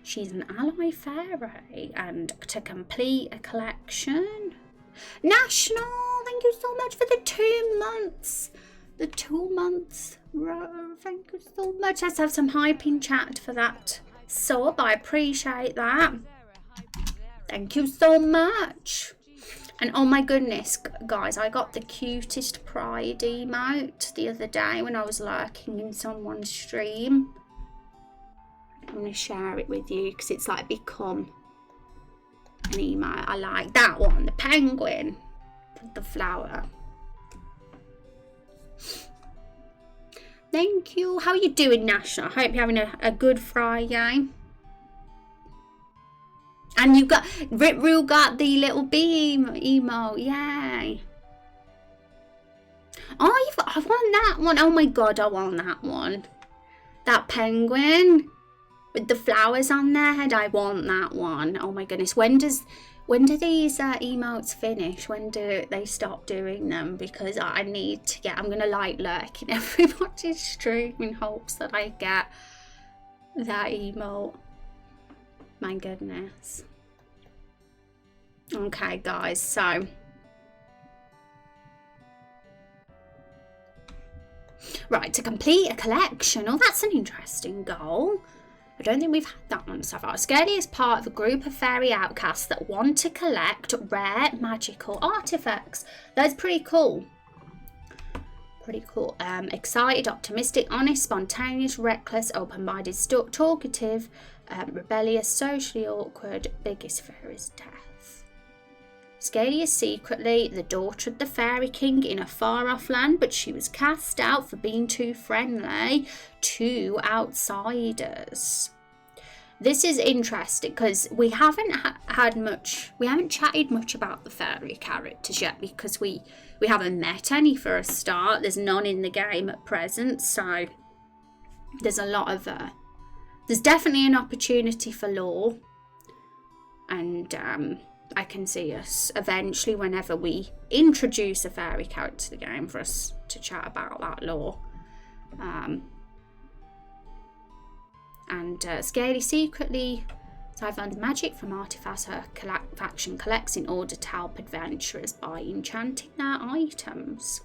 She's an ally fairy. And to complete a collection. National, thank you so much for the 2 months. The 2 months. Thank you so much. Let's have some hype in chat for that sub. I appreciate that. Thank you so much. And oh my goodness, guys, I got the cutest pride emote the other day when I was lurking in someone's stream. I'm going to share it with you because it's like become an emote. I like that one, the penguin with the flower. Thank you. How are you doing, National? I hope you're having a good Friday. And you got Rip Rule got the little bee emote. Yay. Oh, I want that one. Oh my god, I want that one. That penguin with the flowers on their head. I want that one. Oh my goodness. When do these emotes finish? When do they stop doing them? Because I need to get, I'm going to like lurk in everybody's stream in hopes that I get that emote. My goodness. Okay, guys, so. Right, to complete a collection. Oh, that's an interesting goal. I don't think we've had that one so far. Scaly is part of a group of fairy outcasts that want to collect rare magical artifacts. That's pretty cool. Pretty cool. Excited, optimistic, honest, spontaneous, reckless, open-minded, talkative, rebellious, socially awkward, biggest fear is death. Scaly is secretly the daughter of the fairy king in a far-off land, but she was cast out for being too friendly to outsiders. This is interesting because we haven't chatted much about the fairy characters yet because we haven't met any for a start. There's none in the game at present, so there's a lot of there's definitely an opportunity for lore, and I can see us eventually, whenever we introduce a fairy character to the game, for us to chat about that lore. Scaly secretly siphons magic from artifacts her faction collects in order to help adventurers by enchanting their items.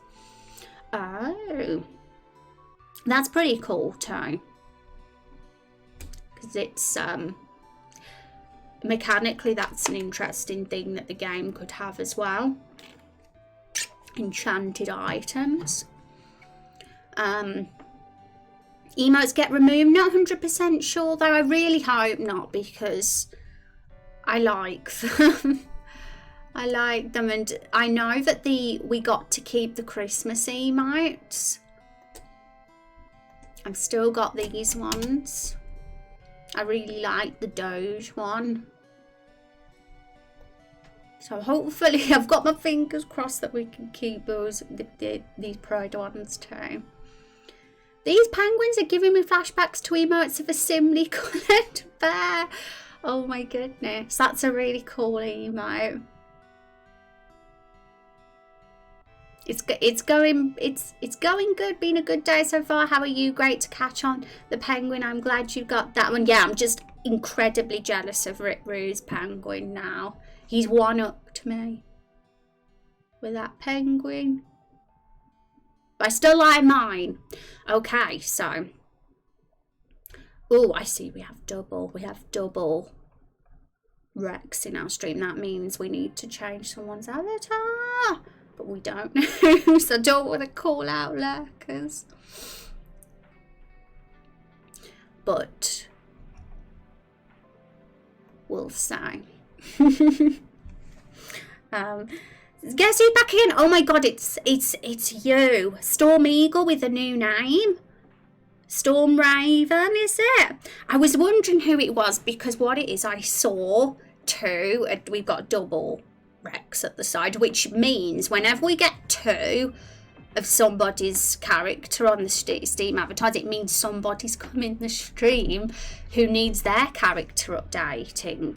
Oh, that's pretty cool too, because it's mechanically that's an interesting thing that the game could have as well. Enchanted items. Emotes get removed. Not 100% sure though. I really hope not, because I like them. I like them, and I know that we got to keep the Christmas emotes. I've still got these ones. I really like the Doge one. So hopefully I've got my fingers crossed that we can keep these pride ones too. These penguins are giving me flashbacks to emotes of a similarly coloured bear. Oh my goodness, that's a really cool emote. It's going good. Been a good day so far. How are you? Great to catch on the penguin. I'm glad you got that one. Yeah, I'm just incredibly jealous of Rip Roo's penguin now. He's one up to me with that penguin. But I still like mine. Okay, so. Oh, I see we have double Rex in our stream. That means we need to change someone's avatar. But we don't know, so I don't want to call out lurkers. But we'll say. Guess who's back again? Oh my god, it's you, Storm Eagle with a new name. Storm Raven, is it? I was wondering who it was because what it is, I saw two. We've got double Rex at the side, which means whenever we get two of somebody's character on the Steam avatars, it means somebody's come in the stream who needs their character updating.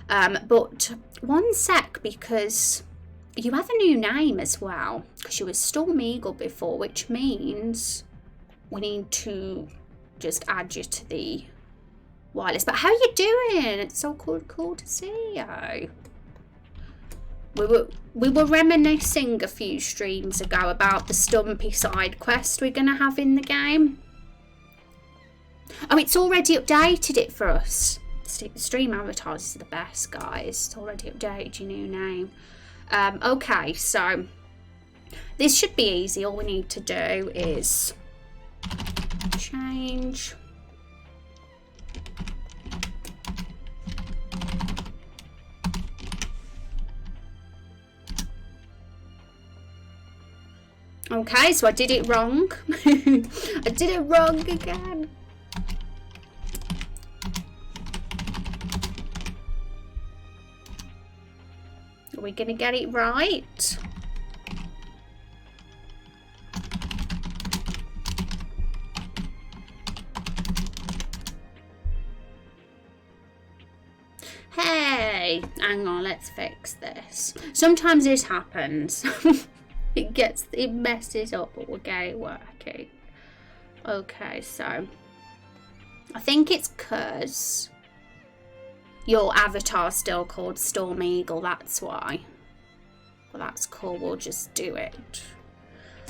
But one sec, because you have a new name as well, because you were Storm Eagle before, which means we need to just add you to the wireless. But how are you doing? It's so cool to see you. We were reminiscing a few streams ago about the Stumpy side quest we're going to have in the game. Oh, it's already updated it for us. Stream avatars is the best, guys. It's already updated your new name. Okay, so this should be easy. All we need to do is change. Okay, so I did it wrong. I did it wrong again. Are we gonna get it right? Hey, hang on, let's fix this. Sometimes this happens. It messes up, but we'll get it working. Okay, so I think it's because your avatar's still called Storm Eagle, that's why. Well, that's cool, we'll just do it.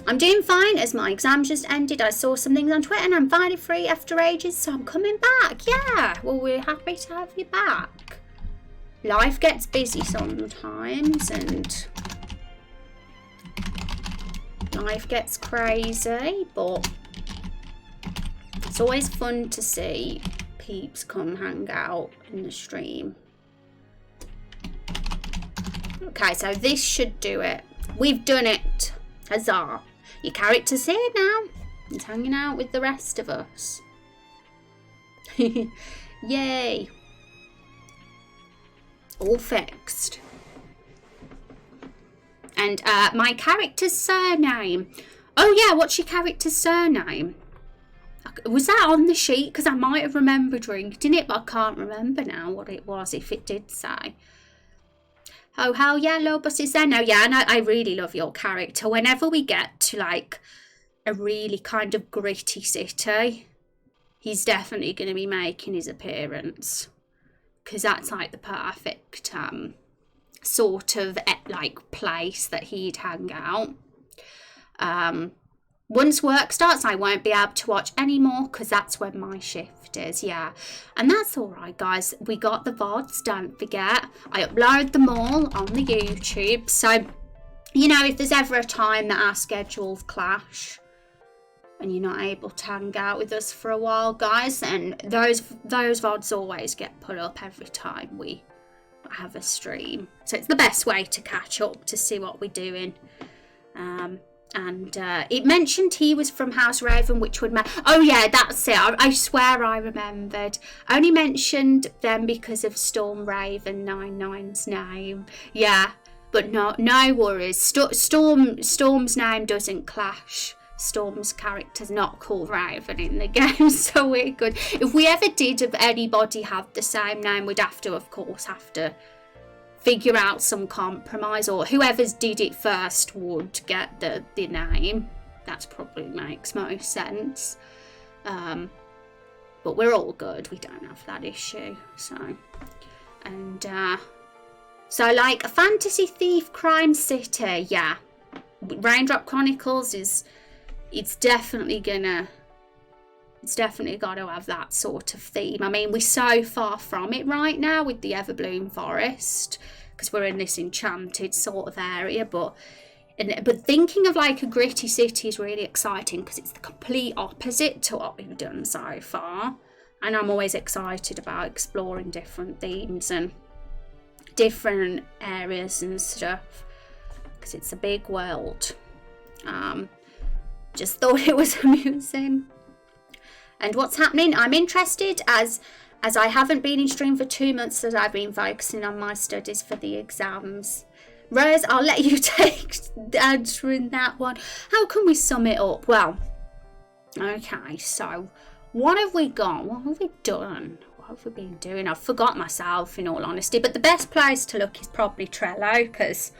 I'm doing fine as my exam just ended. I saw some things on Twitter and I'm finally free after ages, so I'm coming back. Yeah, well, we're happy to have you back. Life gets busy sometimes and life gets crazy, but it's always fun to see peeps come hang out in the stream. Okay, so this should do it. We've done it. Huzzah. Your character's here now. It's hanging out with the rest of us. Yay. All fixed. And my character's surname. Oh yeah, what's your character's surname? Was that on the sheet? Because I might have remembered reading it, but I can't remember now what it was, if it did say. Oh, hell yeah, Lobus is there now. Yeah, and I really love your character. Whenever we get to like a really kind of gritty city, he's definitely going to be making his appearance. Because that's like the perfect sort of like place that he'd hang out. Once work starts, I won't be able to watch anymore because that's when my shift is, yeah. And that's all right, guys. We got the VODs, don't forget. I upload them all on the YouTube. So, you know, if there's ever a time that our schedules clash and you're not able to hang out with us for a while, guys, then those VODs always get put up every time we have a stream. So it's the best way to catch up, to see what we're doing. And it mentioned he was from House Raven, which would oh yeah, that's it. I swear I remembered. I only mentioned them because of Storm Raven 99's name. Yeah, but no worries. Storm's name doesn't clash. Storm's character's not called Raven in the game, so we're good. If we ever did have anybody have the same name, we'd have to, of course, figure out some compromise, or whoever's did it first would get the name. That probably makes most sense. But we're all good. We don't have that issue. So like a fantasy thief crime city, yeah. Raindrop Chronicles it's definitely got to have that sort of theme. I mean, we're so far from it right now with the Everbloom Forest, because we're in this enchanted sort of area, but thinking of like a gritty city is really exciting because it's the complete opposite to what we've done so far, and I'm always excited about exploring different themes and different areas and stuff, because it's a big world. Just thought it was amusing. And what's happening? I'm interested as I haven't been in stream for 2 months, as I've been focusing on my studies for the exams. Rose, I'll let you take answering that one. How can we sum it up? Well, okay, so what have we got? What have we done? What have we been doing? I've forgot myself, in all honesty, but the best place to look is probably Trello, because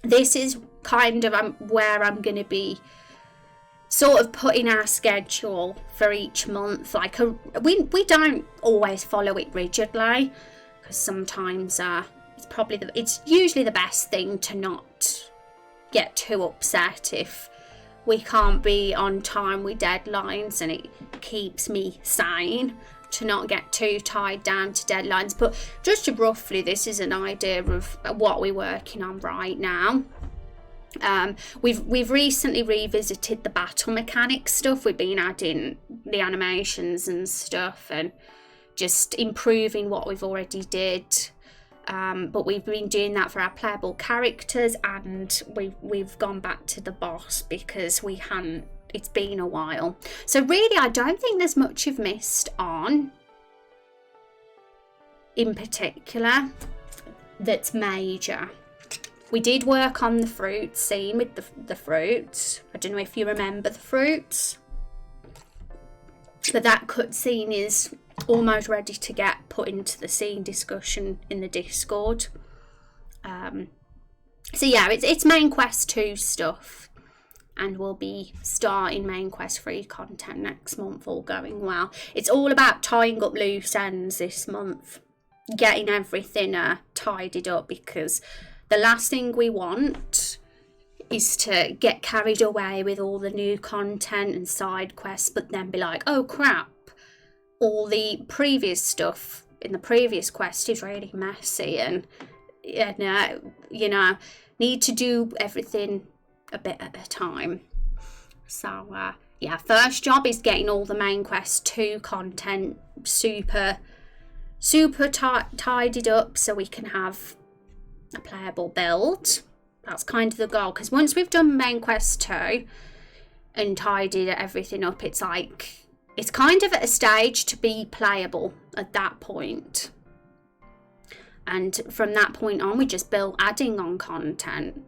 this is kind of where I'm going to be sort of putting our schedule for each month. Like we don't always follow it rigidly, because sometimes it's usually the best thing to not get too upset if we can't be on time with deadlines, and it keeps me sane to not get too tied down to deadlines. But just roughly, this is an idea of what we're working on right now. We've recently revisited the battle mechanics stuff. We've been adding the animations and stuff and just improving what we've already did. But we've been doing that for our playable characters, and we've gone back to the boss because we hadn't. It's been a while. So really, I don't think there's much you've missed on in particular that's major. We did work on the fruit scene with the fruits. I don't know if you remember the fruits, but that cutscene is almost ready to get put into the scene discussion in the Discord. So yeah, it's main quest 2 stuff, and we'll be starting main quest 3 content next month, all going well. It's all about tying up loose ends this month, getting everything tidied up, because the last thing we want is to get carried away with all the new content and side quests, but then be like, oh crap, all the previous stuff in the previous quest is really messy, and need to do everything a bit at a time. So yeah, first job is getting all the main quest 2 content super tidied up so we can have a playable build. That's kind of the goal, because once we've done main quest 2 and tidied everything up, it's kind of at a stage to be playable at that point, and from that point on we just build adding on content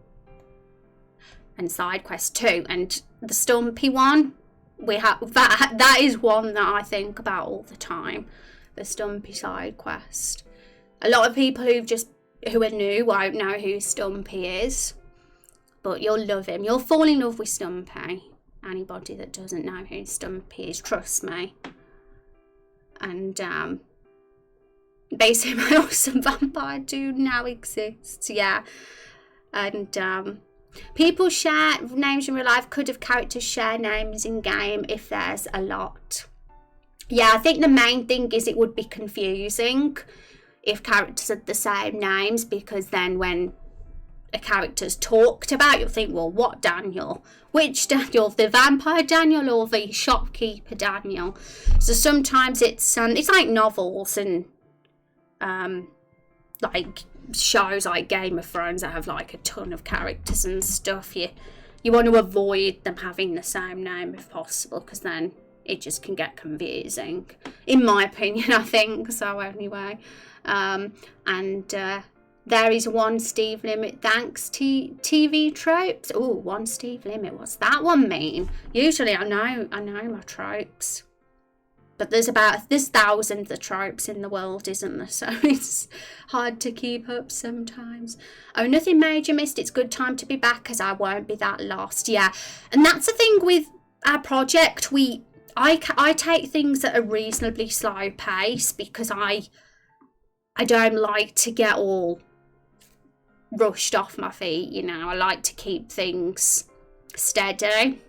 and side quest 2. And the Stumpy one, we have that is one that I think about all the time, the Stumpy side quest. A lot of people who are new won't know who Stumpy is, but you'll love him. You'll fall in love with Stumpy. Anybody that doesn't know who Stumpy is, trust me. And basically my awesome vampire dude now exists, yeah. And people share names in real life. Could have characters share names in game if there's a lot? Yeah, I think the main thing is it would be confusing if characters had the same names, because then when a character's talked about, you'll think, well, what Daniel? Which Daniel? The vampire Daniel or the shopkeeper Daniel? So sometimes it's like novels and like shows like Game of Thrones that have like a ton of characters and stuff. You you want to avoid them having the same name if possible, because then it just can get confusing, in my opinion, I think. So anyway, there is one Steve Limit, thanks to TV tropes. Oh, one Steve Limit, what's that one mean? Usually I know my tropes, but there's thousands of tropes in the world, isn't there? So it's hard to keep up sometimes. Oh, nothing major missed. It's good time to be back, because I won't be that lost. Yeah, and that's the thing with our project. I take things at a reasonably slow pace, because I don't like to get all rushed off my feet, you know. I like to keep things steady,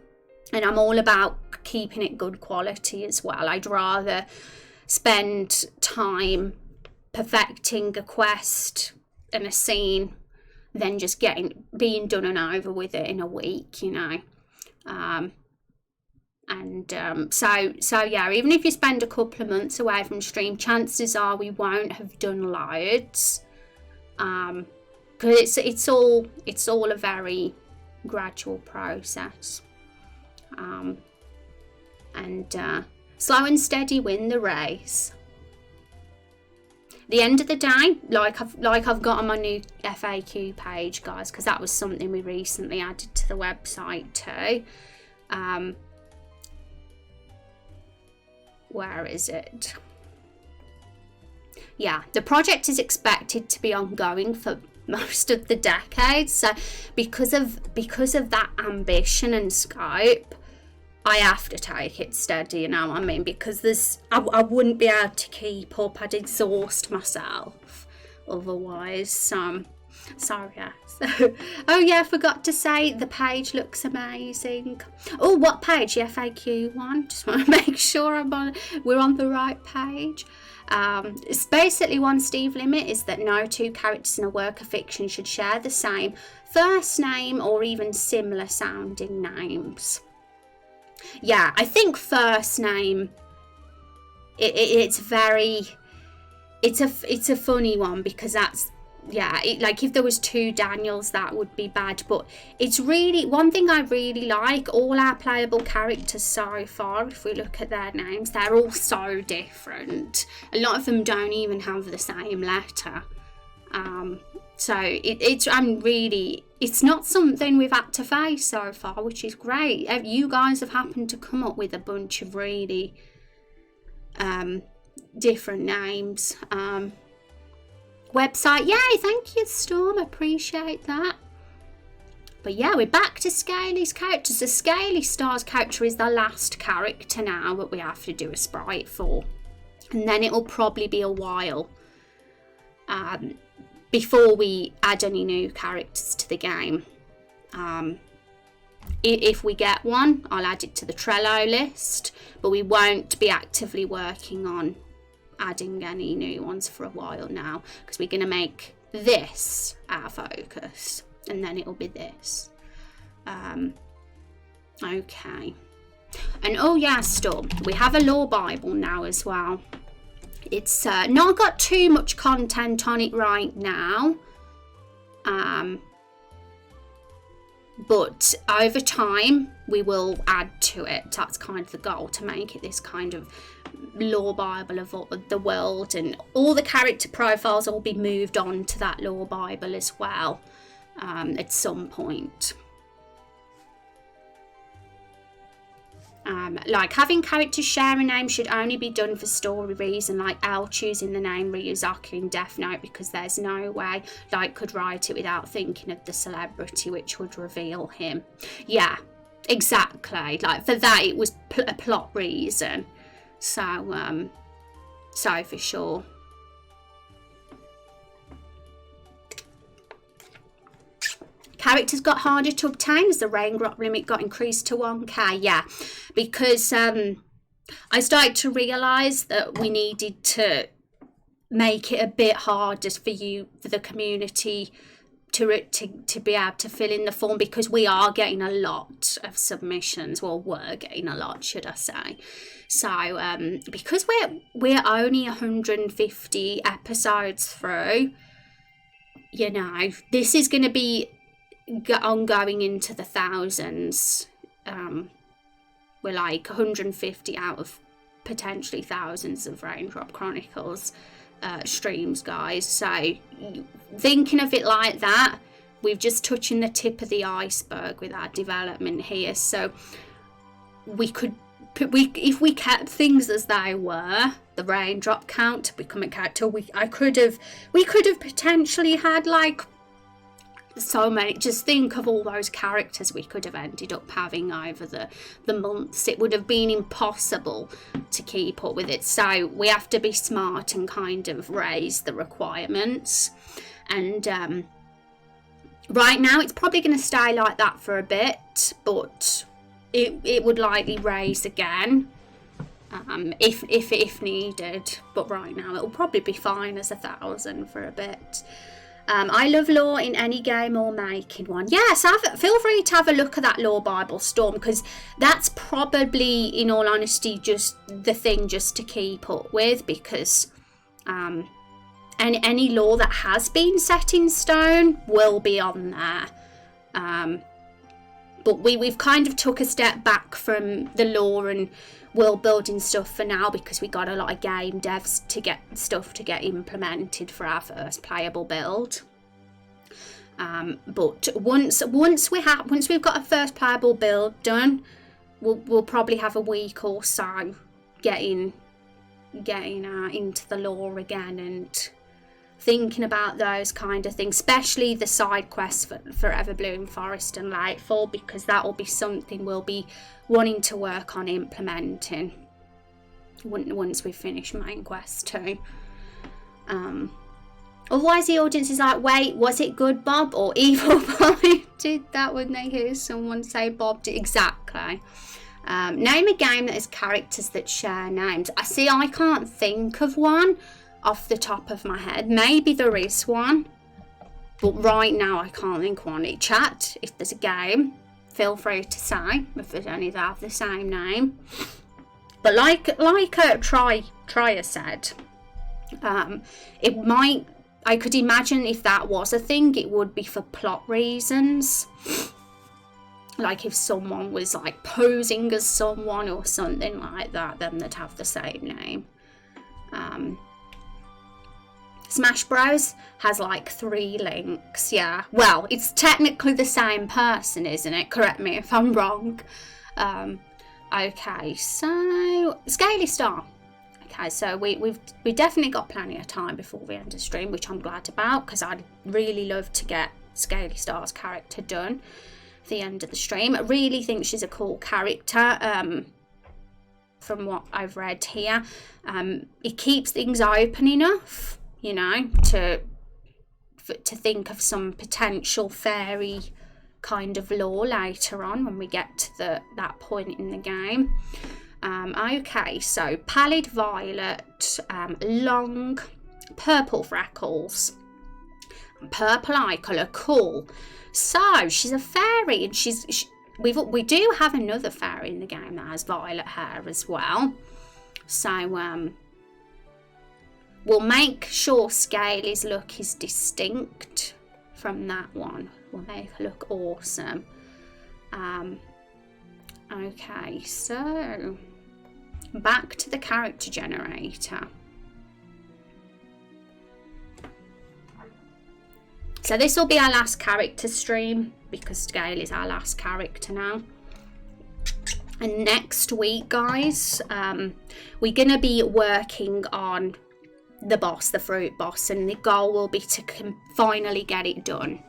and I'm all about keeping it good quality as well. I'd rather spend time perfecting a quest and a scene than just being done and over with it in a week, you know. So yeah, even if you spend a couple of months away from stream, chances are we won't have done loads, because it's all a very gradual process, slow and steady win the race. The end of the day, like I've got on my new FAQ page, guys, because that was something we recently added to the website too. Where is it? Yeah, the project is expected to be ongoing for most of the decade. So because of that ambition and scope, I have to take it steady, you know what I mean? Because I wouldn't be able to keep up. I'd exhaust myself otherwise. So yeah. Oh yeah, I forgot to say the page looks amazing. Oh, what page? The FAQ one. Just want to make sure we're on the right page. It's basically one Steve Limit is that no two characters in a work of fiction should share the same first name or even similar sounding names. Yeah, I think first name, it's a funny one, because that's, yeah, like if there was two Daniels, that would be bad. But it's really, one thing I really like, all our playable characters so far, if we look at their names, they're all so different. A lot of them don't even have the same letter. So it's not something we've had to face so far, which is great. You guys have happened to come up with a bunch of really different names. Website, yay, thank you, Storm, appreciate that. But yeah, we're back to Scaly's characters. The Scaly Stars character is the last character now that we have to do a sprite for, and then it'll probably be a while before we add any new characters to the game. If we get one, I'll add it to the Trello list, but we won't be actively working on adding any new ones for a while now, because we're going to make this our focus, and then it'll be this. Okay. And oh yeah, Storm, we have a lore Bible now as well. It's not got too much content on it right now, but over time we will add to it. That's kind of the goal, to make it this kind of lore Bible of the world, and all the character profiles will be moved on to that lore Bible as well at some point. Like having characters share a name should only be done for story reason, like Elle choosing the name Ryuzaku in Death Note, because there's no way Light could write it without thinking of the celebrity which would reveal him. Yeah, exactly. Like for that it was a plot reason. So for sure. Characters got harder to obtain as the Raindrop limit got increased to 1k. Yeah, because I started to realise that we needed to make it a bit harder for the community to be able to fill in the form, because we are getting a lot of submissions. Well, we're getting a lot, should I say. So because we're only 150 episodes through, you know, this is going to be going into the thousands. We're like 150 out of potentially thousands of Raindrop Chronicles streams, guys. So thinking of it like that, we've just touching the tip of the iceberg with our development here. So if we kept things as they were, the raindrop count to become a character, we could have potentially had like so many. Just think of all those characters we could have ended up having over the months. It would have been impossible to keep up with it. So we have to be smart and kind of raise the requirements. And right now it's probably going to stay like that for a bit, but it would likely raise again if needed. But right now it'll probably be fine as 1,000 for a bit. I love lore in any game or making one. Yes, feel free to have a look at that Lore Bible Storm, because that's probably, in all honesty, just the thing just to keep up with, because any lore that has been set in stone will be on there. But we've kind of took a step back from the lore and world building stuff for now, because we got a lot of game devs to get implemented for our first playable build. But once we've got a first playable build done, we'll probably have a week or so getting into the lore again and thinking about those kind of things, especially the side quests for Forever Bloom Forest and Lightfall, because that will be something we'll be wanting to work on implementing once we finish main quest too. Otherwise the audience is like, wait, was it good Bob or evil Bob did that when they hear someone say Bob did? Exactly. Name a game that has characters that share names. I can't think of one off the top of my head. Maybe there is one, but right now I can't think of one. Chat, if there's a game, feel free to say if there's any that have the same name. But like Trier said, I could imagine if that was a thing, it would be for plot reasons. Like if someone was like posing as someone or something like that, then they'd have the same name. Smash Bros has like 3 links, yeah. Well, it's technically the same person, isn't it? Correct me if I'm wrong. Okay, so Scaly Star. Okay, so we definitely got plenty of time before the end of stream, which I'm glad about, because I'd really love to get Scaly Star's character done at the end of the stream. I really think she's a cool character. From what I've read here, it keeps things open enough, you know, to think of some potential fairy kind of lore later on when we get to that point in the game. Okay, so pallid violet, long purple freckles, purple eye colour, cool. So she's a fairy, and we do have another fairy in the game that has violet hair as well. So we'll make sure Scaly's look is distinct from that one. We'll make her look awesome. Okay, so back to the character generator. So this will be our last character stream, because Scaly is our last character now. And next week, guys, we're going to be working on the boss, the fruit boss, and the goal will be to finally get it done.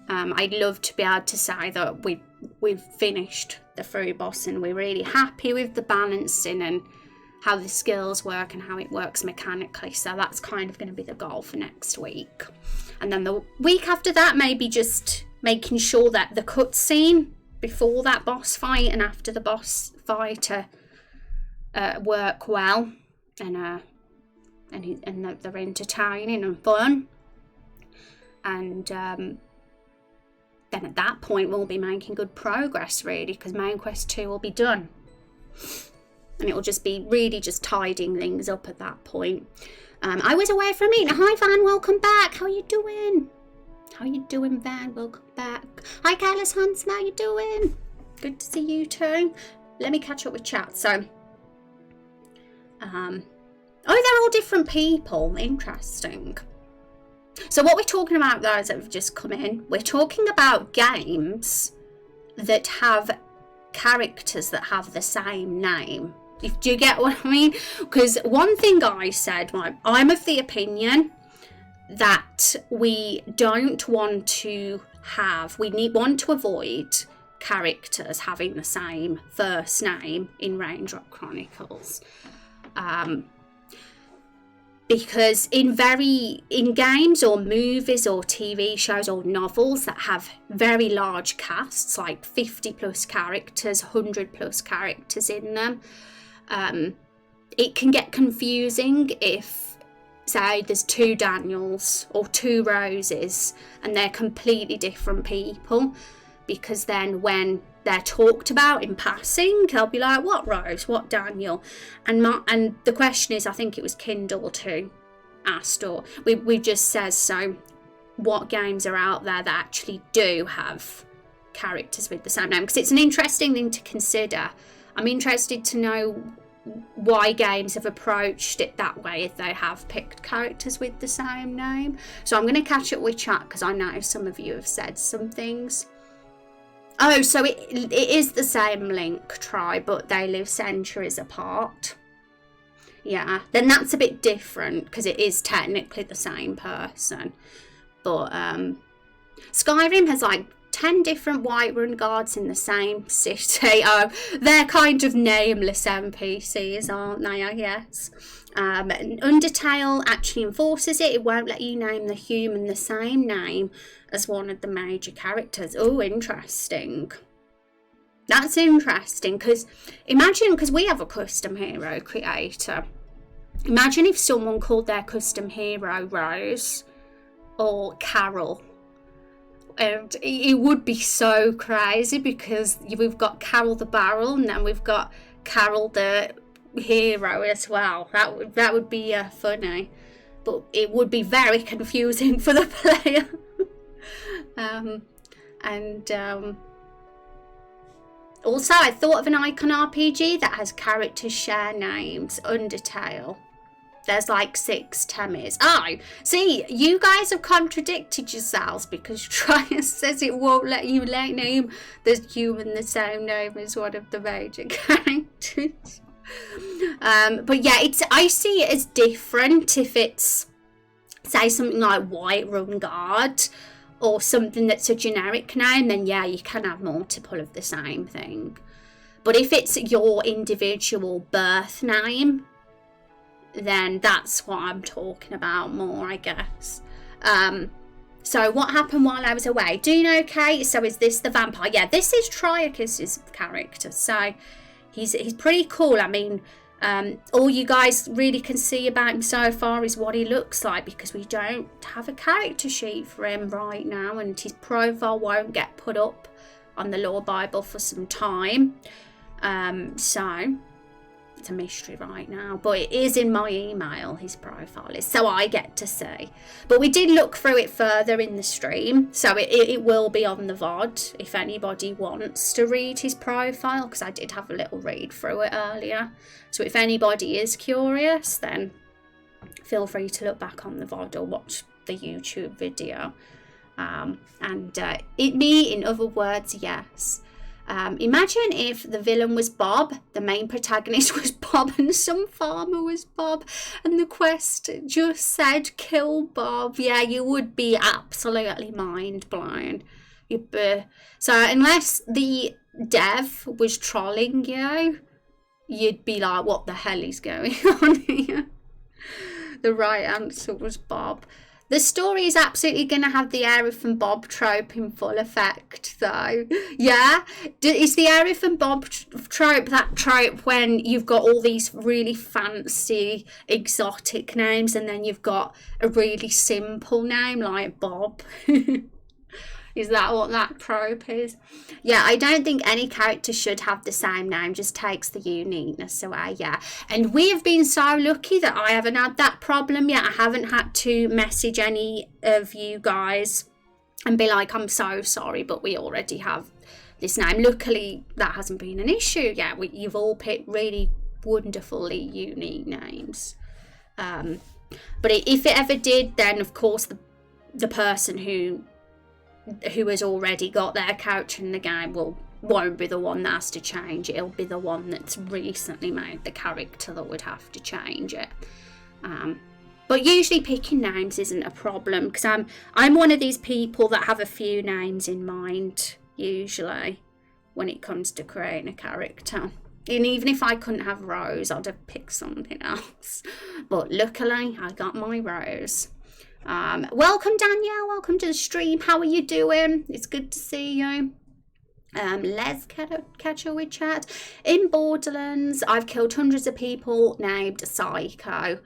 I'd love to be able to say that we've finished the fruit boss and we're really happy with the balancing and how the skills work and how it works mechanically. So that's kind of going to be the goal for next week. And then the week after that, maybe just making sure that the cutscene before that boss fight and after the boss fight work well, and they're entertaining and fun. And then at that point we'll be making good progress, really, because main quest 2 will be done, and it will just be really just tidying things up at that point. I was away from it. Hi Van, welcome back. How are you doing? How you doing, Van? Welcome back. Hi, Carlos Hansen. How you doing? Good to see you too. Let me catch up with chat. So, oh, they're all different people. Interesting. So what we're talking about, those that have just come in, we're talking about games that have characters that have the same name. Do you get what I mean? Because one thing I said, I'm of the opinion that we don't want to have, want to avoid characters having the same first name in Raindrop Chronicles. Because in games or movies or TV shows or novels that have very large casts, like 50 plus characters, 100 plus characters in them, it can get confusing if, say, there's 2 Daniels or 2 Roses and they're completely different people, because then when they're talked about in passing, they'll be like, what Rose, what Daniel? And the question is, I think it was Kindle too asked, or we just says, so what games are out there that actually do have characters with the same name? Because it's an interesting thing to consider. I'm interested to know why games have approached it that way if they have picked characters with the same name. So I'm going to catch up with chat because I know some of you have said some things. Oh, so it is the same link, try, but they live centuries apart. Yeah, then that's a bit different because it is technically the same person. But Skyrim has like 10 different Whiterun guards in the same city. Oh, they're kind of nameless NPCs, aren't they? I guess. Undertale actually enforces it. It won't let you name the human the same name as one of the major characters. Oh, interesting. That's interesting, because imagine, because we have a custom hero creator. Imagine if someone called their custom hero Rose or Carol. And it would be so crazy, because we've got Carol the Barrel and then we've got Carol the hero as well. That would be funny, but it would be very confusing for the player. Also, I thought of an Icon RPG that has characters share names. Undertale. There's like 6 Temis. Oh, see, you guys have contradicted yourselves, because Trias says it won't let you name the human the same name as one of the major characters. But yeah, I see it as different if it's, say, something like Whiterun Guard or something that's a generic name, then yeah, you can have multiple of the same thing. But if it's your individual birth name, then that's what I'm talking about more, I guess. So what happened while I was away? Doing okay? So is this the vampire? Yeah, this is Triacus's character. So he's pretty cool. I mean, all you guys really can see about him so far is what he looks like, because we don't have a character sheet for him right now, and his profile won't get put up on the Lore Bible for some time. So it's a mystery right now, but it is in my email, his profile is, so I get to see. But we did look through it further in the stream, so it will be on the VOD if anybody wants to read his profile, because I did have a little read through it earlier. So if anybody is curious, then feel free to look back on the VOD or watch the YouTube video. In other words, yes. Imagine if the villain was Bob, the main protagonist was Bob, and some farmer was Bob, and the quest just said kill Bob. Yeah, you would be absolutely mind blown. So unless the dev was trolling you, you'd be like, what the hell is going on here? The right answer was Bob. The story is absolutely going to have the Arif and Bob trope in full effect, though. Yeah? Is the Arif and Bob trope that trope when you've got all these really fancy, exotic names, and then you've got a really simple name like Bob? Is that what that trope is? Yeah, I don't think any character should have the same name. Just takes the uniqueness away, yeah. And we have been so lucky that I haven't had that problem yet. I haven't had to message any of you guys and be like, I'm so sorry, but we already have this name. Luckily, that hasn't been an issue yet. You've all picked really wonderfully unique names. But if it ever did, then of course the person who has already got their character in the game won't be the one that has to change it. It'll be the one that's recently made the character that would have to change it. But usually picking names isn't a problem, because I'm one of these people that have a few names in mind usually when it comes to creating a character. And even if I couldn't have Rose, I'd have picked something else. But luckily, I got my Rose. Welcome, Danielle. Welcome to the stream. How are you doing? It's good to see you. Let's catch up with chat. In Borderlands, I've killed hundreds of people named Psycho.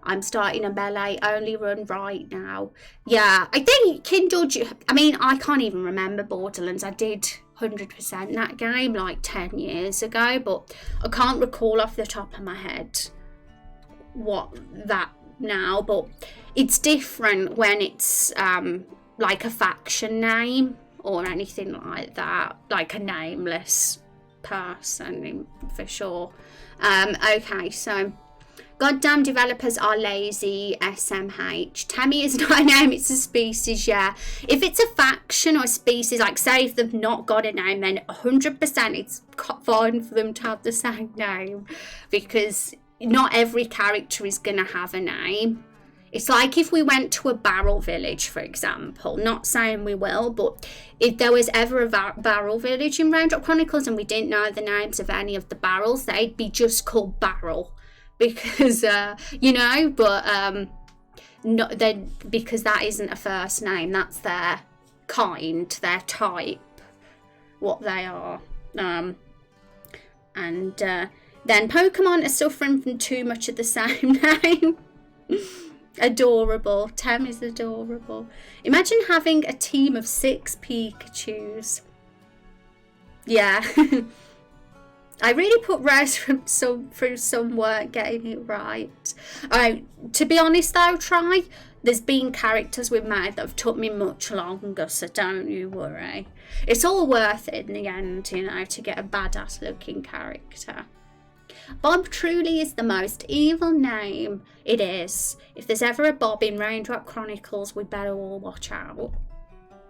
I'm starting a melee only run right now. Yeah, I think Kindle... I mean, I can't even remember Borderlands. I did 100% that game like 10 years ago, but I can't recall off the top of my head what that now. But it's different when it's like a faction name or anything like that, like a nameless person for sure. Okay, so goddamn developers are lazy, SMH. Tammy is not a name, it's a species, yeah. If it's a faction or a species, like say if they've not got a name, then 100% it's fine for them to have the same name, because not every character is going to have a name. It's like if we went to a barrel village, for example, not saying we will, but if there was ever a barrel village in Raindrop Chronicles and we didn't know the names of any of the barrels, they'd be just called Barrel. Because not then, because that isn't a first name, that's their kind, their type, what they are. Then Pokemon are suffering from too much of the same name. Adorable. Tem is adorable. Imagine having a team of 6 Pikachus. Yeah. I really put Rose through some work getting it right. To be honest though, there's been characters we've made that have took me much longer, so don't you worry. It's all worth it in the end, to get a badass looking character. Bob truly is the most evil name. It is. If there's ever a Bob in Raindrop Chronicles, we better all watch out.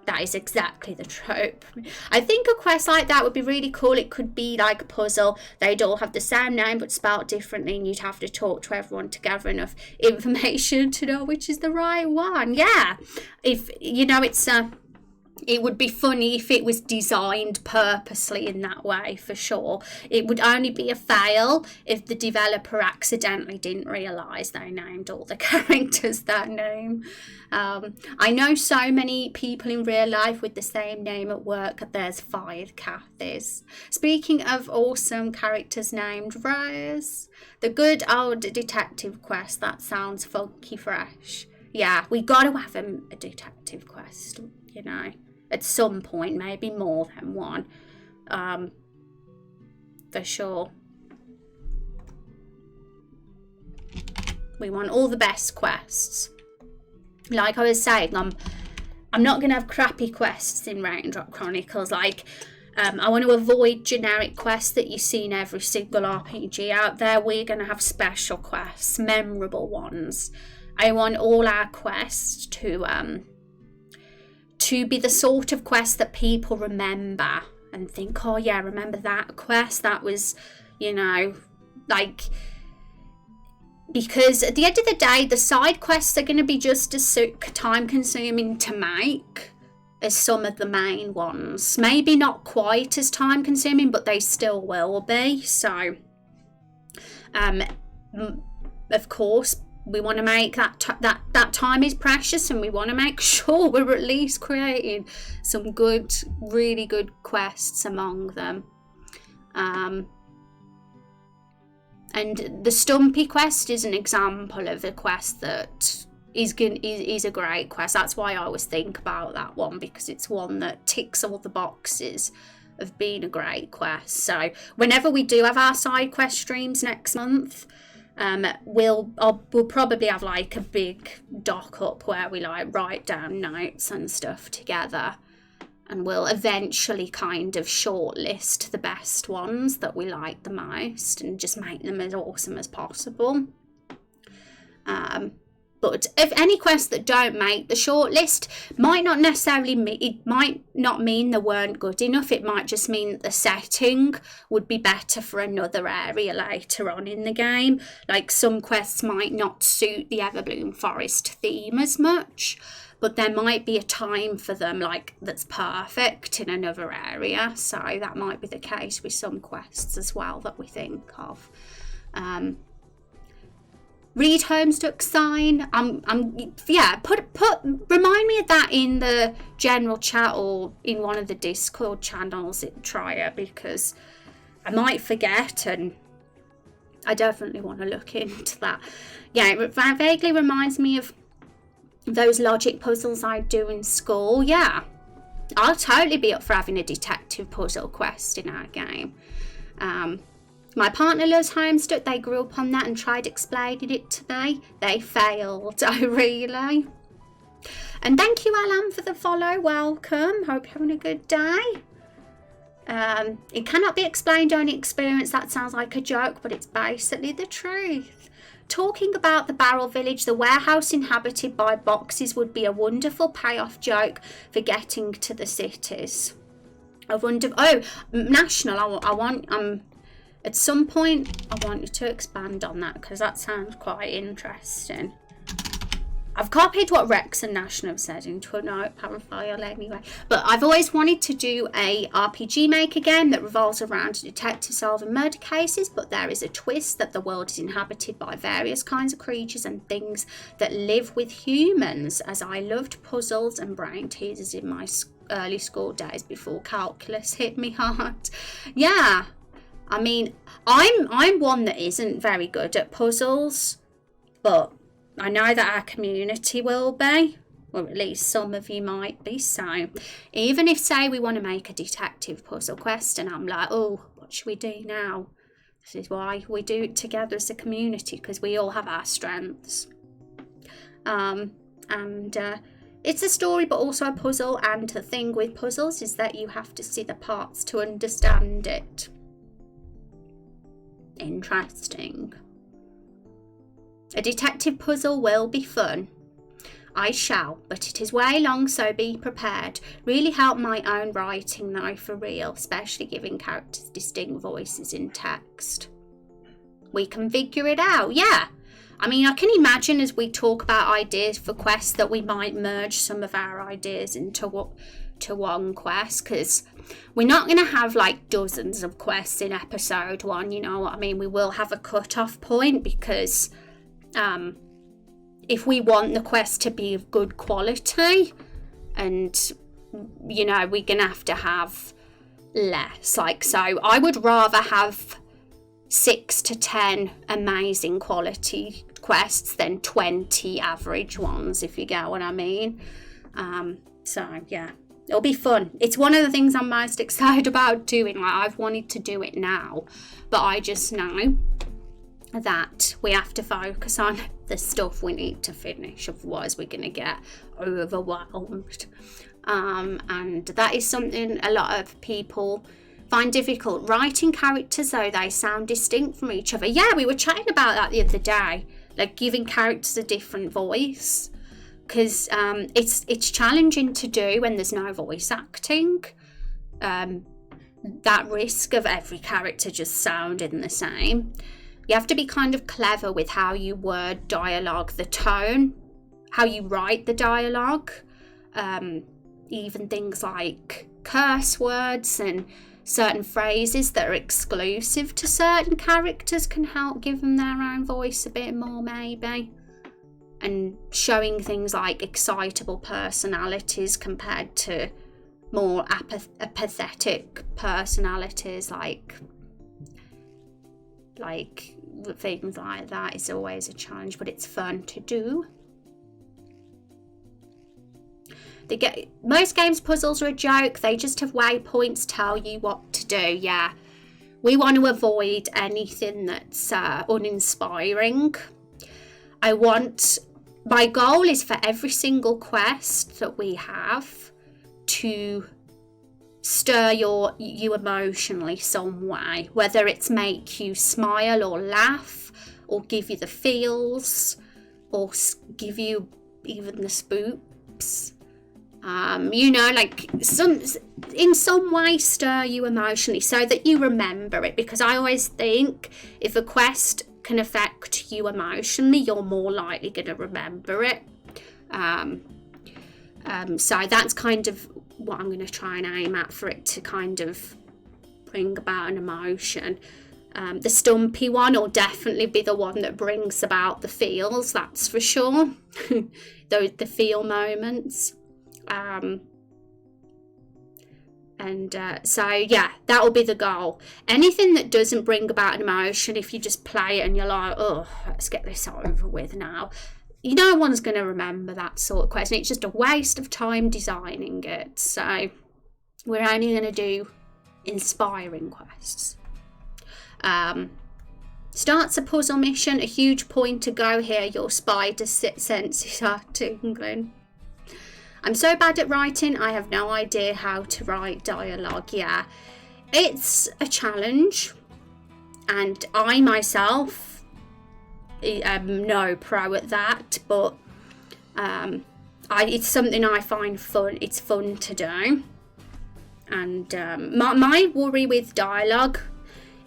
That is exactly the trope. I think a quest like that would be really cool. It could be like a puzzle. They'd all have the same name but spelled differently, and you'd have to talk to everyone to gather enough information to know which is the right one. Yeah. If, it would be funny if it was designed purposely in that way, for sure. It would only be a fail if the developer accidentally didn't realise they named all the characters that name. I know so many people in real life with the same name at work. There's 5 Kathys. Speaking of awesome characters named Rose, the good old detective quest, that sounds funky fresh. Yeah, we got to have a detective quest, at some point, maybe more than one, for sure. We want all the best quests. Like I was saying, I'm not going to have crappy quests in Raindrop Chronicles. Like, I want to avoid generic quests that you see in every single RPG out there. We're going to have special quests, memorable ones. I want all our quests to be the sort of quest that people remember and think, oh yeah, remember that quest? That was, because at the end of the day, the side quests are going to be just as time consuming to make as some of the main ones. Maybe not quite as time consuming, but they still will be. So, of course, we want to make that time is precious, and we want to make sure we're at least creating some good, really good quests among them. And the Stumpy quest is an example of a quest that is a great quest. That's why I always think about that one, because it's one that ticks all the boxes of being a great quest. So whenever we do have our side quest streams next month, We'll probably have like a big doc up where we like write down notes and stuff together, and we'll eventually kind of shortlist the best ones that we like the most and just make them as awesome as possible. But if any quests that don't make the shortlist, might not necessarily it might not mean they weren't good enough. It might just mean that the setting would be better for another area later on in the game. Like some quests might not suit the Everbloom Forest theme as much, but there might be a time for them like that's perfect in another area. So that might be the case with some quests as well that we think of. Read Homestuck sign. Remind me of that in the general chat or in one of the Discord channels at Trier, because I might forget and I definitely want to look into that. Yeah, it vaguely reminds me of those logic puzzles I do in school. Yeah, I'll totally be up for having a detective puzzle quest in our game. My partner loves Homestuck. They grew up on that and tried explaining it to me. They failed. Oh, really? And thank you, Alan, for the follow. Welcome. Hope you're having a good day. It cannot be explained, only experienced. That sounds like a joke, but it's basically the truth. Talking about the Barrel Village, the warehouse inhabited by boxes would be a wonderful payoff joke for getting to the cities. National. At some point, I want you to expand on that because that sounds quite interesting. I've copied what Rex and National have said into a notepad file anyway. But I've always wanted to do a RPG Maker game that revolves around a detective solving murder cases, but there is a twist that the world is inhabited by various kinds of creatures and things that live with humans, as I loved puzzles and brain teasers in my early school days before calculus hit me hard. Yeah. I mean, I'm one that isn't very good at puzzles, but I know that our community will be, or at least some of you might be. So even if, say, we want to make a detective puzzle quest and I'm like, oh, what should we do now? This is why we do it together as a community, because we all have our strengths. It's a story, but also a puzzle. And the thing with puzzles is that you have to see the parts to understand it. Interesting. A detective puzzle will be fun. I shall, but it is way long, so be prepared. Really help my own writing though, for real, especially giving characters distinct voices in text. We can figure it out, yeah. I mean, I can imagine as we talk about ideas for quests that we might merge some of our ideas into one quest, because we're not going to have like dozens of quests in episode 1, you know what I mean? We will have a cut-off point, because if we want the quest to be of good quality, and you know, we're going to have less, like, so I would rather have 6 to 10 amazing quality quests than 20 average ones, if you get what I mean. So yeah, it'll be fun. It's one of the things I'm most excited about doing. Like, I've wanted to do it now, but I just know that we have to focus on the stuff we need to finish, otherwise we're going to get overwhelmed. And that is something a lot of people find difficult. Writing characters though, they sound distinct from each other. Yeah, we were chatting about that the other day, like giving characters a different voice, because it's challenging to do when there's no voice acting. That risk of every character just sounding the same. You have to be kind of clever with how you word dialogue, the tone, how you write the dialogue, even things like curse words and certain phrases that are exclusive to certain characters can help give them their own voice a bit more, maybe. And showing things like excitable personalities compared to more apathetic personalities, like things like that is always a challenge, but it's fun to do. Most games puzzles are a joke. They just have waypoints tell you what to do. Yeah, We want to avoid anything that's uninspiring. My goal is for every single quest that we have to stir you emotionally some way, whether it's make you smile or laugh or give you the feels or give you even the spooks. You know, like in some way stir you emotionally so that you remember it, because I always think if a quest can affect you emotionally, you're more likely going to remember it. So that's kind of what I'm going to try and aim at, for it to kind of bring about an emotion. The stumpy one will definitely be the one that brings about the feels, that's for sure. The feel moments. So yeah, that will be the goal. Anything that doesn't bring about an emotion, if you just play it and you're like, oh, let's get this over with now, no one's going to remember that sort of quest. It's just a waste of time designing it. So we're only going to do inspiring quests. Starts a puzzle mission. A huge point to go here. Your spider senses are tingling. I'm so bad at writing, I have no idea how to write dialogue. Yeah, it's a challenge, and I myself am no pro at that, but it's something I find fun. It's fun to do, and my worry with dialogue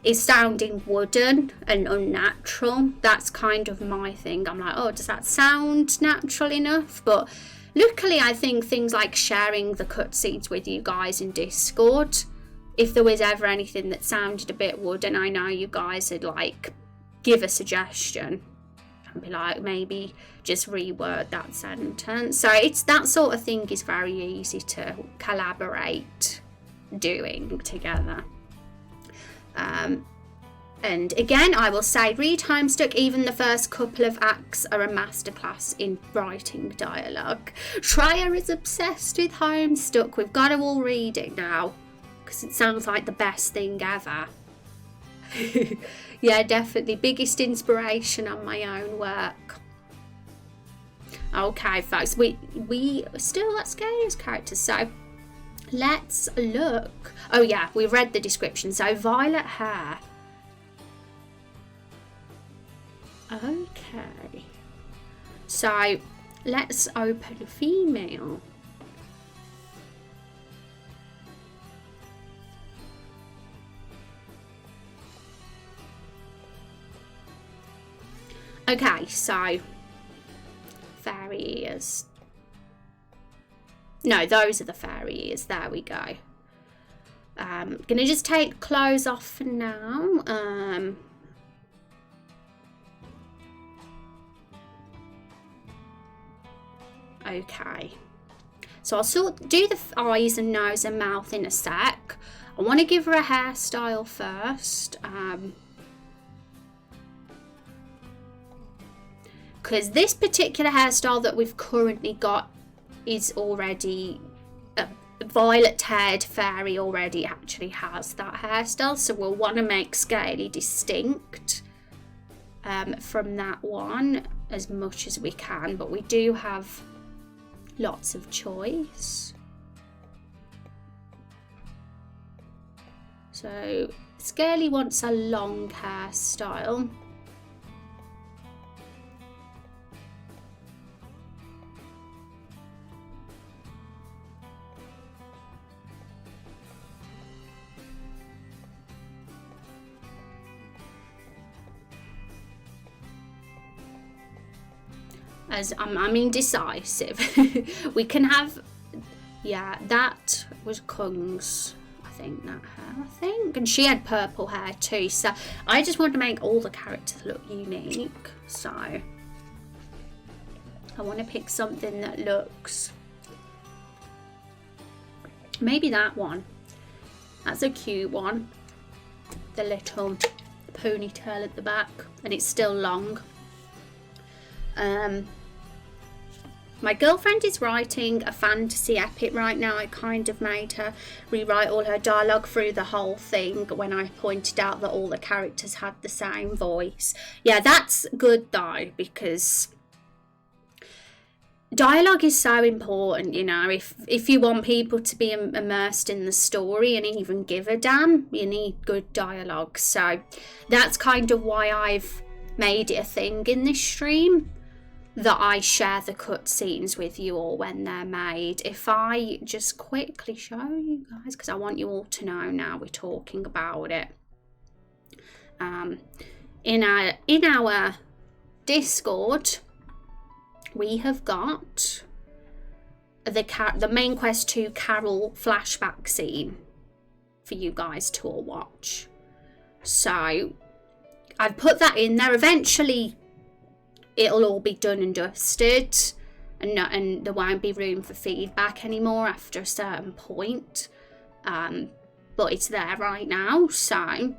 is sounding wooden and unnatural. That's kind of my thing. I'm like, oh, does that sound natural enough? But luckily, I think things like sharing the cutscenes with you guys in Discord, if there was ever anything that sounded a bit wooden, I know you guys would like give a suggestion and be like, maybe just reword that sentence. So it's that sort of thing is very easy to collaborate doing together. And again, I will say, read Homestuck. Even the first couple of acts are a masterclass in writing dialogue. Shreya is obsessed with Homestuck. We've got to all read it now, because it sounds like the best thing ever. Yeah, definitely. Biggest inspiration on my own work. Okay, folks, we still at Scariest characters, so let's look. Oh yeah, we read the description. So violet hair. Okay, so let's open female. Okay, so fairy ears. No, those are the fairy ears. There we go. Gonna just take clothes off for now. Okay, so I'll do the eyes and nose and mouth in a sec. I want to give her a hairstyle first, because this particular hairstyle that we've currently got is already a violet-haired fairy already actually has that hairstyle, so we'll want to make Scaly distinct from that one as much as we can, but we do have lots of choice. So Scaly wants a long hairstyle. As I'm indecisive. We can have, yeah, that was Kung's, I think, that hair, I think, and she had purple hair too, so I just want to make all the characters look unique, so I want to pick something that looks, maybe that one. That's a cute one, the little ponytail at the back, and it's still long. My girlfriend is writing a fantasy epic right now. I kind of made her rewrite all her dialogue through the whole thing when I pointed out that all the characters had the same voice. Yeah, that's good though, because dialogue is so important, you know. If you want people to be immersed in the story and even give a damn, you need good dialogue. So that's kind of why I've made it a thing in this stream that I share the cutscenes with you all when they're made. If I just quickly show you guys, because I want you all to know now we're talking about it. In our Discord, we have got the main quest 2 Carol flashback scene for you guys to all watch. So I've put that in there. Eventually it'll all be done and dusted, and there won't be room for feedback anymore after a certain point. But it's there right now, so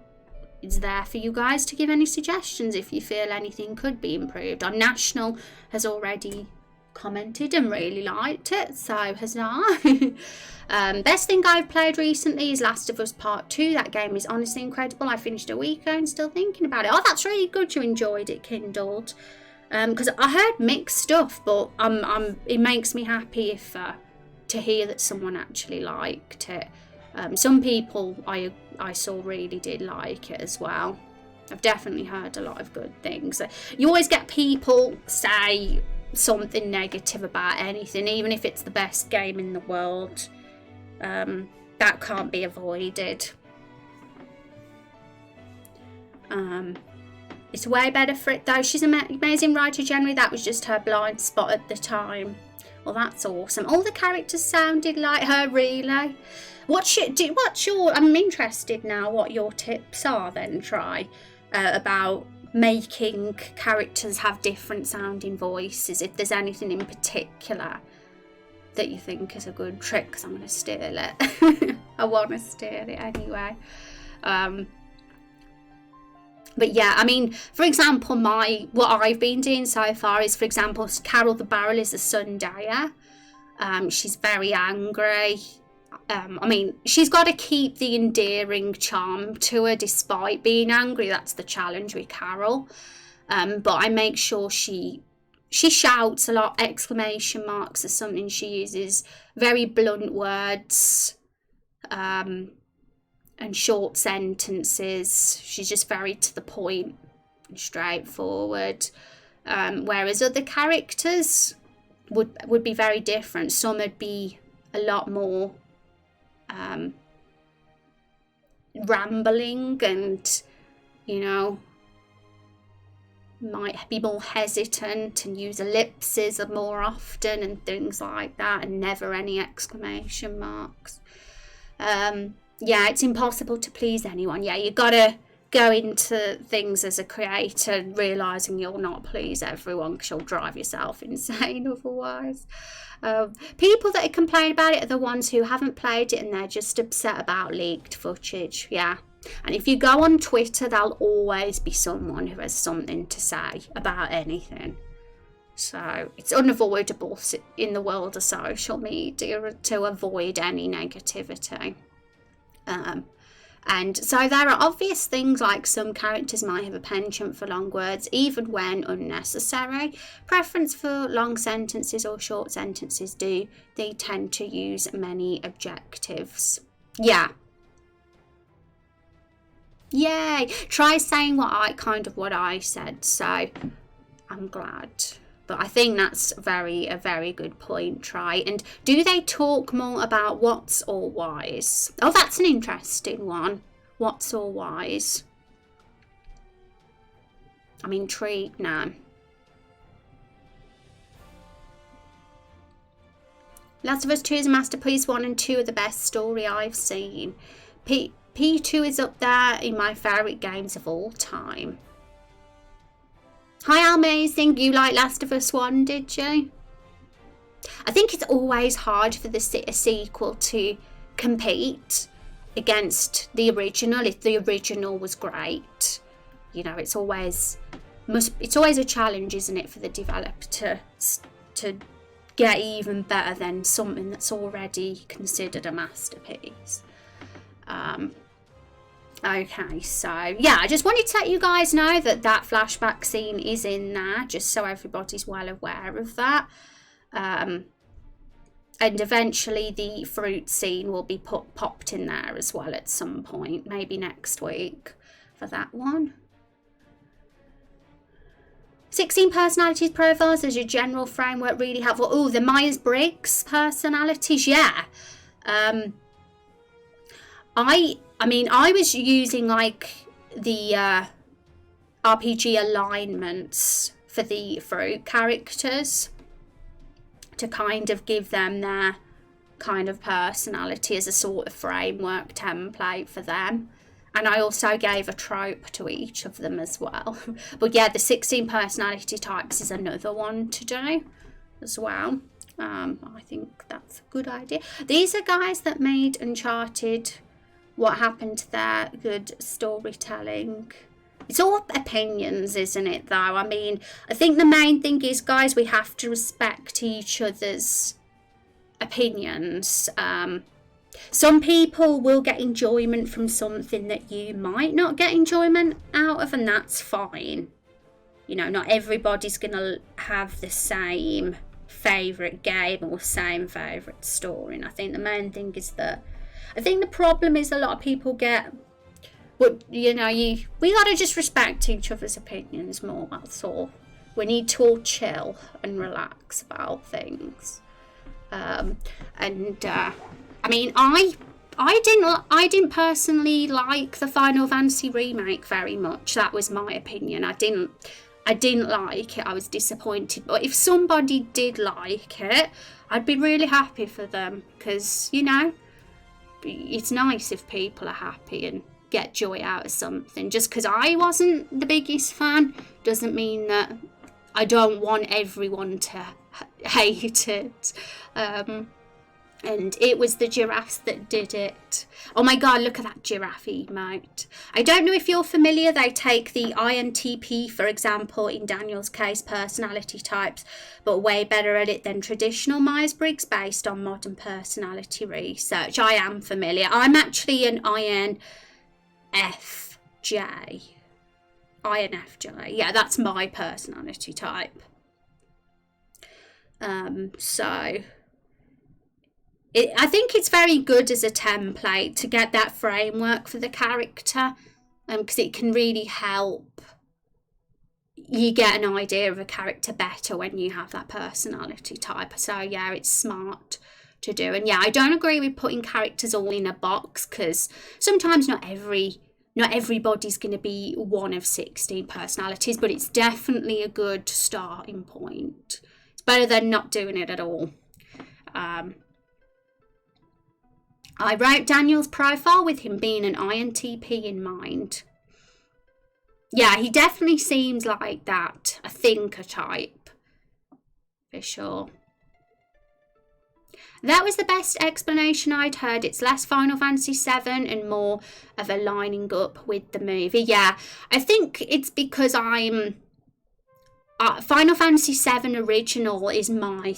it's there for you guys to give any suggestions if you feel anything could be improved. Our National has already commented and really liked it, so has I. Best thing I've played recently is Last of Us Part 2. That game is honestly incredible. I finished a week ago and still thinking about it. Oh, that's really good you enjoyed it, Kindled. Because I heard mixed stuff, but it makes me happy to hear that someone actually liked it. Some people I saw really did like it as well. I've definitely heard a lot of good things. You always get people say something negative about anything, even if it's the best game in the world. That can't be avoided. It's way better for it though. She's an amazing writer generally. That was just her blind spot at the time. Well, that's awesome. All the characters sounded like her, really. I'm interested now what your tips are then, Try, about making characters have different sounding voices. If there's anything in particular that you think is a good trick, because I'm going to steal it. I want to steal it anyway. But yeah, I mean, for example, what I've been doing so far is, for example, Carol the Barrel is a Sundayer. She's very angry. I mean, she's got to keep the endearing charm to her despite being angry. That's the challenge with Carol. But I make sure she shouts a lot. Exclamation marks are something she uses. Very blunt words. And short sentences. She's just very to the point and straightforward. Whereas other characters would be very different. Some would be a lot more rambling and, you know, might be more hesitant and use ellipses more often and things like that, and never any exclamation marks. Yeah, it's impossible to please anyone. Yeah, you gotta go into things as a creator realising you'll not please everyone, because you'll drive yourself insane otherwise. People that complain about it are the ones who haven't played it and they're just upset about leaked footage. Yeah, and if you go on Twitter, there'll always be someone who has something to say about anything. So it's unavoidable in the world of social media to avoid any negativity. And so there are obvious things like some characters might have a penchant for long words, even when unnecessary. Preference for long sentences or short sentences. They tend to use many adjectives. Yeah. Yay! Try saying what I said, so I'm glad. But I think that's a very good point, Try. And do they talk more about what's or whys? Oh, that's an interesting one. What's or whys? I'm intrigued now. Last of Us 2 is a masterpiece. 1 and 2 are the best story I've seen. P2 is up there in my favourite games of all time. Hi, Amazing. You like Last of Us 1, did you? I think it's always hard for a sequel to compete against the original if the original was great. You know, it's always a challenge, isn't it, for the developer to get even better than something that's already considered a masterpiece. Okay, so yeah, I just wanted to let you guys know that that flashback scene is in there, just so everybody's well aware of that. And eventually the fruit scene will be popped in there as well at some point, maybe next week for that one. 16 personalities profiles as your general framework, really helpful. Oh, the Myers-Briggs personalities, yeah. I mean, I was using like the RPG alignments for the fruit characters to kind of give them their kind of personality as a sort of framework template for them. And I also gave a trope to each of them as well. But yeah, the 16 personality types is another one to do as well. I think that's a good idea. These are guys that made Uncharted. What happened to their good storytelling? It's all opinions, isn't it, though? I mean, I think the main thing is, guys, we have to respect each other's opinions. Some people will get enjoyment from something that you might not get enjoyment out of, and that's fine. You know, not everybody's going to have the same favourite game or same favourite story. And I think the main thing is that, I think the problem is a lot of people get, but you know, we got to just respect each other's opinions more, that's all. We need to all chill and relax about things. I mean, I didn't personally like the Final Fantasy remake very much. That was my opinion. I didn't like it. I was disappointed. But if somebody did like it, I'd be really happy for them, because, you know, it's nice if people are happy and get joy out of something. Just because I wasn't the biggest fan doesn't mean that I don't want everyone to hate it. And it was the giraffes that did it. Oh my god, look at that giraffe emote. I don't know if you're familiar, they take the INTP, for example, in Daniel's case, personality types, but way better at it than traditional Myers-Briggs based on modern personality research. I am familiar. I'm actually an INFJ. INFJ. Yeah, that's my personality type. I think it's very good as a template to get that framework for the character, because it can really help you get an idea of a character better when you have that personality type. So yeah, it's smart to do. And yeah, I don't agree with putting characters all in a box, because sometimes not everybody's going to be one of 16 personalities, but it's definitely a good starting point. It's better than not doing it at all. I wrote Daniel's profile with him being an INTP in mind. Yeah, he definitely seems like that, a thinker type, for sure. That was the best explanation I'd heard. It's less Final Fantasy VII and more of a lining up with the movie. Yeah, I think it's because Final Fantasy VII Original is my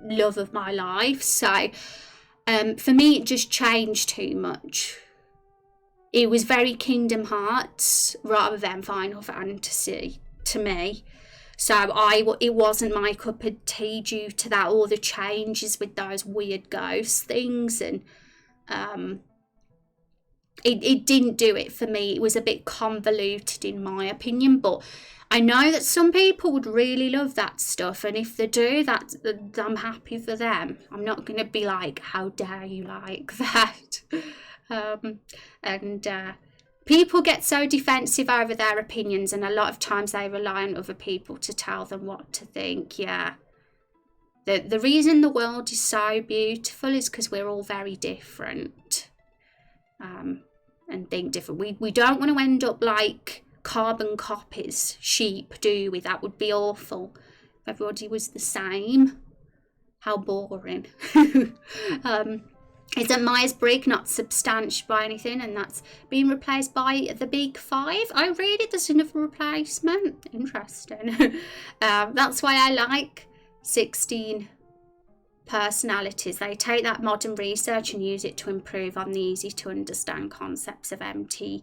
love of my life, so for me it just changed too much. It was very Kingdom Hearts rather than Final Fantasy to me. So it wasn't my cup of tea due to that, all the changes with those weird ghost things, and it didn't do it for me. It was a bit convoluted in my opinion, but I know that some people would really love that stuff, and if they do, I'm happy for them. I'm not going to be like, how dare you like that? People get so defensive over their opinions, and a lot of times they rely on other people to tell them what to think. Yeah. The reason the world is so beautiful is because we're all very different. And think different. We don't want to end up like carbon copies, sheep, do we? That would be awful. If everybody was the same. How boring. Isn't Myers-Briggs not substantial by anything, and that's being replaced by the Big Five? Oh really, there's another replacement? Interesting. That's why I like 16 personalities. They take that modern research and use it to improve on the easy to understand concepts of MBTI.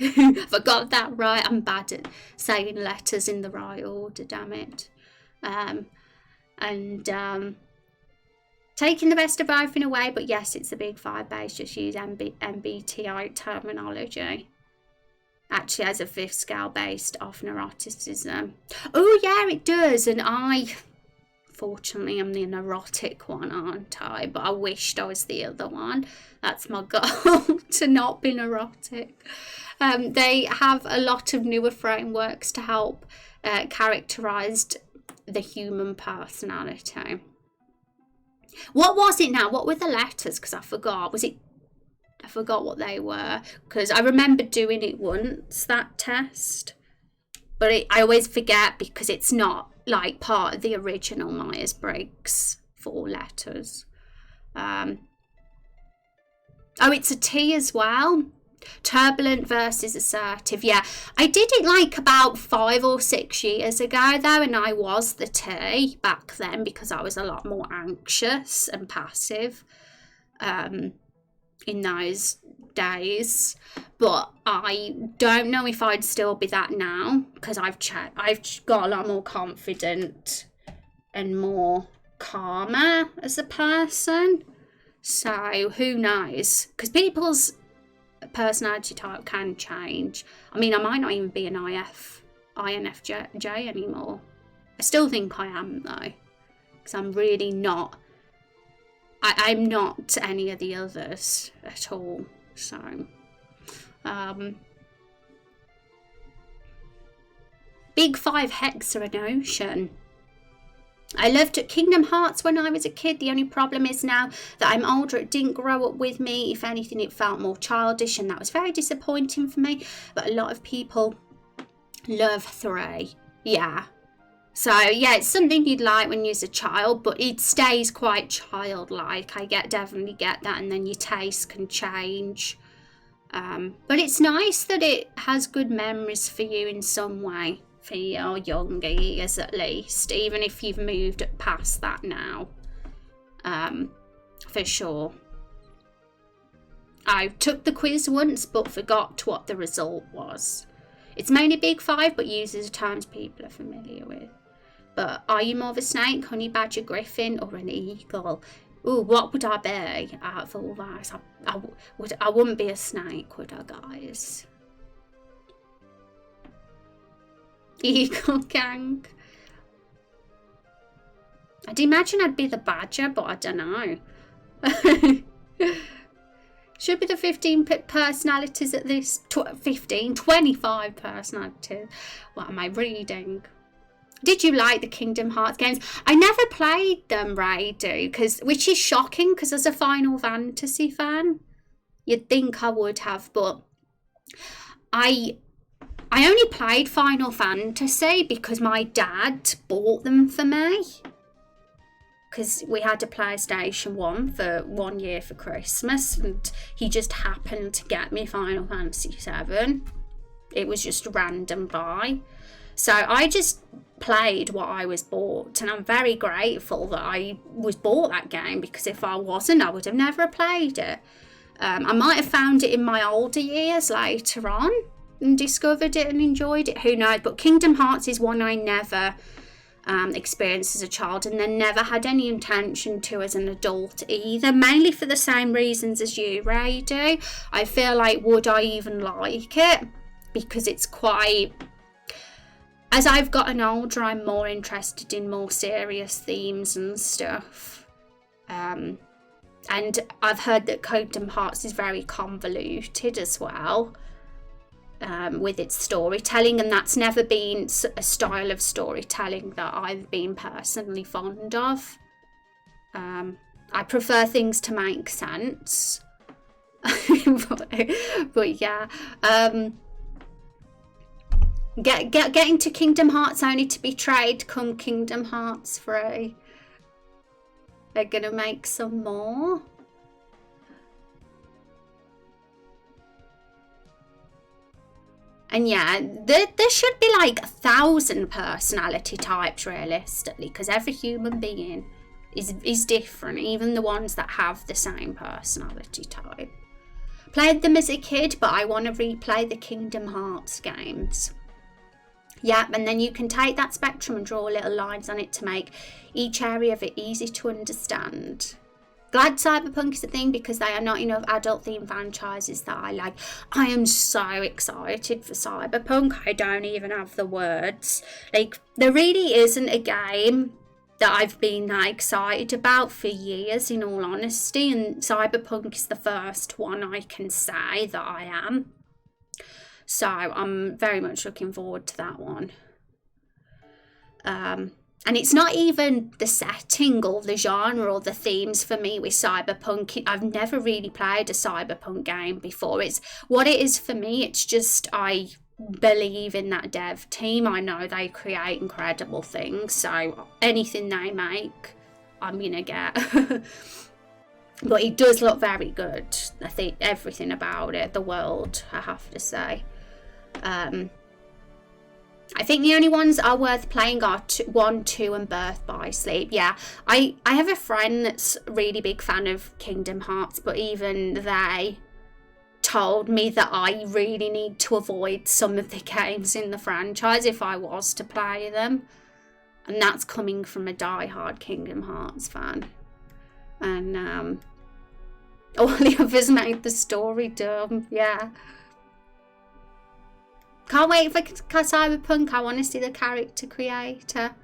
If I got that right, I'm bad at saying letters in the right order, damn it. Taking the best of both in a way, but yes, it's a big five base, just use MBTI terminology. Actually has a 5th scale based off neuroticism. Oh yeah, it does, and fortunately I'm the neurotic one, aren't I? But I wished I was the other one. That's my goal, to not be neurotic. They have a lot of newer frameworks to help characterize the human personality. What was it now? What were the letters? Because I forgot. I forgot what they were. Because I remember doing it once, that test. But I always forget because it's not like part of the original Myers-Briggs 4 letters. Oh, it's a T as well. Turbulent versus assertive. Yeah, I did it like about 5 or 6 years ago though, and I was the T back then because I was a lot more anxious and passive in those days. But I don't know if I'd still be that now because I've got a lot more confident and more calmer as a person. So who knows? Because people's personality type can change. I mean, I might not even be an INFJ anymore. I still think I am though, because I'm really not. I'm not any of the others at all. So, Big 5 Hex are an ocean. I loved Kingdom Hearts when I was a kid. The only problem is now that I'm older, it didn't grow up with me. If anything, it felt more childish, and that was very disappointing for me. But a lot of people love 3. Yeah. So, yeah, it's something you'd like when you're a child, but it stays quite childlike. I definitely get that, and then your taste can change. But it's nice that it has good memories for you in some way. For your younger years at least, even if you've moved past that now, for sure. I took the quiz once but forgot what the result was. It's mainly Big 5 but uses terms people are familiar with. But are you more of a snake, honey badger, griffin, or an eagle? Ooh, what would I be out of all that? I wouldn't be a snake, would I, guys? Eagle gang. I'd imagine I'd be the badger, but I don't know. Should be the 15 personalities at this. 25 personalities. What am I reading? Did you like the Kingdom Hearts games? I never played them, Raidu, which is shocking because as a Final Fantasy fan, you'd think I would have, but I only played Final Fantasy because my dad bought them for me. Because we had a PlayStation 1 for 1 year for Christmas, and he just happened to get me Final Fantasy 7. It was just a random buy. So I just played what I was bought, and I'm very grateful that I was bought that game, because if I wasn't, I would have never played it. I might have found it in my older years later on and discovered it and enjoyed it, who knows. But Kingdom Hearts is one I never experienced as a child, and then never had any intention to as an adult either, mainly for the same reasons as you, Ray, do. I feel like, would I even like it? Because it's quite... As I've gotten older, I'm more interested in more serious themes and stuff. And I've heard that Kingdom Hearts is very convoluted as well. With its storytelling, and that's never been a style of storytelling that I've been personally fond of. I prefer things to make sense. but yeah, getting to Kingdom Hearts only to be trade come Kingdom Hearts 3. They're gonna make some more. And yeah, there should be like 1,000 personality types realistically, because every human being is different, even the ones that have the same personality type. Played them as a kid, but I want to replay the Kingdom Hearts games. Yeah, and then you can take that spectrum and draw little lines on it to make each area of it easy to understand. Glad Cyberpunk is a thing, because they are not enough adult themed franchises that I like. I am so excited for Cyberpunk. I don't even have the words. Like, there really isn't a game that I've been that excited about for years, in all honesty, and Cyberpunk is the first one I can say that I am. So I'm very much looking forward to that one. And it's not even the setting or the genre or the themes for me with Cyberpunk. I've never really played a Cyberpunk game before. It's what it is for me. It's just I believe in that dev team. I know they create incredible things. So anything they make, I'm going to get. But it does look very good. I think everything about it, the world, I have to say. I think the only ones that are worth playing are 1, 2 and Birth by Sleep. Yeah, I have a friend that's a really big fan of Kingdom Hearts, but even they told me that I really need to avoid some of the games in the franchise if I was to play them. And that's coming from a die-hard Kingdom Hearts fan. And all the others made the story dumb, yeah. Can't wait for Cyberpunk. I want to see the character creator.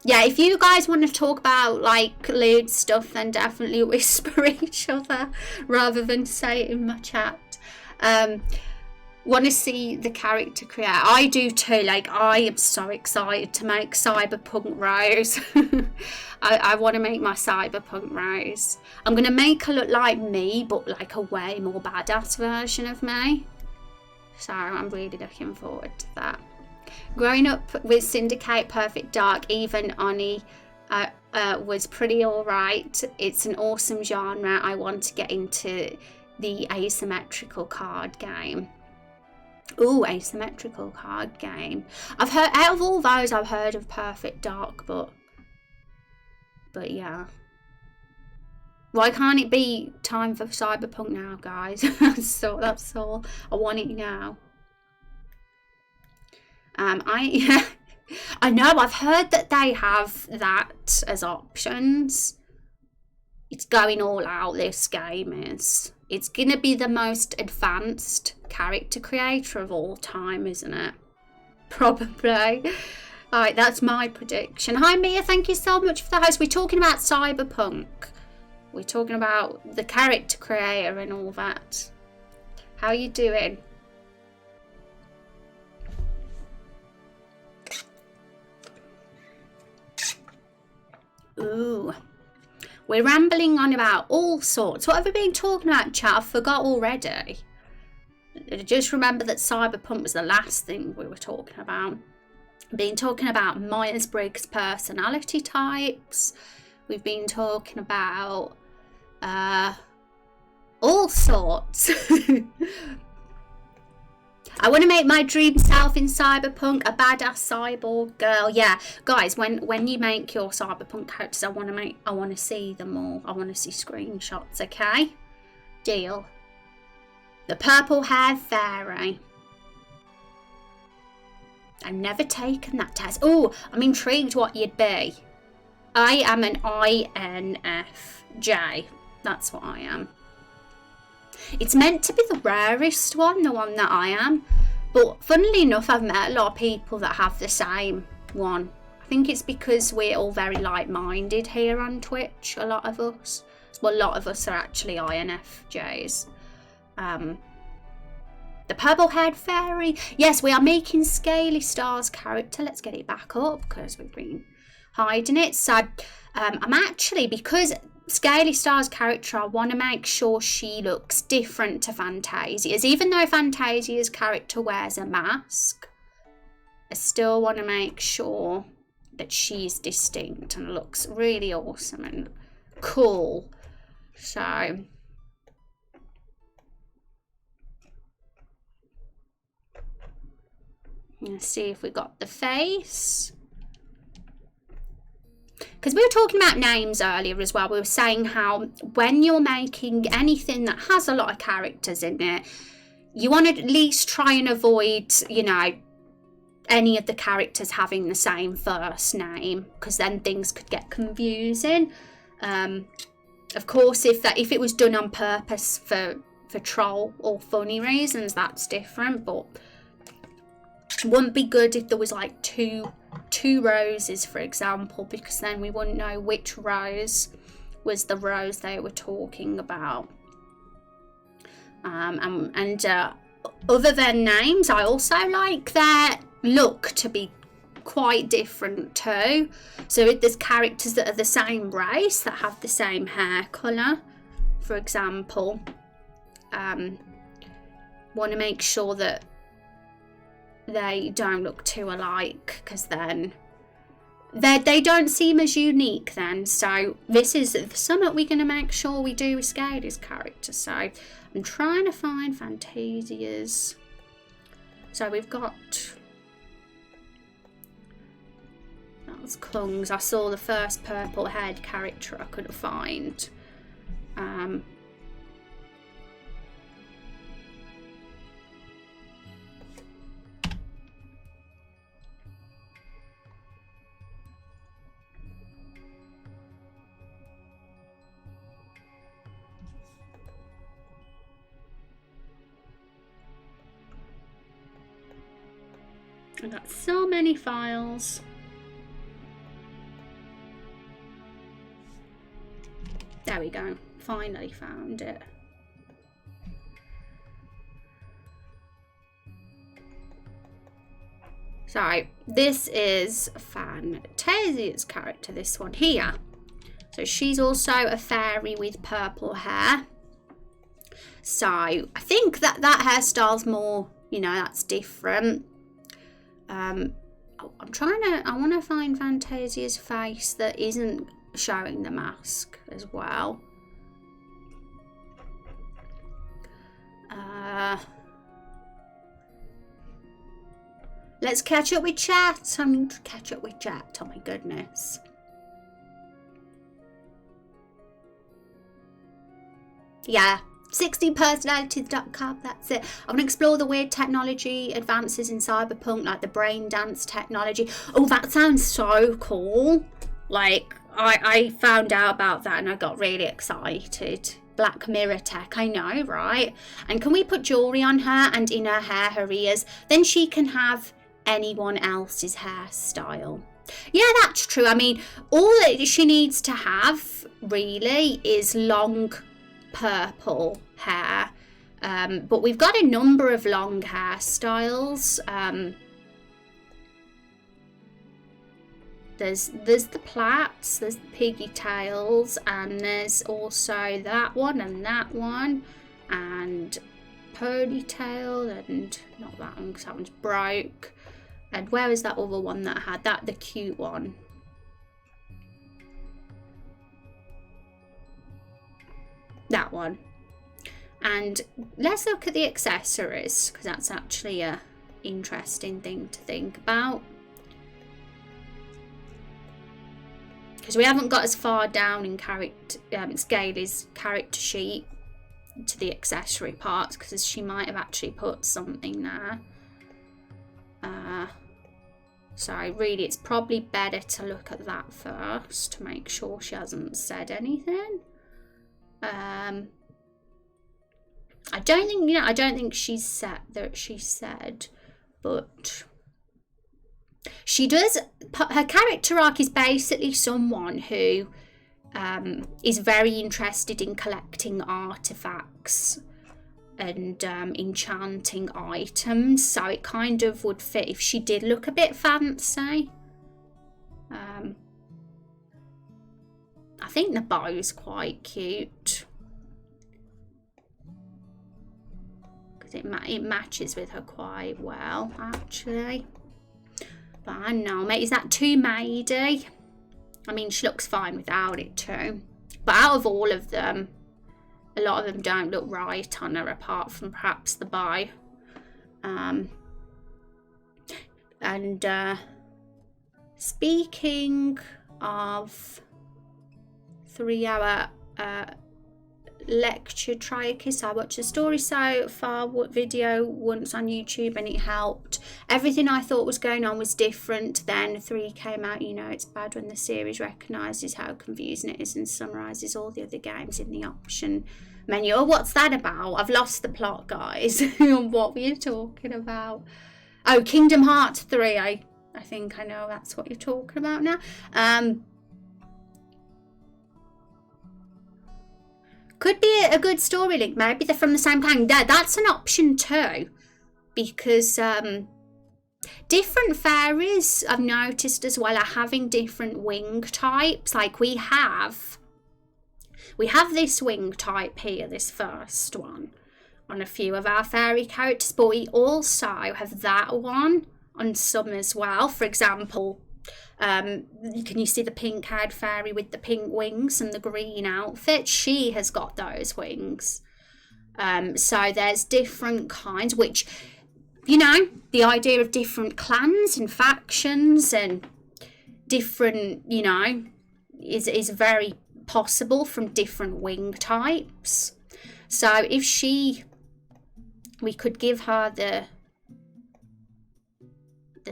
Yeah, if you guys want to talk about like lewd stuff, then definitely whisper each other rather than say it in my chat. Want to see the character creator. I do too. Like, I am so excited to make Cyberpunk Rose. I want to make my Cyberpunk Rose. I'm going to make her look like me, but like a way more badass version of me. So I'm really looking forward to that. Growing up with Syndicate, Perfect Dark, even Oni was pretty alright. It's an awesome genre. I want to get into the asymmetrical card game. Ooh, asymmetrical card game. I've heard, out of all those, I've heard of Perfect Dark, but yeah. Why can't it be time for Cyberpunk now, guys? that's all. I want it now. I know, I've heard that they have that as options. It's going all out, this game is. It's going to be the most advanced character creator of all time, isn't it? Probably. Alright, that's my prediction. Hi Mia, thank you so much for the host. We're talking about Cyberpunk. We're talking about the character creator and all that. How are you doing? Ooh. We're rambling on about all sorts. What have we been talking about, chat? I forgot already. Just remember that Cyberpunk was the last thing we were talking about. We've been talking about Myers-Briggs personality types. We've been talking about all sorts. I want to make my dream self in Cyberpunk a badass cyborg girl. Yeah, guys, when you make your Cyberpunk characters, I want to see them all. I want to see screenshots, okay? Deal. The purple hair fairy. I've never taken that test. Oh, I'm intrigued what you'd be. I am an INFJ. That's what I am. It's meant to be the rarest one, the one that I am. But funnily enough, I've met a lot of people that have the same one. I think it's because we're all very like-minded here on Twitch, a lot of us. Well, a lot of us are actually INFJs. The purple-haired fairy. Yes, we are making Scaly Star's character. Let's get it back up because we've been hiding it. So I'm actually, because Scaly Star's character, I want to make sure she looks different to Fantasia's. Even though Fantasia's character wears a mask, I still want to make sure that she's distinct and looks really awesome and cool. So Let's see if we got the face. Because we were talking about names earlier as well. We were saying how when you're making anything that has a lot of characters in it, you want to at least try and avoid, you know, any of the characters having the same first name, because then things could get confusing. Of course, if it was done on purpose for troll or funny reasons, that's different. But it wouldn't be good if there was like two roses, for example, because then we wouldn't know which rose was the rose they were talking about. And other than names, I also like their look to be quite different too. So if there's characters that are the same race, that have the same hair colour, for example, want to make sure that they don't look too alike, because then they don't seem as unique then. So this is something we're going to make sure we do with Scaly's character. So I'm trying to find Fantasia's. So we've got, that was Klung's. I saw the first purple haired character I couldn't find. I've got so many files. There we go. Finally found it. So this is Fantasia's character, this one here. So she's also a fairy with purple hair. So I think that hairstyle's more, you know, that's different. I want to find Fantasia's face that isn't showing the mask as well. Let's catch up with chat. I need to catch up with chat. Oh my goodness. Yeah. 60personalities.com, that's it. I want to explore the weird technology advances in cyberpunk, like the brain dance technology. Oh, that sounds so cool. Like, I found out about that and I got really excited. Black Mirror tech, I know, right? And can we put jewelry on her and in her hair, her ears? Then she can have anyone else's hairstyle. Yeah, that's true. I mean, all that she needs to have, really, is long purple hair, but we've got a number of long hairstyles. There's the plaits, there's the pigtails, and there's also that one and ponytail, and not that one because that one's broke. And where is that other one that had that, the cute one? That one. And let's look at the accessories, because that's actually a interesting thing to think about, because we haven't got as far down in Scaly's character sheet to the accessory parts, because she might have actually put something there. So really it's probably better to look at that first to make sure she hasn't said anything. I don't think she's said that she said, but she does. Her character arc is basically someone who is very interested in collecting artifacts and enchanting items, so it kind of would fit if she did look a bit fancy. I think the bow is quite cute because it matches with her quite well, actually. But I don't know, mate, is that too maidy? I mean, she looks fine without it too. But out of all of them, a lot of them don't look right on her, apart from perhaps the bow. And speaking of 3-hour lecture, try a kiss. I watched a story so far video once on YouTube and it helped. Everything I thought was going on was different. Then 3 came out. You know it's bad when the series recognises how confusing it is and summarises all the other games in the option menu. Oh, what's that about? I've lost the plot, guys. What were you talking about? Oh, Kingdom Hearts 3. I think I know that's what you're talking about now. Could be a good story link. Maybe they're from the same clan. That's an option too. Because different fairies, I've noticed as well, are having different wing types. Like we have this wing type here, this first one, on a few of our fairy characters. But we also have that one on some as well. For example, can you see the pink-haired fairy with the pink wings and the green outfit? She has got those wings. So there's different kinds, which, you know, the idea of different clans and factions and different, you know, is very possible from different wing types. So if we could give her the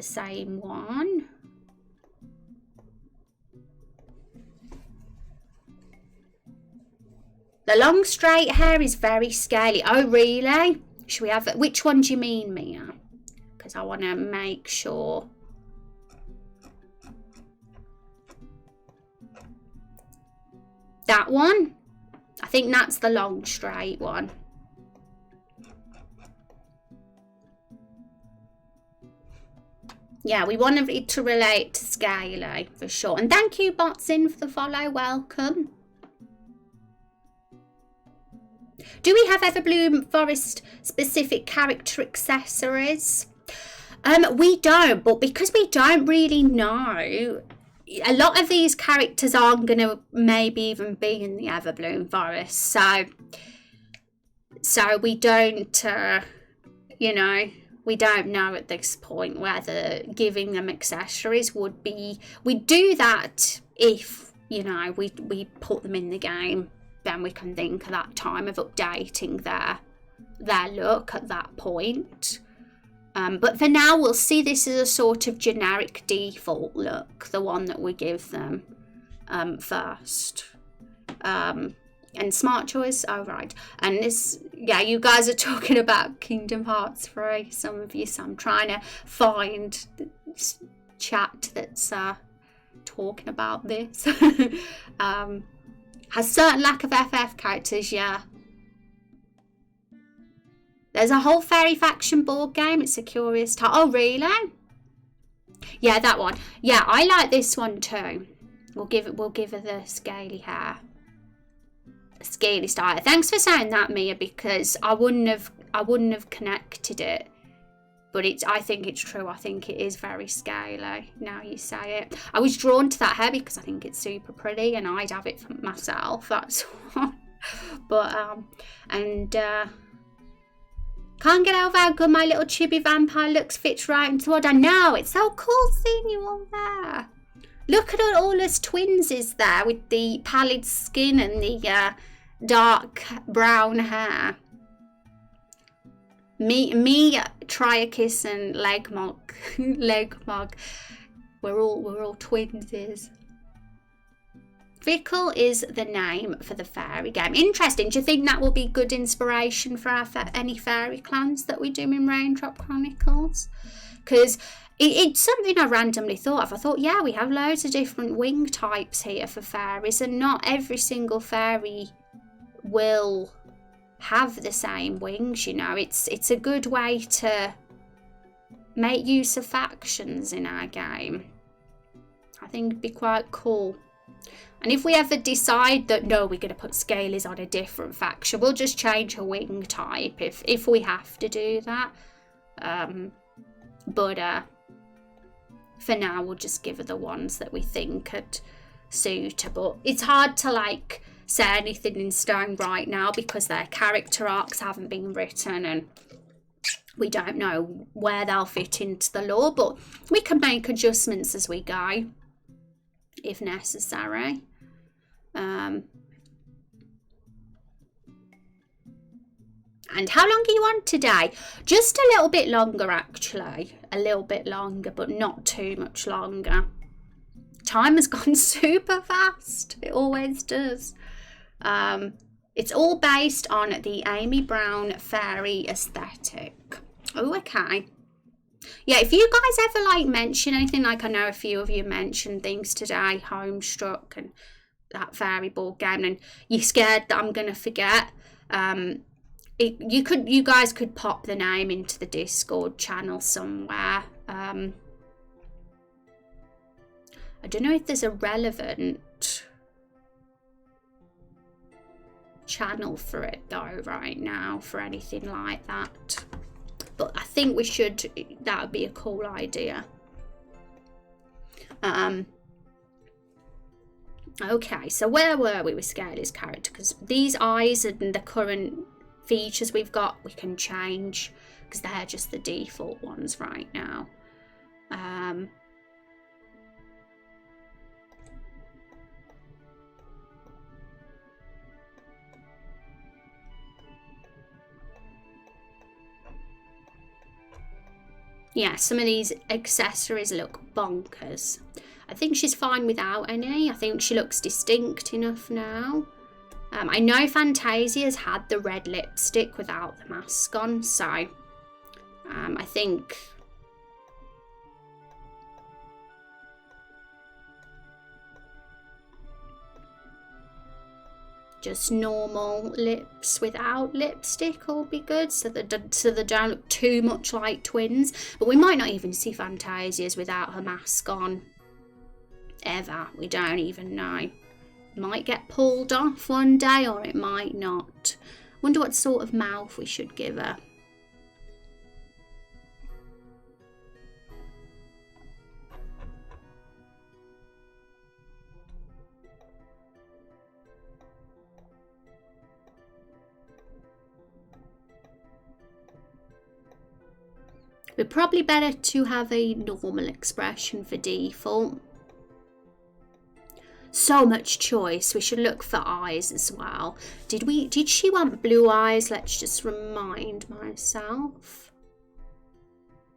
same one. The long straight hair is very scaly. Oh, really? Should we have it? Which one do you mean, Mia? Because I want to make sure. That one? I think that's the long straight one. Yeah, we want it to relate to scaly for sure. And thank you, Botsin, for the follow. Welcome. Do we have Everbloom Forest specific character accessories? We don't, but because we don't really know, a lot of these characters aren't going to maybe even be in the Everbloom Forest. So we don't, you know, we don't know at this point whether giving them accessories would be... We do that if, you know, we put them in the game. Then we can think at that time of updating their look at that point. But for now, we'll see this as a sort of generic default look, the one that we give them first. And smart choice, oh right. And this, yeah, you guys are talking about Kingdom Hearts 3, some of you, so I'm trying to find the chat that's talking about this. Has certain lack of FF characters, yeah. There's a whole fairy faction board game. It's a curious time. Oh, really? Yeah, that one. Yeah, I like this one too. We'll give her the scaly hair. Scaly style. Thanks for saying that, Mia, because I wouldn't have connected it. But I think it's true. I think it is very scaly, now you say it. I was drawn to that hair because I think it's super pretty and I'd have it for myself, that's why. But, can't get over how good my little chibi vampire looks, fits right into what I know. It's so cool seeing you all there. Look at all us twinsies there with the pallid skin and the dark brown hair. Me, Triakis and Legmog, we're all twinsies. Fickle is the name for the fairy game. Interesting. Do you think that will be good inspiration for any fairy clans that we do in Raindrop Chronicles? Because it's something I randomly thought of. I thought, yeah, we have loads of different wing types here for fairies, and not every single fairy will have the same wings, you know. It's a good way to make use of factions in our game. I think it'd be quite cool. And if we ever decide that no, we're going to put Scalies on a different faction, we'll just change her wing type if we have to do that. But for now, we'll just give her the ones that we think are suitable. It's hard to like say anything in stone right now because their character arcs haven't been written, and We don't know where they'll fit into the law, but we can make adjustments as we go if necessary. And how long are you on today? Just a little bit longer, actually. A little bit longer, but not too much longer. Time has gone super fast. It always does. It's all based on the Amy Brown fairy aesthetic. Oh, okay. Yeah, if you guys ever like mention anything, like I know a few of you mentioned things today, Homestruck and that fairy board game, and you're scared that I'm gonna forget, you guys could pop the name into the Discord channel somewhere. I don't know if there's a relevant channel for it though right now for anything like that, but I think we should. That would be a cool idea. Okay, so where were we with Scaly's character? Because these eyes and the current features we've got, we can change because they're just the default ones right now. Yeah, some of these accessories look bonkers. I think she's fine without any. I think she looks distinct enough now. I know Fantasia's had the red lipstick without the mask on, so I think just normal lips without lipstick will be good, so they don't look too much like twins. But we might not even see Fantasia's without her mask on ever. We don't even know. Might get pulled off one day, or it might not. Wonder what sort of mouth we should give her. We're probably better to have a normal expression for default. So much choice. We should look for eyes as well. Did she want blue eyes? Let's just remind myself.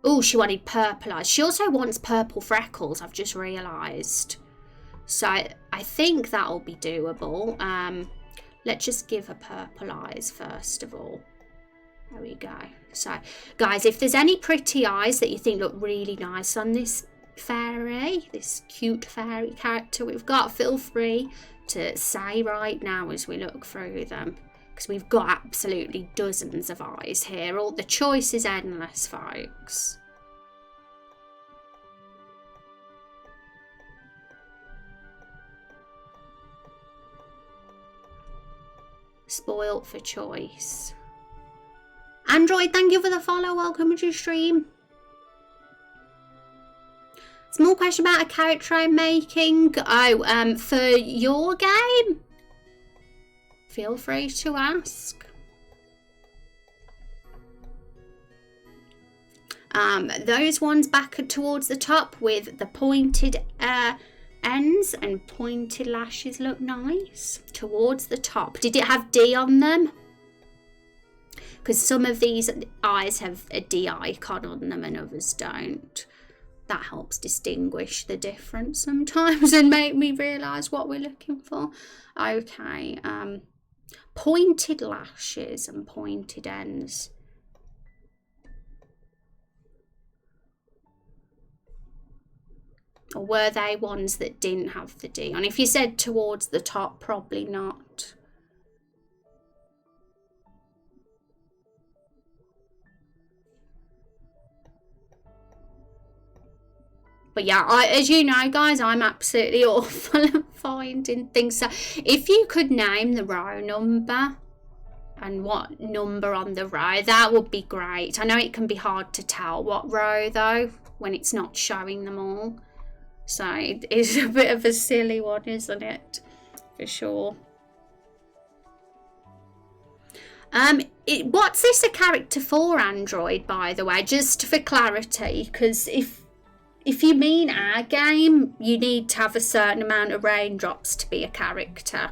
Oh, she wanted purple eyes. She also wants purple freckles, I've just realised. So I think that'll be doable. Let's just give her purple eyes first of all. There we go. So guys, if there's any pretty eyes that you think look really nice on this fairy, this cute fairy character we've got, feel free to say right now as we look through them, because we've got absolutely dozens of eyes here. All the choice is endless, folks. Spoilt for choice. Android, thank you for the follow. Welcome to stream. Small question about a character I'm making. Oh, for your game? Feel free to ask. Those ones back towards the top with the pointed ends and pointed lashes look nice. Towards the top. Did it have D on them? Because some of these eyes have a D icon on them and others don't. That helps distinguish the difference sometimes and make me realise what we're looking for. Okay, pointed lashes and pointed ends. Or were they ones that didn't have the D on? If you said towards the top, probably not. But yeah, as you know, guys, I'm absolutely awful at finding things. So if you could name the row number and what number on the row, that would be great. I know it can be hard to tell what row, though, when it's not showing them all. So it's a bit of a silly one, isn't it? For sure. What's this a character for, Android, by the way, just for clarity? Because if you mean our game, you need to have a certain amount of raindrops to be a character,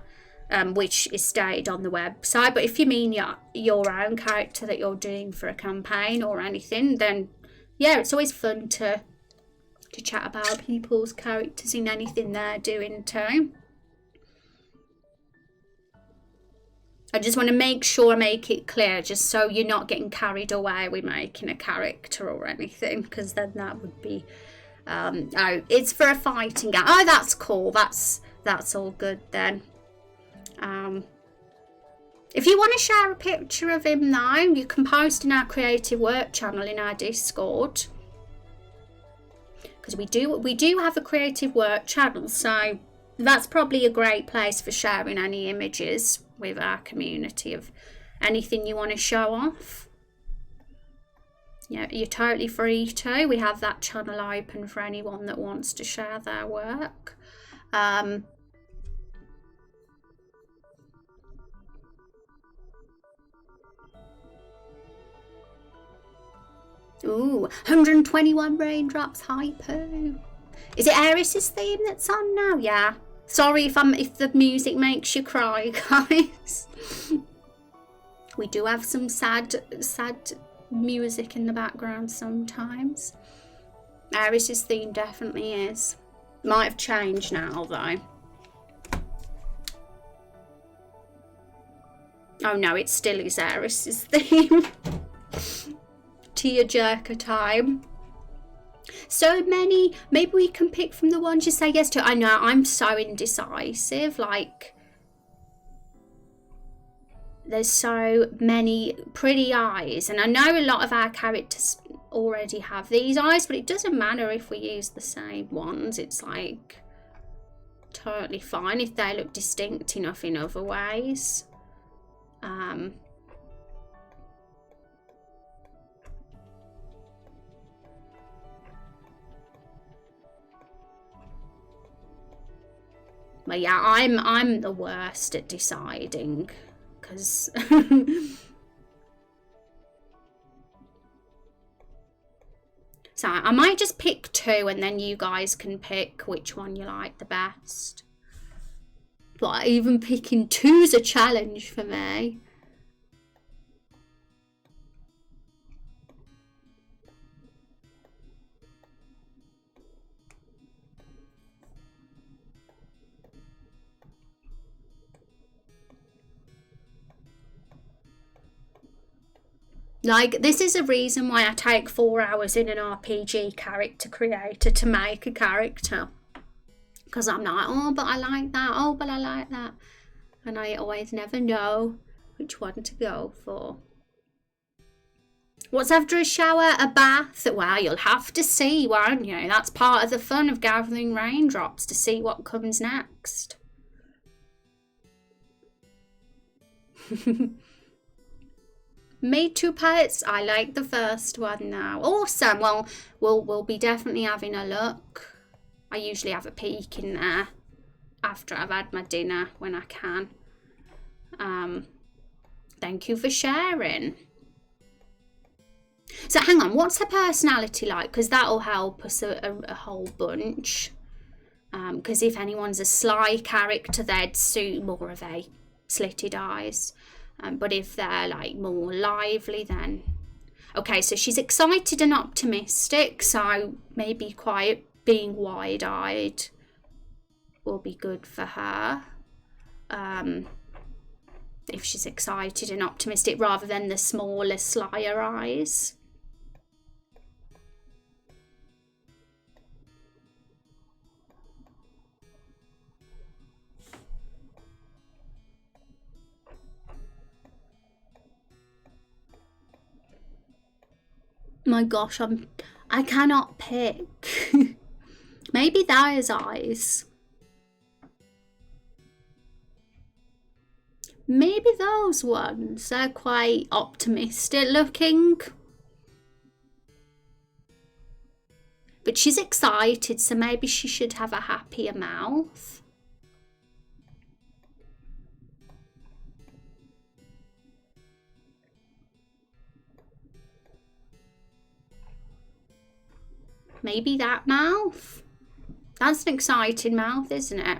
which is stated on the website. But if you mean your own character that you're doing for a campaign or anything, then yeah, it's always fun to chat about people's characters in anything they're doing too. I just want to make sure I make it clear, just so you're not getting carried away with making a character or anything, because then that would be oh, it's for a fighting game. Oh, that's cool. That's all good then. If you want to share a picture of him now, you can post in our creative work channel in our Discord, because we do have a creative work channel, so that's probably a great place for sharing any images with our community of anything you want to show off. Yeah, you're totally free to. We have that channel open for anyone that wants to share their work. Ooh, 121 raindrops, hypo. Is it Aeris's theme that's on now? Yeah. Sorry if the music makes you cry, guys. We do have some sad music in the background sometimes. Aeris's theme definitely is. Might have changed now though. Oh no, it still is Aeris's theme. Tearjerker time. So many. Maybe we can pick from the ones you say yes to. I know, I'm so indecisive. Like, there's so many pretty eyes, and I know a lot of our characters already have these eyes, but it doesn't matter if we use the same ones. It's like totally fine if they look distinct enough in other ways. But yeah, I'm the worst at deciding, because so I might just pick two and then you guys can pick which one you like the best. But even picking two's a challenge for me. Like, this is a reason why I take 4 hours in an RPG character creator to make a character. Because I'm like, oh, but I like that. Oh, but I like that. And I always never know which one to go for. What's after a shower? A bath? Well, you'll have to see, won't you? That's part of the fun of gathering raindrops, to see what comes next. Me too, pets. I like the first one now. Awesome. Well, we'll be definitely having a look. I usually have a peek in there after I've had my dinner when I can. Thank you for sharing. So hang on, what's her personality like? Because that'll help us a whole bunch. Because if anyone's a sly character, they'd suit more of a slitted eyes. But if they're like more lively, then okay. So she's excited and optimistic, so maybe quite being wide-eyed will be good for her. If she's excited and optimistic rather than the smaller, slyer eyes. My gosh, I cannot pick. Maybe those eyes. Maybe those ones. They're quite optimistic looking. But she's excited, so maybe she should have a happier mouth. maybe that mouth. That's an exciting mouth, isn't it?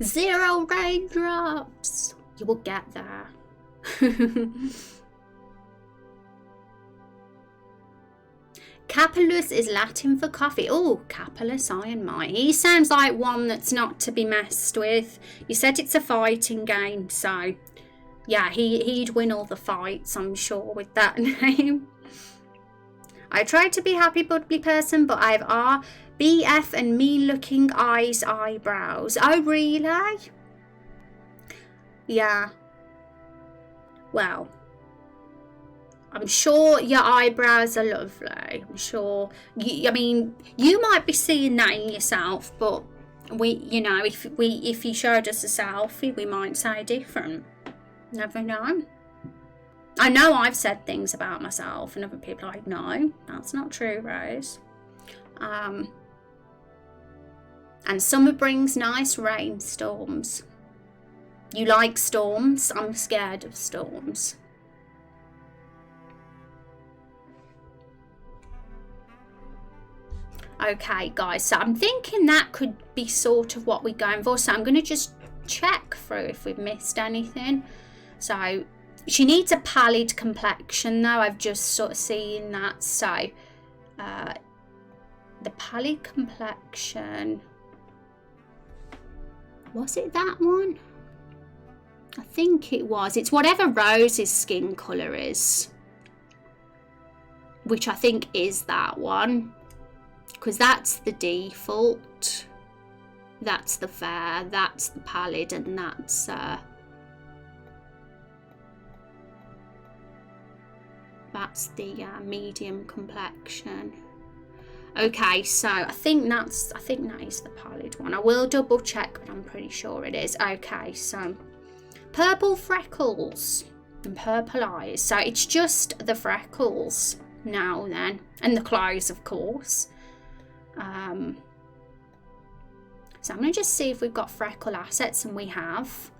0 raindrops. You will get there. Capulus is Latin for coffee. Oh, Capulus, I admire. He sounds like one that's not to be messed with. You said it's a fighting game, so yeah, he'd win all the fights, I'm sure, with that name. I try to be a happy, bubbly person, but I have RBF and mean-looking eyebrows. Oh, really? Yeah. Well, I'm sure your eyebrows are lovely. I'm sure. I mean, you might be seeing that in yourself, but if you showed us a selfie, we might say different. Never know. I know I've said things about myself, and other people are like, no, that's not true, Rose. And summer brings nice rainstorms. You like storms? I'm scared of storms. Okay, guys, so I'm thinking that could be sort of what we're going for. So I'm going to just check through if we've missed anything. So she needs a pallid complexion, though. I've just sort of seen that. So the pallid complexion, was it that one? I think it was. It's whatever Rose's skin colour is, which I think is that one, because that's the default. That's the fair, that's the pallid, and that's the medium complexion. Okay, so I think that is the pallid one. I will double check, but I'm pretty sure it is. Okay, so purple freckles and purple eyes. So it's just the freckles now then, and the clothes, of course. So I'm going to just see if we've got freckle assets, and we have.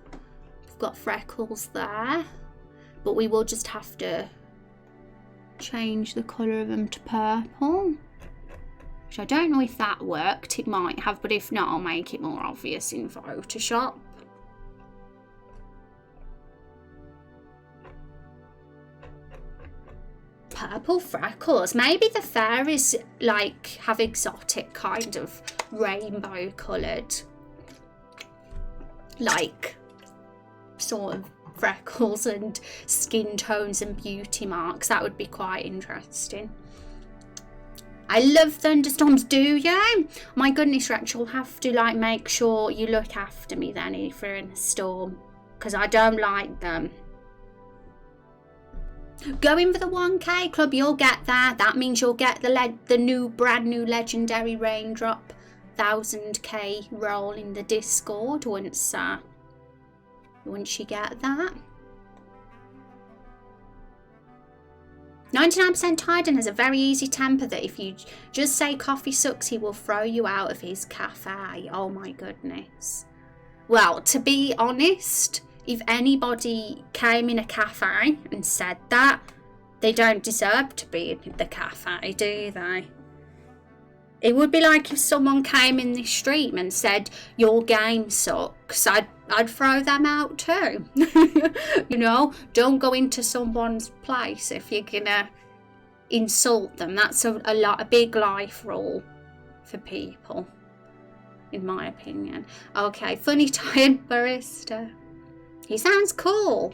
We've got freckles there, but we will just have to change the colour of them to purple, which I don't know if that worked. It might have, but if not, I'll make it more obvious in Photoshop. Purple freckles. Maybe the fairies like have exotic kind of rainbow coloured, like sort of freckles and skin tones and beauty marks. That would be quite interesting. I love thunderstorms, do you? My goodness, Rex, you'll have to like make sure you look after me then if we're in a storm, because I don't like them. Go in for the 1K club, you'll get there. That means you'll get the brand new legendary Raindrop 1000K role in the Discord once you get that. 99% Tyden has a very easy temper that if you just say coffee sucks, he will throw you out of his cafe. Oh my goodness. Well, to be honest, if anybody came in a cafe and said that, they don't deserve to be in the cafe, do they? It would be like if someone came in this stream and said, your game sucks. I'd throw them out too. You know, don't go into someone's place if you're gonna insult them. That's a big life rule for people, in my opinion. Okay, funny time barista. He sounds cool.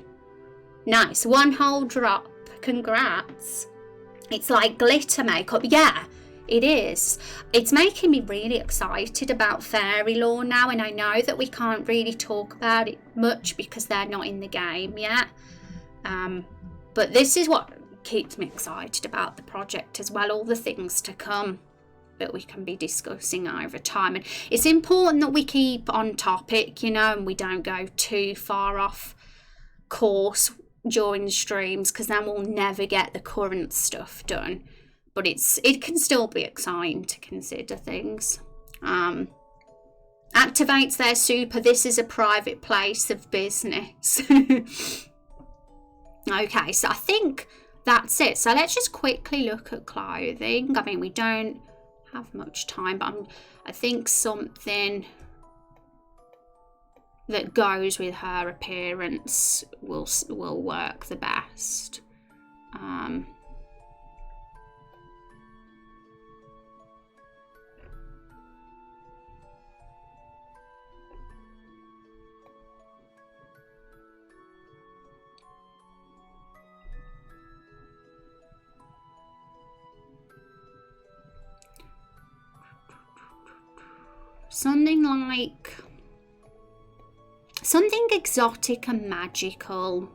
Nice. 1 whole drop. Congrats. It's like glitter makeup. Yeah, it is. It's making me really excited about fairy lore now, and I know that we can't really talk about it much because they're not in the game yet. But this is what keeps me excited about the project as well. All the things to come that we can be discussing over time, and it's important that we keep on topic, you know, and we don't go too far off course during the streams, because then we'll never get the current stuff done. But it can still be exciting to consider things. Activates their super. This is a private place of business. Okay, so I think that's it. So let's just quickly look at clothing. I mean, we don't have much time, but I think something that goes with her appearance will work the best. Something like something exotic and magical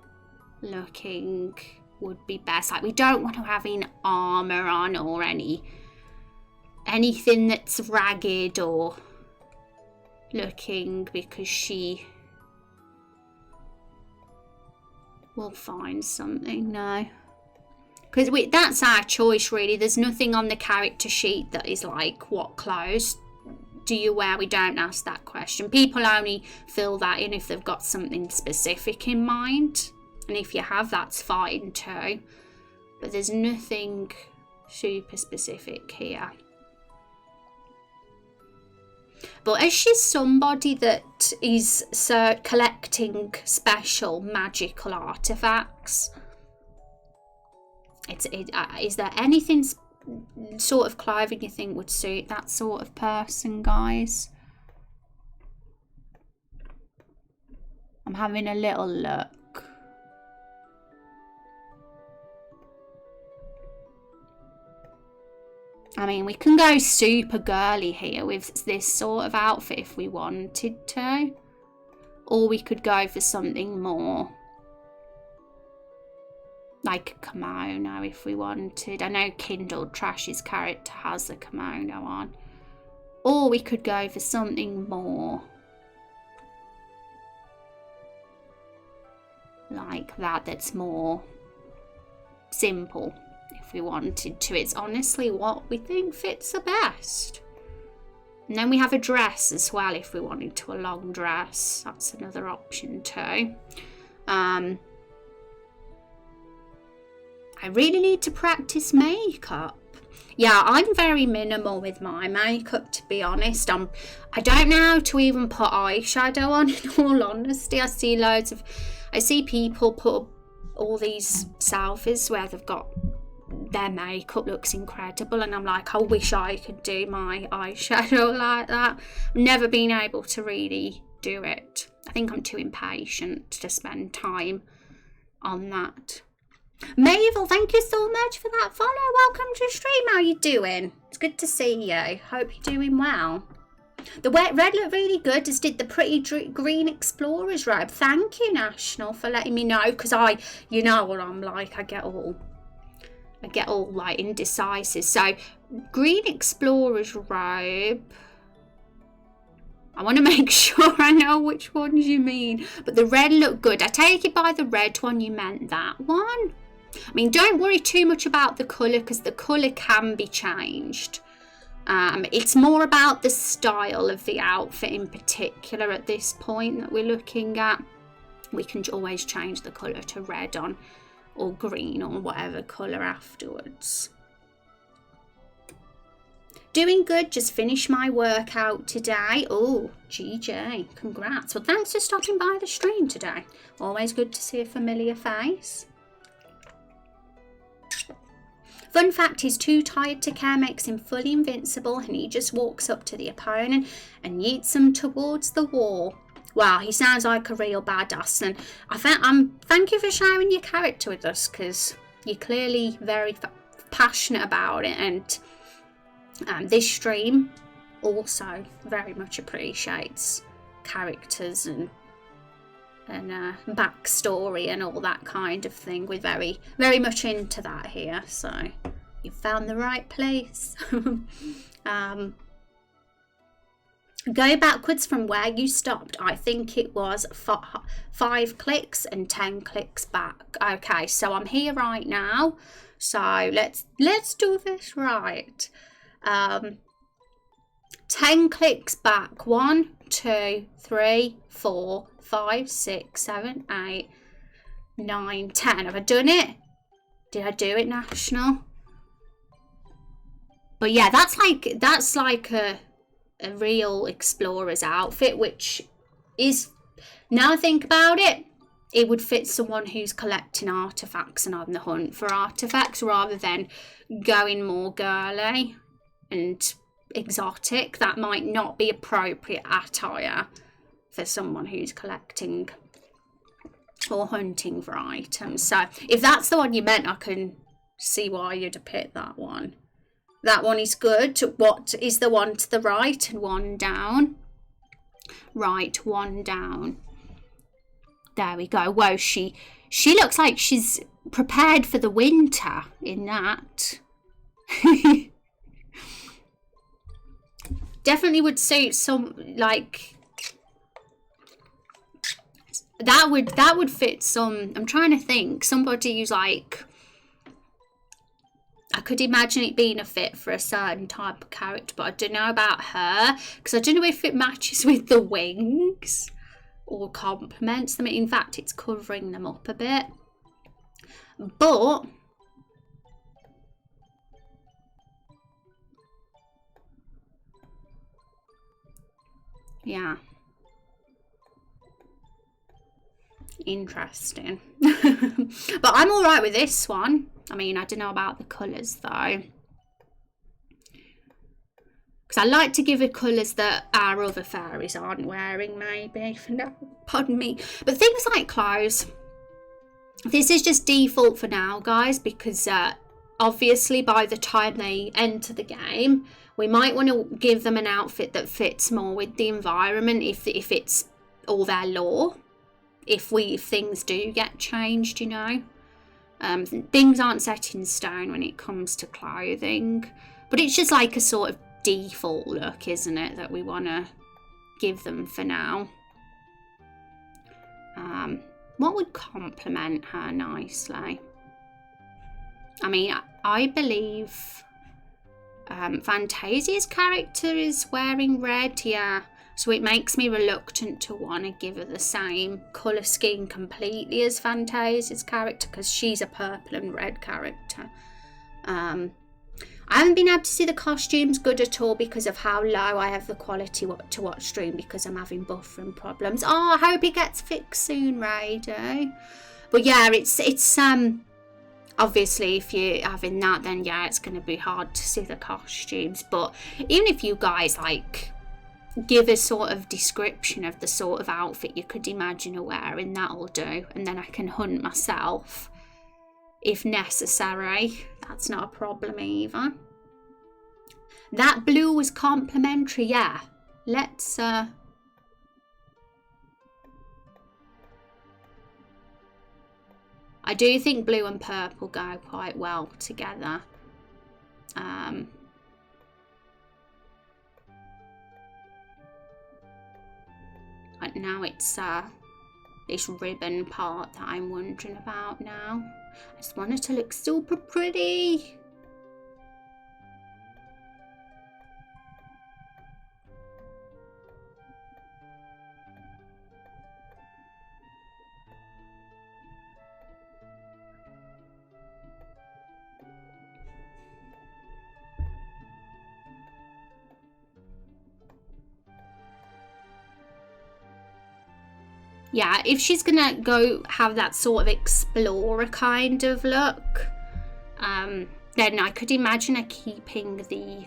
looking would be best. Like, we don't want her having armor on or anything that's ragged or looking, because she will find something. No, because that's our choice really. There's nothing on the character sheet that is like, what clothes do you wear? We don't ask that question. People only fill that in if they've got something specific in mind, and if you have, that's fine too, but there's nothing super specific here. But as she's somebody that is collecting special magical artifacts, is there anything sort of clothing you think would suit that sort of person, guys? I'm having a little look. I mean, we can go super girly here with this sort of outfit if we wanted to, or we could go for something more like a kimono if we wanted. I know Kindled Trash's character has a kimono on. Or we could go for something more like that, that's more simple if we wanted to. It's honestly what we think fits the best. And then we have a dress as well if we wanted to, a long dress. That's another option too. I really need to practice makeup. Yeah, I'm very minimal with my makeup, to be honest. I don't know how to even put eyeshadow on, in all honesty. I see people put all these selfies where they've got their makeup looks incredible, and I'm like, I wish I could do my eyeshadow like that. I've never been able to really do it. I think I'm too impatient to spend time on that. Mabel, thank you so much for that follow. Welcome to the stream. How you doing? It's good to see you. Hope you're doing well. The red looked really good, as did the pretty green explorer's robe. Thank you, National, for letting me know, because you know what I'm like. I get all like indecisive. So green explorer's robe. I want to make sure I know which ones you mean, but the red looked good. I take it by the red one you meant that one. I mean, don't worry too much about the colour, because the colour can be changed. It's more about the style of the outfit in particular at this point that we're looking at. We can always change the colour to red on, or green, or whatever colour afterwards. Doing good, just finished my workout today. Oh, GJ, congrats. Well, thanks for stopping by the stream today. Always good to see a familiar face. Fun fact, he's too tired to care makes him fully invincible, and he just walks up to the opponent and yeets them towards the wall. Wow, he sounds like a real badass, and thank you for sharing your character with us, because you're clearly very passionate about it, and this stream also very much appreciates characters and backstory and all that kind of thing. We're very, very much into that here, so you found the right place. Go backwards from where you stopped. I think it was 5 clicks and 10 clicks back. Okay, so I'm here right now, so let's do this right. 10 clicks back. 1, 2, 3, 4, 5, 6, 7, 8, 9, 10. Have I done it? Did I do it national? But yeah, that's like a real explorer's outfit, which is, now I think about it, it would fit someone who's collecting artifacts and on the hunt for artifacts, rather than going more girly and exotic. That might not be appropriate attire for someone who's collecting or hunting for items. So if that's the one you meant, I can see why you'd have picked that one. That one is good. What is the one to the right and one down? Right, one down. There we go. Whoa, she looks like she's prepared for the winter in that. Definitely would suit some, like, that would fit some, I'm trying to think, somebody who's like, I could imagine it being a fit for a certain type of character, but I don't know about her, because I don't know if it matches with the wings or complements them. In fact, it's covering them up a bit. But yeah, interesting. But I'm all right with this one. I mean, I don't know about the colours though, because I like to give her colours that our other fairies aren't wearing, maybe. Pardon me. But things like clothes, this is just default for now, guys, because obviously by the time they enter the game, we might want to give them an outfit that fits more with the environment, if it's all their lore, if things do get changed, you know. Things aren't set in stone when it comes to clothing, but it's just like a sort of default look, isn't it, that we want to give them for now. What would complement her nicely? I mean, I believe Fantasia's character is wearing red, yeah. So it makes me reluctant to want to give her the same colour scheme completely as Fantasia's character, because she's a purple and red character. I haven't been able to see the costumes good at all because of how low I have the quality to watch stream, because I'm having buffering problems. Oh, I hope it gets fixed soon, Raido. But yeah, it's obviously if you're having that, then yeah, it's going to be hard to see the costumes. But even if you guys like give a sort of description of the sort of outfit you could imagine her wearing, that'll do, and then I can hunt myself if necessary. That's not a problem either. That blue was complimentary, yeah. Let's I do think blue and purple go quite well together. But now it's this ribbon part that I'm wondering about now. I just want it to look super pretty. Yeah, if she's gonna go have that sort of explorer kind of look, then I could imagine her keeping the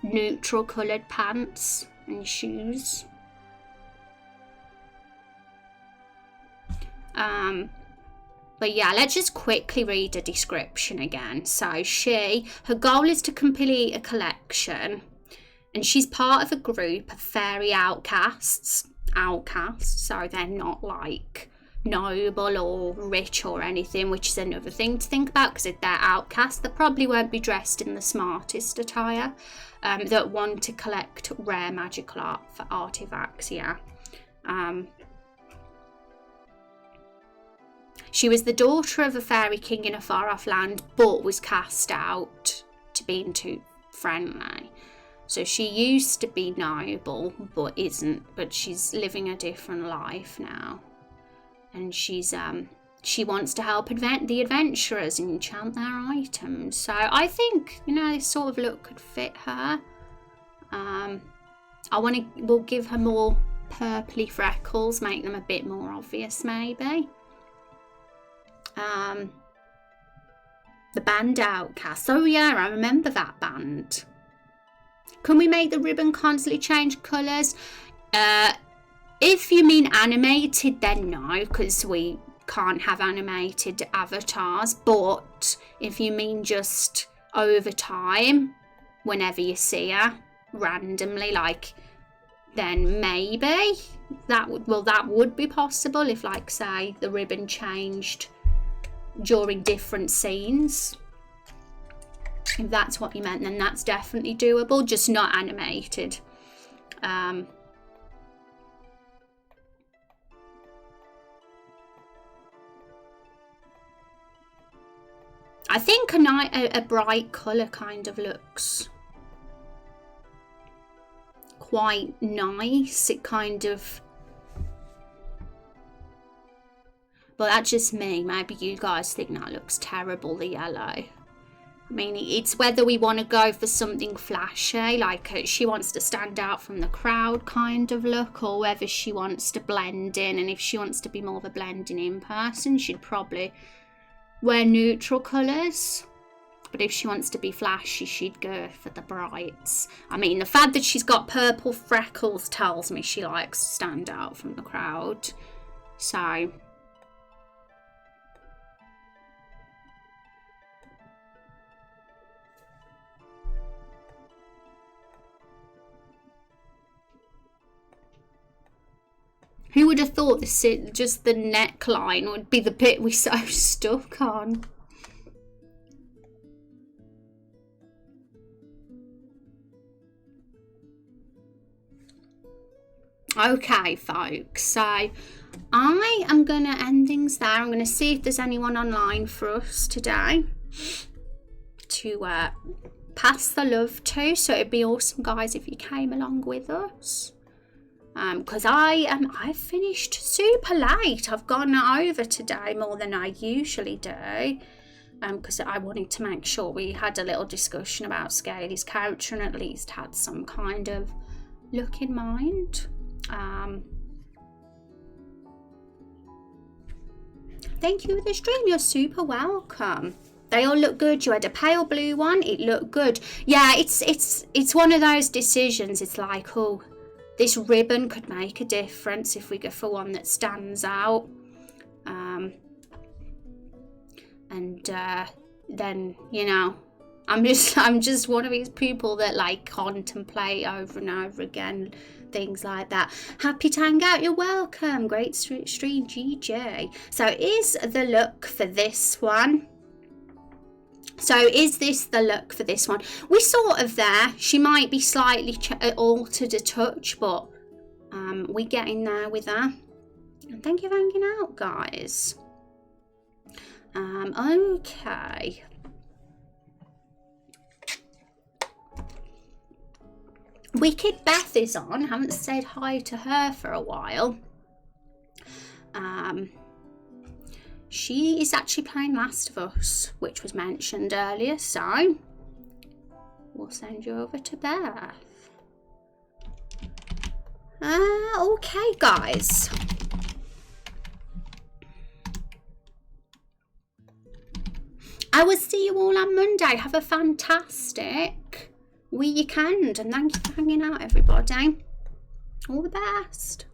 neutral coloured pants and shoes. But yeah, let's just quickly read a description again. So her goal is to complete a collection, and she's part of a group of fairy outcasts, so they're not like noble or rich or anything, which is another thing to think about, because if they're outcasts, they probably won't be dressed in the smartest attire, that want to collect rare magical artifacts. Yeah. She was the daughter of a fairy king in a far off land, but was cast out to being too friendly. So she used to be noble, but isn't. But she's living a different life now, and she's she wants to help the adventurers enchant their items. So I think, you know, this sort of look could fit her. We'll give her more purpley freckles, make them a bit more obvious maybe. The band Outcast. Oh yeah, I remember that band. Can we make the ribbon constantly change colours? If you mean animated, then no, because we can't have animated avatars. But if you mean just over time, whenever you see her randomly, like, then maybe that would be possible if, like, say, the ribbon changed during different scenes. If that's what you meant, then that's definitely doable, just not animated. I think a bright colour kind of looks quite nice. It kind of, but that's just me. Maybe you guys think that looks terrible, the yellow. I mean, it's whether we want to go for something flashy, like she wants to stand out from the crowd kind of look, or whether she wants to blend in. And if she wants to be more of a blending in person, she'd probably wear neutral colours. But if she wants to be flashy, she'd go for the brights. I mean, the fact that she's got purple freckles tells me she likes to stand out from the crowd. So who would have thought just the neckline would be the bit we're so stuck on? Okay, folks, so I am going to end things there. I'm going to see if there's anyone online for us today to pass the love to. So it'd be awesome, guys, if you came along with us. Because I finished super late. I've gone over today more than I usually do. Because I wanted to make sure we had a little discussion about Scaly's character and at least had some kind of look in mind. Thank you for the stream. You're super welcome. They all look good. You had a pale blue one. It looked good. Yeah, it's one of those decisions. It's like, oh, this ribbon could make a difference if we go for one that stands out. Then, you know, I'm just one of these people that like contemplate over and over again things like that. Happy to hang out. You're welcome. Great stream, GJ. So is the look for this one? So is this the look for this one? We're sort of there. She might be slightly altered a touch, but we're getting there with her. And thank you for hanging out, guys. Okay. Wicked Beth is on. Haven't said hi to her for a while. She is actually playing Last of Us, which was mentioned earlier, so we'll send you over to Beth. Okay, guys. I will see you all on Monday. Have a fantastic weekend, and thank you for hanging out, everybody. All the best.